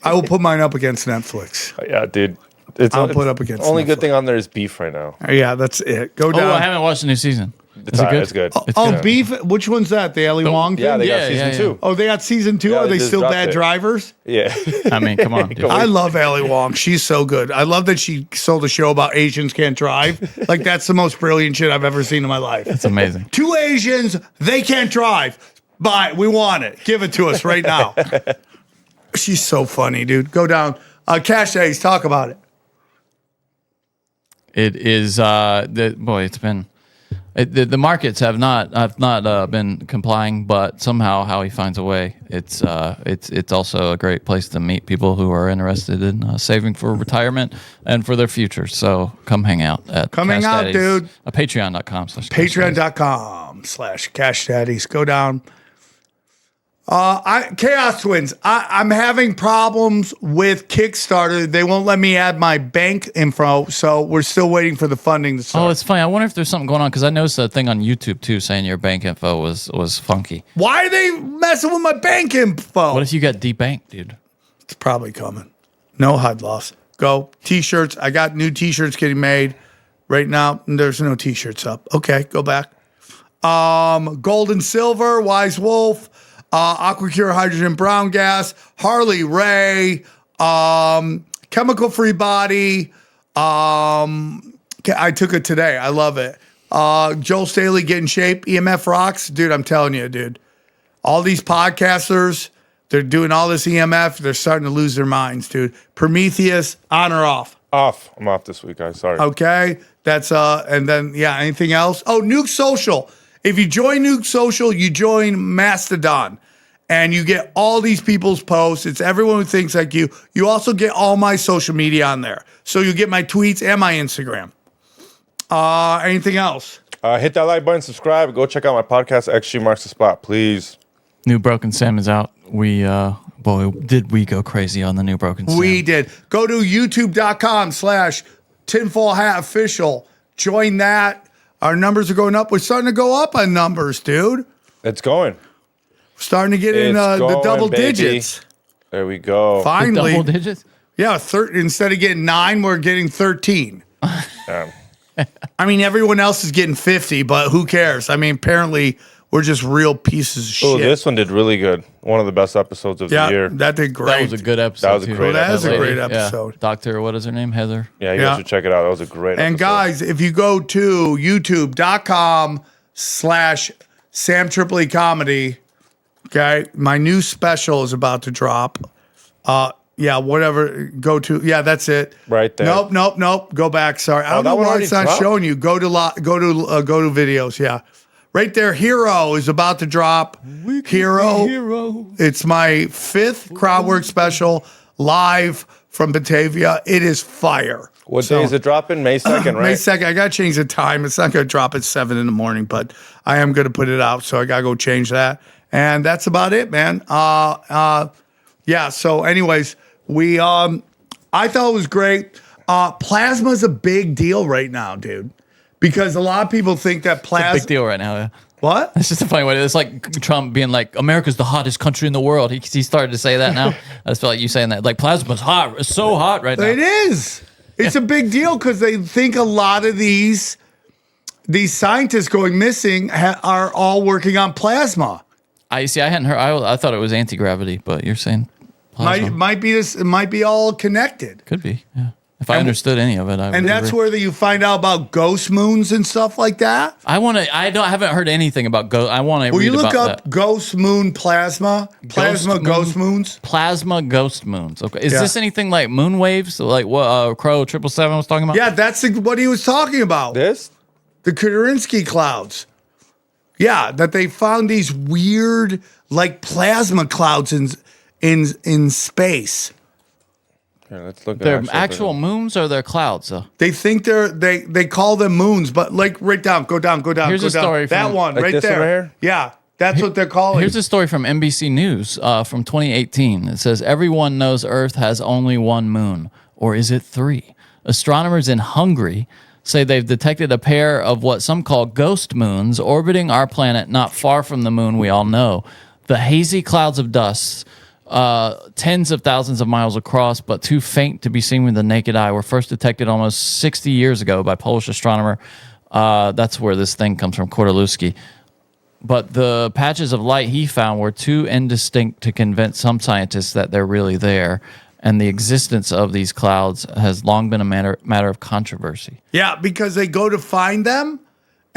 I will put mine up against Netflix. Yeah, dude. I'll put up against only Netflix. good thing on there is beef right now. Yeah, that's it. Go Oh, down. I haven't watched the new season. It's good? It's good. Good. Beef. Which one's that? The Ellie Wong thing? Yeah, they got Yeah, season yeah. 2. Oh, they got season 2? Yeah, Are they they just still dropped bad it. drivers? Yeah. I mean, come on, dude. I love Ellie Wong. She's so good. I love that she sold a show about Asians can't drive. Like, that's the most brilliant shit I've ever seen in my life. It's amazing. 2 Asians, they can't drive. Buy it. We want it. Give it to us right now. She's so funny, dude. Go down. Cash Days, talk about it. It is it's been the markets have not been complying, but somehow Howie finds a way. It's also a great place to meet people who are interested in saving for retirement and for their future. So come hang out at Dude. Patreon.com. Patreon.com/Cash Daddies. Go down. Chaos Twins. I'm having problems with Kickstarter. They won't let me add my bank info, so we're still waiting for the funding to start. Oh, it's funny. I wonder if there's something going on because I noticed a thing on YouTube too saying your bank info was funky. Why are they messing with my bank info? What if you got debanked, dude? It's probably coming. No HUD loss. Go. T-shirts. I got new T-shirts getting made right now. There's no T-shirts up. Okay, go back. Gold and silver. Wise Wolf. Aquacure hydrogen brown gas, Harley Ray, chemical free body. I took it today. I love it. Joel Staley, Get in Shape, EMF rocks. Dude, I'm telling you, dude. All these podcasters, they're doing all this EMF. They're starting to lose their minds, dude. Prometheus, on or off? Off. I'm off this week, guys. Sorry. Okay. That's, and then, yeah, anything else? Oh, Nuke Social. If you join Nuke Social, you join Mastodon. And you get all these people's posts. It's everyone who thinks like you. You also get all my social media on there. So you get my tweets and my Instagram. Anything else? Hit that like button, subscribe. Go check out my podcast, XG Marks the Spot, please. New Broken Sam is out. We did we go crazy on the new Broken Sam? We did. Go to youtube.com/tinfoilhatofficial. Join that. Our numbers are going up. We're starting to go up on numbers, dude. It's going. Starting to get in the double digits. There we go. Finally. The double digits? Yeah, instead of getting 9, we're getting 13. I mean, everyone else is getting 50, but who cares? I mean, apparently we're just real pieces of shit. Oh, this one did really good. One of the best episodes of the year. That did great. That was a good episode. That was a great That is a episode. great episode. Yeah. Doctor, what is her name? Heather? Yeah, you guys should check it out. That was a great episode. And guys, if you go to youtube.com/Sam Tripoli Comedy, okay, my new special is about to drop. Yeah, whatever. Go to that's it. Right there. Nope. Go back. Sorry, I don't know why it's not showing you. Go to videos. Yeah, right there. Hero is about to drop. Hero. It's my 5th crowdwork special live from Batavia. It is fire. What day is it dropping? May 2nd, right? May 2nd. I got to change the time. It's not going to drop at 7 in the morning, but I am going to put it out, so I got to go change that. And that's about it, man. Yeah, so anyways, I thought it was great. Plasma's a big deal right now, dude, because a lot of people think that plasma... It's a big deal right now, yeah. What? It's just a funny way. It's like Trump being like, America's the hottest country in the world. He started to say that now. I just feel like you saying that. Like, plasma's hot. It's so hot right now. It is. It's a big deal because they think a lot of these scientists going missing are all working on plasma. I hadn't heard. I thought it was anti-gravity, but you're saying plasma. Might be this. It might be all connected. Could be. Yeah. If I understood any of it, I would that's agree. where you find out about ghost moons and stuff like that. I haven't heard anything about ghost. I want to. Will read you look about up that. ghost moon plasma? Ghost moons. Plasma ghost moons. Okay. Is this anything like moon waves? Like what Crow 777 was talking about? Yeah, that's what he was talking about. This? The Kudurinsky clouds. Yeah, that they found these weird, like plasma clouds in space. Here, let's look. They're actual moons or they're clouds? They think they call them moons, but like right down, go down. Here's go a down. story That from- one Like right this one there. right here? Yeah, that's what they're calling. Here's a story from NBC News from 2018. It says, everyone knows Earth has only one moon, or is it 3? Astronomers in Hungary say they've detected a pair of what some call ghost moons orbiting our planet not far from the moon we all know. The hazy clouds of dust, tens of thousands of miles across, but too faint to be seen with the naked eye, were first detected almost 60 years ago by Polish astronomer. That's where this thing comes from, Kordaluski. But the patches of light he found were too indistinct to convince some scientists that they're really there. And the existence of these clouds has long been a matter of controversy. Yeah, because they go to find them,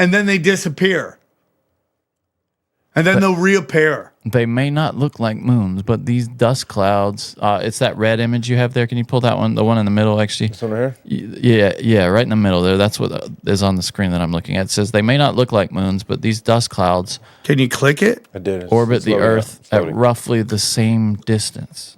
and then they disappear. And then they'll reappear. They may not look like moons, but these dust clouds, it's that red image you have there. Can you pull that one, the one in the middle, actually? This one right here? Yeah, right in the middle there. That's what is on the screen that I'm looking at. It says they may not look like moons, but these dust clouds Can you click it? I did. orbit the Earth It's at loading. roughly the same distance.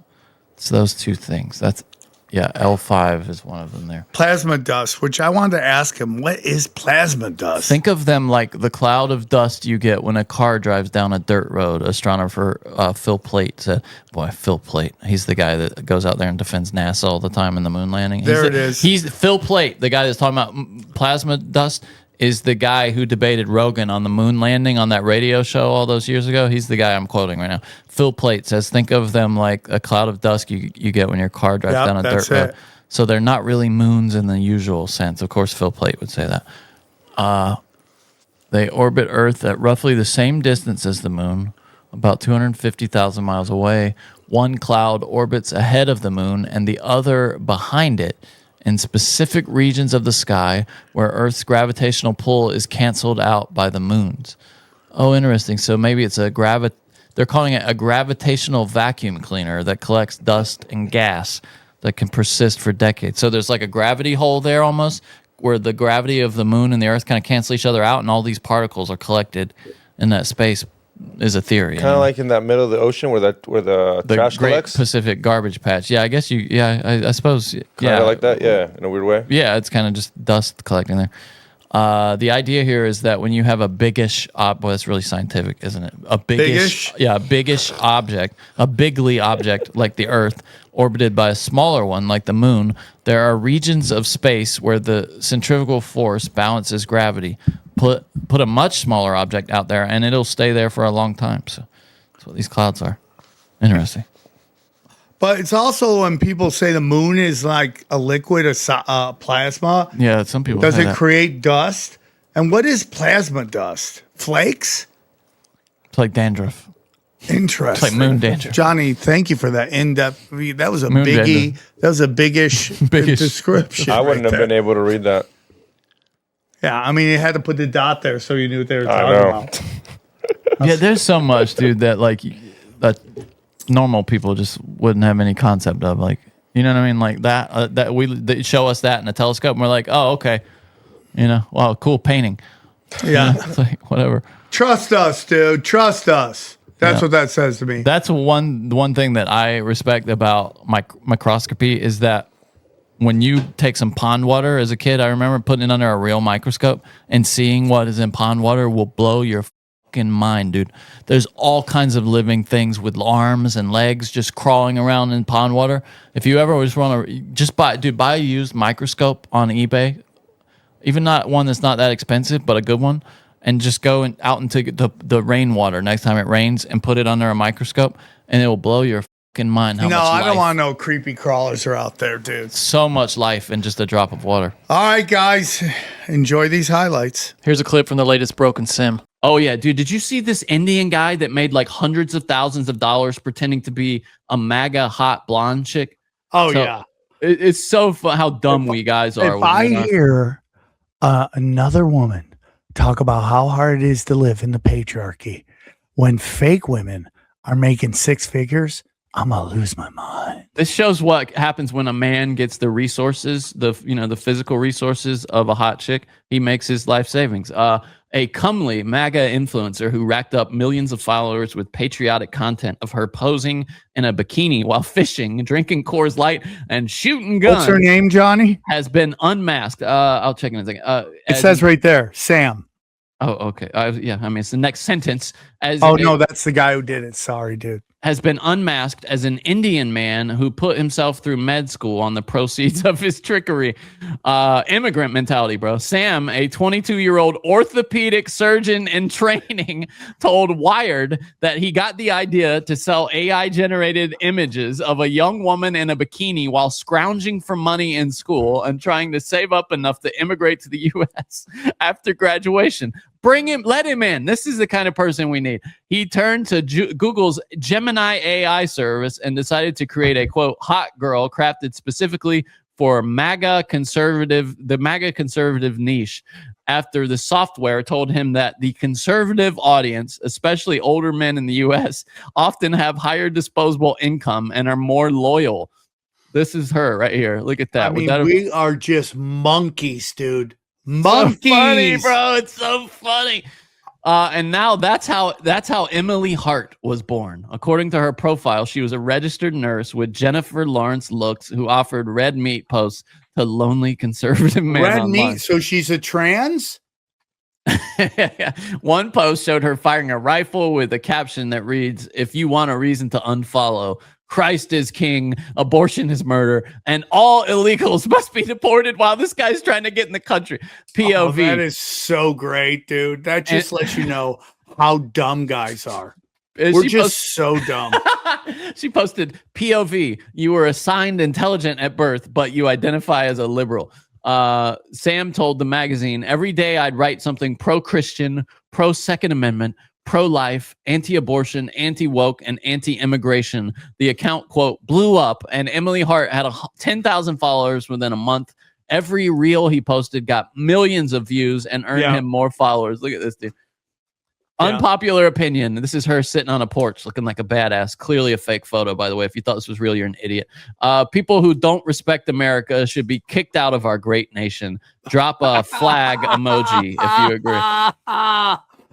It's those two things. L5 is one of them there. Plasma dust, which I wanted to ask him, what is plasma dust? Think of them like the cloud of dust you get when a car drives down a dirt road. Astronomer Phil Plait said, boy, Phil Plait, he's the guy that goes out there and defends NASA all the time in the moon landing. There it is. He's Phil Plait, the guy that's talking about plasma dust, is the guy who debated Rogan on the moon landing on that radio show all those years ago. He's the guy I'm quoting right now. Phil Plait says, think of them like a cloud of dust you get when your car drives down a dirt road. So they're not really moons in the usual sense. Of course, Phil Plait would say that. They orbit Earth at roughly the same distance as the moon, about 250,000 miles away. One cloud orbits ahead of the moon and the other behind it in specific regions of the sky where Earth's gravitational pull is canceled out by the moon's. Oh, interesting. So maybe it's they're calling it a gravitational vacuum cleaner that collects dust and gas that can persist for decades. So there's like a gravity hole there almost, where the gravity of the moon and the Earth kind of cancel each other out, and all these particles are collected in that space. Is a theory. Kind of like in that middle of the ocean where the trash Great collects. Pacific Garbage Patch. Yeah, I guess I suppose. Kind of like that, yeah, in a weird way. Yeah, it's kind of just dust collecting there. The idea here is that when you have a biggish, boy, that's really scientific, isn't it? A biggish? Yeah, a biggish object, a bigly object like the Earth, orbited by a smaller one like the moon, there are regions of space where the centrifugal force balances gravity. Put a much smaller object out there, and it'll stay there for a long time. So that's what these clouds are. Interesting. But it's also when people say the moon is like a liquid, a plasma. Yeah, some people Does say it that. create dust? And what is plasma dust? Flakes? It's like dandruff. Interesting. It's like moon dandruff. Johnny, thank you for that in-depth. That was a Moon biggie. dandruff. That was a biggish description. I wouldn't have been able to read that. Yeah, I mean, you had to put the dot there so you knew what they were I talking know. about. Yeah, there's so much, dude, that that normal people just wouldn't have any concept of. Like, you know what I mean? Like that they show us that in a telescope, and we're like, oh, okay, wow, cool painting. Yeah, It's like whatever. Trust us, dude. Trust us. That's what that says to me. That's one thing that I respect about microscopy is that when you take some pond water as a kid, I remember putting it under a real microscope and seeing what is in pond water will blow your fucking mind, dude. There's all kinds of living things with arms and legs just crawling around in pond water. If you ever just want to, buy a used microscope on eBay, even not one that's not that expensive, but a good one, and just go out into the rainwater next time it rains and put it under a microscope, and it will blow your fucking mind how much I life. don't want no creepy crawlers are out there, dude. So much life in just a drop of water. All right, guys, enjoy these highlights. Here's a clip from the latest Broken Sim. Oh, yeah, dude. Did you see this Indian guy that made like hundreds of thousands of dollars pretending to be a MAGA hot blonde chick? Oh, yeah. It's so fun how dumb we guys are. If I hear another woman talk about how hard it is to live in the patriarchy when fake women are making six figures, I'm gonna lose my mind. This shows what happens when a man gets the resources, the physical resources of a hot chick. He makes his life savings. A comely MAGA influencer who racked up millions of followers with patriotic content of her posing in a bikini while fishing, drinking Coors Light, and shooting guns. What's her name, Johnny? Has been unmasked. I'll check in a second. It says right there, Sam. Oh, okay. Yeah, I mean, it's the next sentence. No, that's the guy who did it. Sorry, dude. Has been unmasked as an Indian man who put himself through med school on the proceeds of his trickery. Immigrant mentality, bro. Sam, a 22-year-old orthopedic surgeon in training, told Wired that he got the idea to sell AI-generated images of a young woman in a bikini while scrounging for money in school and trying to save up enough to immigrate to the U.S. after graduation. Bring him, let him in. This is the kind of person we need. He turned to Google's Gemini AI service and decided to create a, quote, hot girl crafted specifically for the MAGA conservative niche after the software told him that the conservative audience, especially older men in the U.S., often have higher disposable income and are more loyal. This is her right here. Look at that. I mean, we are just monkeys, dude. Monkeys. So funny, bro. It's so funny. And now that's how Emily Hart was born. According to her profile, she was a registered nurse with Jennifer Lawrence looks who offered red meat posts to lonely conservative men. Red online. meat? So she's a trans? One post showed her firing a rifle with a caption that reads, "If you want a reason to unfollow, Christ is king, abortion is murder, and all illegals must be deported while this guy's trying to get in the country." POV. Oh, that is so great, dude. That just lets you know how dumb guys are. We're just so dumb. She posted, POV, you were assigned intelligent at birth, but you identify as a liberal. Sam told the magazine, every day I'd write something pro-Christian, pro-Second Amendment, pro-life, anti-abortion, anti-woke, and anti-immigration. The account, quote, blew up, and Emily Hart had 10,000 followers within a month. Every reel he posted got millions of views and earned him more followers. Look at this dude. Unpopular opinion. This is her sitting on a porch looking like a badass. Clearly a fake photo, by the way. If you thought this was real, you're an idiot. People who don't respect America should be kicked out of our great nation. Drop a flag emoji if you agree.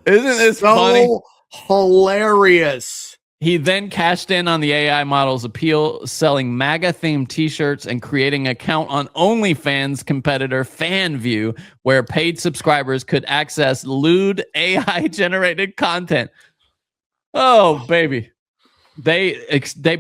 Isn't this funny? Hilarious. He then cashed in on the AI model's appeal, selling MAGA-themed T-shirts and creating an account on OnlyFans competitor FanView, where paid subscribers could access lewd AI-generated content. Oh, baby. They,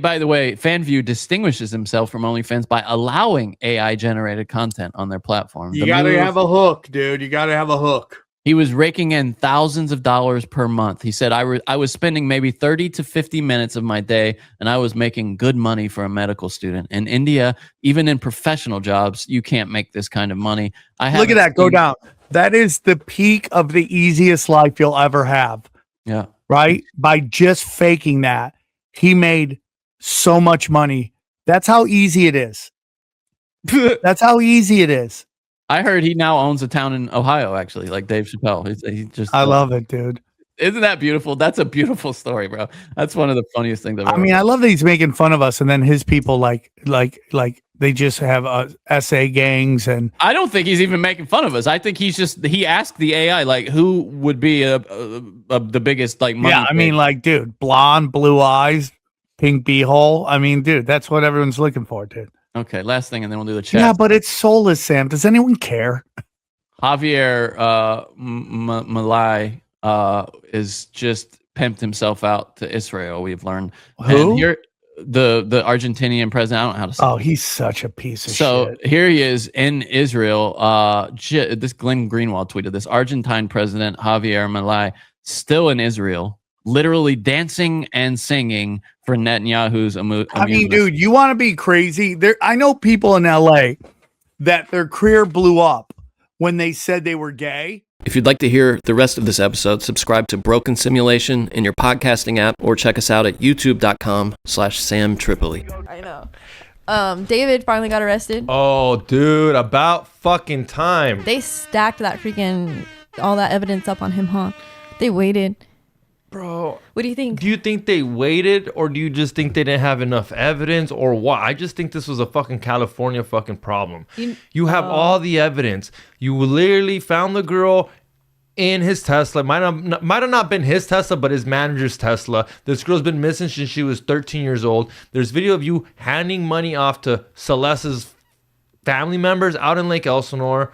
by the way, FanView distinguishes himself from OnlyFans by allowing AI-generated content on their platform. You got to have a hook, dude. You got to have a hook. He was raking in thousands of dollars per month. He said, I was spending maybe 30 to 50 minutes of my day, and I was making good money for a medical student. In India, even in professional jobs, you can't make this kind of money. Look at that. Go down. That is the peak of the easiest life you'll ever have. Yeah. Right? By just faking that, he made so much money. That's how easy it is. That's how easy it is. I heard he now owns a town in Ohio, actually, like Dave Chappelle. He just I love it, dude. Isn't that beautiful? That's a beautiful story, bro. That's one of the funniest things I've ever I love that he's making fun of us, and then his people like they just have SA gangs, and I don't think he's even making fun of us. I think he asked the AI like who would be the biggest like money. Yeah, I mean, like, dude, blonde, blue eyes, pink beehole. I mean, dude, that's what everyone's looking for, dude. Okay, last thing, and then we'll do the chat. Yeah, but it's soulless, Sam. Does anyone care? Javier Malai is just pimped himself out to Israel. We've learned. Who? And here, the Argentinian president. I don't know how to say. Oh, he's such a piece of shit. So here he is in Israel. This Glenn Greenwald tweeted this. Argentine president Javier Malai still in Israel, literally dancing and singing for Netanyahu's I mean, dude, you want to be crazy? I know people in LA that their career blew up when they said they were gay. If you'd like to hear the rest of this episode, subscribe to Broken Simulation in your podcasting app or check us out at youtube.com/Sam Tripoli. I know. David finally got arrested. Oh, dude, about fucking time. They stacked that all that evidence up on him, huh? They waited. Bro, what do you think? Do you think they waited, or do you just think they didn't have enough evidence, or what? I just think this was a fucking California fucking problem. You have all the evidence. You literally found the girl in his Tesla. Might have not been his Tesla, but his manager's Tesla. This girl's been missing since she was 13 years old. There's video of you handing money off to Celeste's family members out in Lake Elsinore.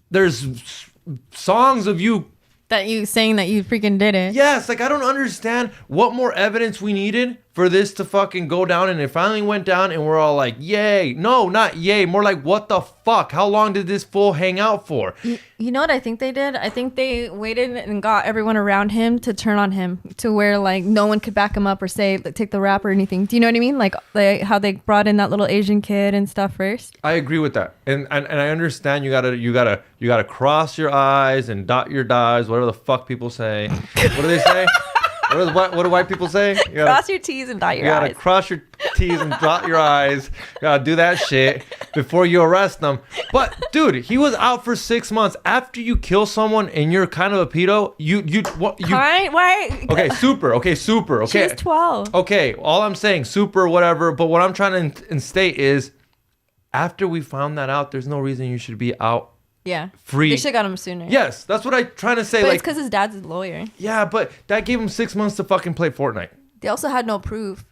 There's songs of you that you saying that you freaking did it. Yes, like I don't understand what more evidence we needed for this to fucking go down, and it finally went down, and we're all like, yay. No, not yay. More like, what the fuck? How long did this fool hang out for? You know what I think they did? I think they waited and got everyone around him to turn on him to where like no one could back him up or say take the rap or anything. Do you know what I mean? Like how they brought in that little Asian kid and stuff first. I agree with that, and I understand you gotta cross your I's and dot your I's, whatever the fuck people say. What do they say? What do white people say? Cross your T's and dot your I's. You gotta cross your T's and dot your I's. You gotta do that shit before you arrest them. But dude, he was out for 6 months. After you kill someone and you're kind of a pedo, Why? Okay, super. Okay. She was 12. Okay, all I'm saying, super, whatever. But what I'm trying to state is, after we found that out, there's no reason you should be out. Yeah. Free. They should have got him sooner. Yes, that's what I'm trying to say. But like, it's because his dad's a lawyer. Yeah, but that gave him 6 months to fucking play Fortnite. They also had no proof.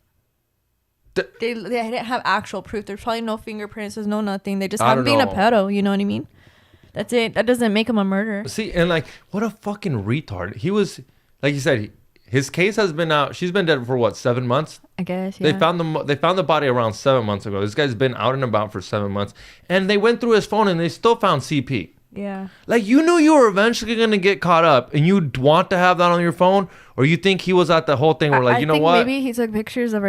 They didn't have actual proof. There's probably no fingerprints. There's no nothing. They just have him being a pedo. You know what I mean? That's it. That doesn't make him a murderer. See, and like, what a fucking retard. He was, like you said, his case has been out. She's been dead for what, 7 months? I guess, yeah. They found the body around 7 months ago. This guy's been out and about for 7 months. And they went through his phone and they still found CP. Yeah. Like, you knew you were eventually going to get caught up, and you'd want to have that on your phone, or you think he was at the whole thing where, like, you know what? Maybe he took pictures of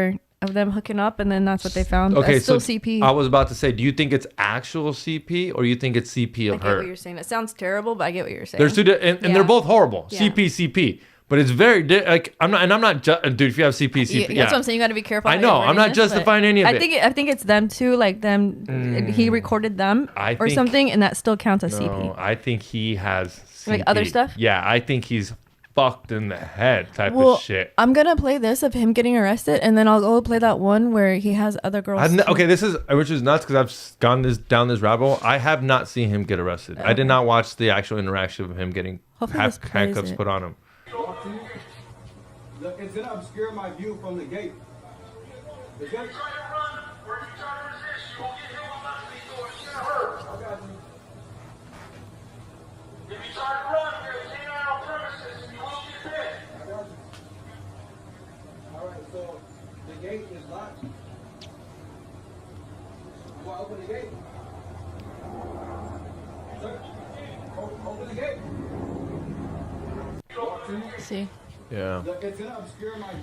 them hooking up, and then that's what they found. Okay, that's still so CP. I was about to say, do you think it's actual CP, or you think it's CP of her? I get what you're saying. It sounds terrible, but I get what you're saying. There's two, and they're both horrible. Yeah. CP. But it's very like I'm not dude. If you have CP, that's what I'm saying. You got to be careful. I know. I'm not justifying any of it. I think it's them too. Like them, he recorded them or something, and that still counts as CP. I think he has CP. Like other stuff. Yeah, I think he's fucked in the head type of shit. I'm gonna play this of him getting arrested, and then I'll go play that one where he has other girls. Okay, which is nuts because I've gone down this rabbit hole. I have not seen him get arrested. I did not watch the actual interaction of him getting handcuffs put on him. Look, it's gonna obscure my view from the gate. The gate. Alright, so the gate is locked. You wanna open the gate? Sir, open the gate. See. Yeah.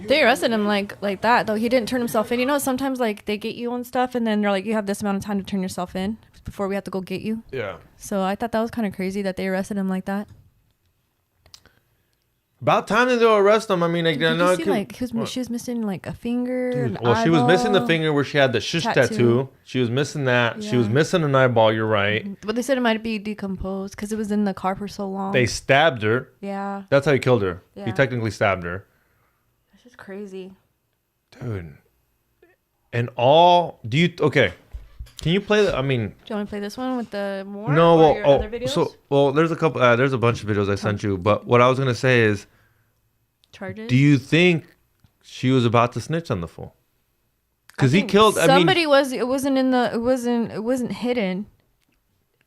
They arrested him like that though. He didn't turn himself in. You know, sometimes like they get you on stuff, and then they're like, you have this amount of time to turn yourself in before we have to go get you. Yeah. So I thought that was kind of crazy that they arrested him like that. About time that they'll arrest him. I mean, like, Did you see, like she was missing like a finger. Dude, she was missing the finger where she had the shish tattoo. She was missing that. Yeah. She was missing an eyeball. You're right. But they said it might be decomposed because it was in the car for so long. They stabbed her. Yeah. That's how he killed her. Yeah. He technically stabbed her. That's just crazy. Dude. And all, okay. Can you play the, I mean. Do you want to play this one with the more? No, other videos? There's a couple, there's a bunch of videos I sent you, but what I was going to say is. Charges? Do you think she was about to snitch on the fool? Because he killed, somebody was, it wasn't hidden.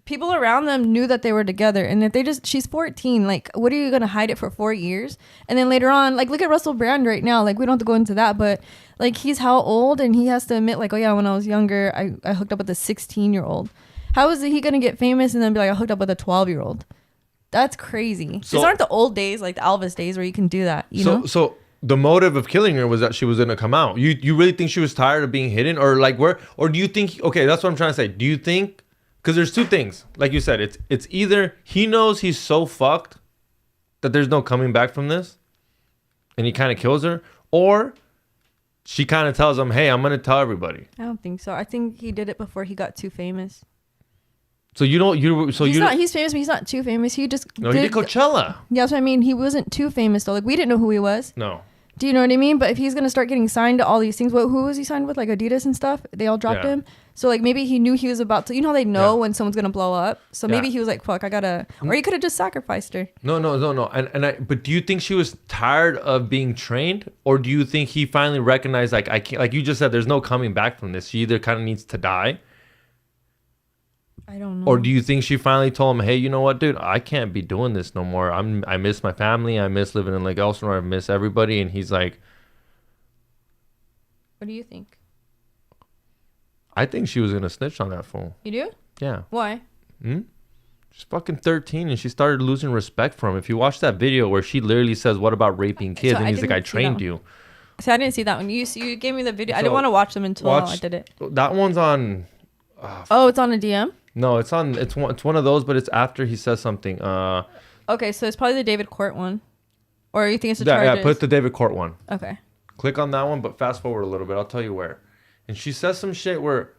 People around them knew that they were together, and if she's 14, like, what are you going to hide it for 4 years? And then later on, like, look at Russell Brand right now. Like, we don't have to go into that, but like, he's how old? And he has to admit, like, oh yeah, when I was younger, I hooked up with a 16-year-old. How is he going to get famous and then be like, I hooked up with a 12-year-old? That's crazy. These aren't the old days, like the Elvis days, where you can do that. You know? So the motive of killing her was that she was going to come out. You really think she was tired of being hidden, or like where? Or do you think? Okay, that's what I'm trying to say. Do you think? Because there's two things. Like you said, it's either he knows he's so fucked that there's no coming back from this, and he kind of kills her, or she kind of tells him, "Hey, I'm going to tell everybody." I don't think so. I think he did it before he got too famous. So you don't you so he's you not. He's famous, but he's not too famous. He just no, he did Coachella. Yeah, that's what I mean. He wasn't too famous though. Like we didn't know who he was. No. Do you know what I mean? But if he's gonna start getting signed to all these things, who was he signed with? Like Adidas and stuff. They all dropped him. So like maybe he knew he was about to. You know how they know when someone's gonna blow up. So maybe he was like, "Fuck, I gotta." Or he could have just sacrificed her. No. But do you think she was tired of being trained, or do you think he finally recognized like I can't? Like you just said, there's no coming back from this. She either kind of needs to die. I don't know. Or do you think she finally told him, "Hey, you know what, dude? I can't be doing this no more. I miss my family. I miss living in Lake Elsinore. I miss everybody." And he's like, "What do you think?" I think she was gonna snitch on that fool. You do? Yeah. Why? She's fucking 13, and she started losing respect for him. If you watch that video where she literally says, "What about raping kids?" and he's like, "I trained you." So I didn't see that one. You gave me the video. I didn't want to watch them until I did it. That one's on. Oh, it's on a DM. No, it's on. It's one of those, but it's after he says something. Okay, so it's probably the David Court one, or you think it's the charges? Yeah, put the David Court one. Okay. Click on that one, but fast forward a little bit. I'll tell you where. And she says some shit where,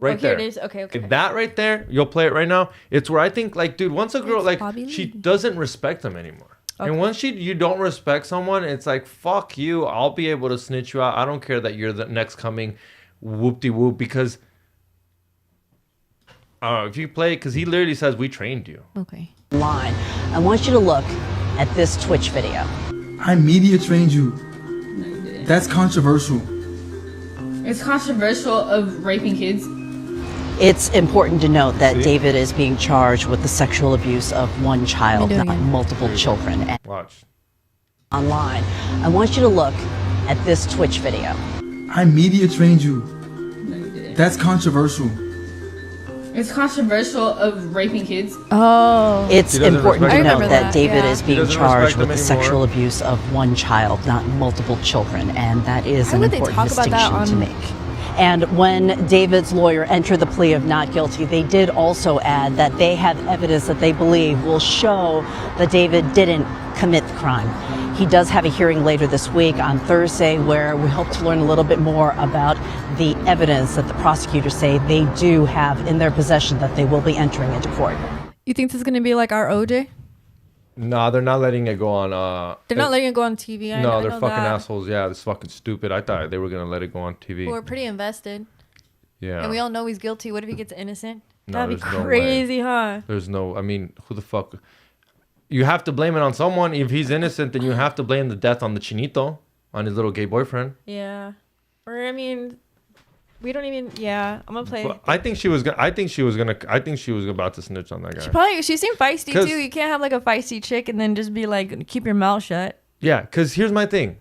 right there. Here it is. Okay. That right there, you'll play it right now. It's where I think, like, dude, once a girl, like, she doesn't respect them anymore. Okay. And once you don't respect someone, it's like, fuck you. I'll be able to snitch you out. I don't care that you're the next coming whoop-de-whoop because. If you play, because he literally says, "We trained you." Okay. Line. I want you to look at this Twitch video. I media trained you. That's controversial. It's controversial of raping kids. It's important to note that David is being charged with the sexual abuse of one child, not multiple children. Watch. Online. I want you to look at this Twitch video. I media trained you. That's controversial. It's controversial of raping kids. Oh. It's important to note that David is being doesn't charged respect with them the anymore. sexual abuse of one child, not multiple children, and that is an important distinction to make. And when David's lawyer entered the plea of not guilty, they did also add that they have evidence that they believe will show that David didn't commit the crime. He does have a hearing later this week on Thursday where we hope to learn a little bit more about the evidence that the prosecutors say they do have in their possession that they will be entering into court. You think this is going to be like our OJ? Nah, they're not letting it go on. They're not letting it go on TV. I No, know they're fucking that. assholes. Yeah, it's fucking stupid. I thought they were gonna let it go on TV. We're pretty invested. Yeah. And we all know he's guilty. What if he gets innocent? No, That'd be there's no crazy, way. huh? There's no. I mean, who the fuck? You have to blame it on someone. If he's innocent, then you have to blame the death on the chinito, on his little gay boyfriend. Yeah. Or I mean, we don't even. Yeah, I'm gonna play. But I think she was gonna. I think she was about to snitch on that guy. She seemed feisty too. You can't have like a feisty chick and then just be like, keep your mouth shut. Yeah, because here's my thing.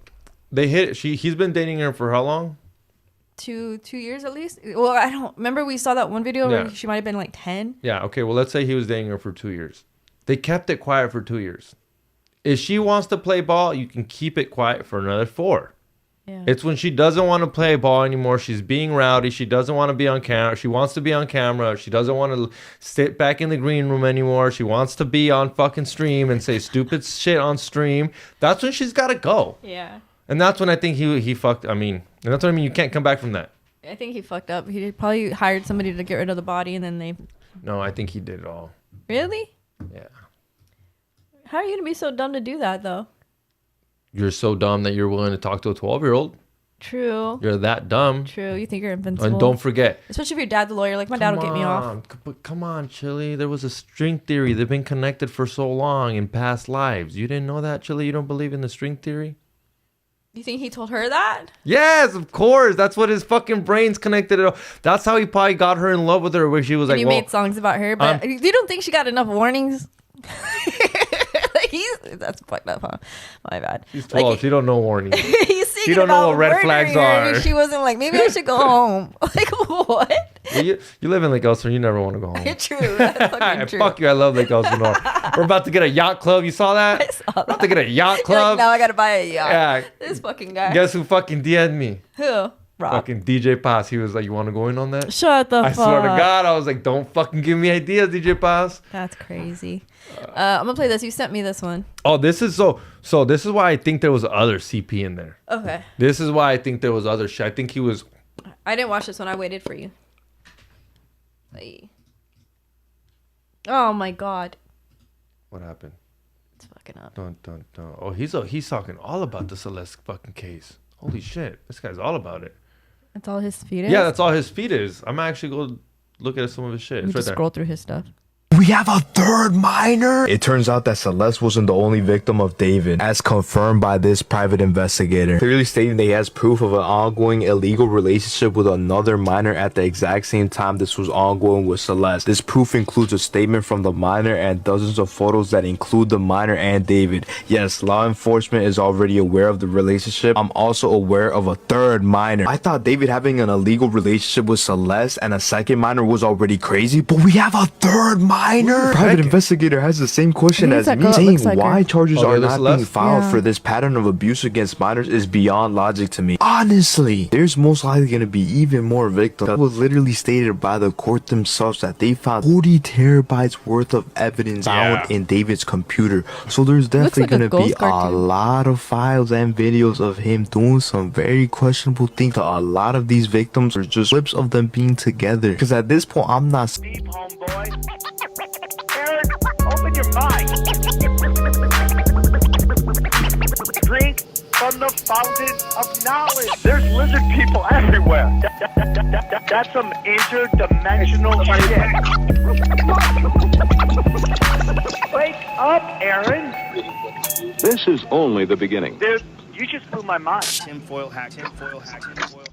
They hit. He's been dating her for how long? 2 years at least. Well, I don't remember. We saw that one video where she might have been like 10. Yeah. Okay. Well, let's say he was dating her for 2 years. They kept it quiet for 2 years. If she wants to play ball, you can keep it quiet for another 4. Yeah. It's when she doesn't want to play ball anymore. She's being rowdy. She doesn't want to be on camera. She wants to be on camera. She doesn't want to sit back in the green room anymore. She wants to be on fucking stream and say stupid shit on stream. That's when she's got to go. Yeah. And that's when I think he fucked. I mean, and that's what I mean. You can't come back from that. I think he fucked up. He probably hired somebody to get rid of the body and then they. No, I think he did it all. Really? Yeah. How are you gonna be so dumb to do that though? You're so dumb that you're willing to talk to a 12-year-old. True. You're that dumb. True. You think you're invincible. And don't forget. Especially if your dad's a lawyer. Like my dad will get me off. But come on, Chili. There was a string theory. They've been connected for so long in past lives. You didn't know that, Chili? You don't believe in the string theory? You think he told her that? Yes, of course. That's what his fucking brain's connected. That's how he probably got her in love with her, where she was like, he made songs about her. But you don't think she got enough warnings? That's fucked up, huh? My bad. She's 12. Like, she don't know warning. He's singing She don't know about what red flags are. And she wasn't like, maybe I should go home. Like, what? Well, you live in Lake Elsinore. You never want to go home. True. That's fucking true. Fuck you. I love Lake Elsinore. We're about to get a yacht club. You saw that? I saw that. About to get a yacht You're club. like, now I gotta buy a yacht. Yeah. This fucking guy. Guess who fucking DM'd me? Who? Rob. Fucking DJ Paz. He was like, you want to go in on that? Shut the fuck. I swear to God. I was like, don't fucking give me ideas, DJ Paz. That's crazy. I'm gonna play this. You sent me this one. Oh, this is so this is why I think there was other CP in there. Okay. This is why I think there was other shit. I think he was. I didn't watch this one. I waited for you. Hey. Oh my god. What happened? It's fucking up. Dun, dun, dun. Oh, he's talking all about the Celeste fucking case. Holy shit. This guy's all about it. That's all his feed is? Yeah, that's all his feed is. I'm actually going to look at some of his shit. You It's right just there. scroll through his stuff. We have a third minor. It turns out that Celeste wasn't the only victim of David, as confirmed by this private investigator, clearly stating that he has proof of an ongoing illegal relationship with another minor at the exact same time this was ongoing with Celeste. This proof includes a statement from the minor and dozens of photos that include the minor and David. Yes, law enforcement is already aware of the relationship. I'm also aware of a third minor. I thought David having an illegal relationship with Celeste and a second minor was already crazy, but we have a third minor. Private investigator has the same question as me, saying why charges are not being filed for this pattern of abuse against minors is beyond logic to me. Honestly, there's most likely going to be even more victims. It was literally stated by the court themselves that they found 40 terabytes worth of evidence found in David's computer. So there's definitely going to be a lot of files and videos of him doing some very questionable things. To a lot of these victims are just clips of them being together. Because at this point, I'm not... Deep, homeboy. Aaron, open your mind. Drink from the fountain of knowledge. There's lizard people everywhere. That's some interdimensional shit. Wake up, Aaron. This is only the beginning. Dude, you just blew my mind. Tinfoil hack, tinfoil hack, tinfoil hack.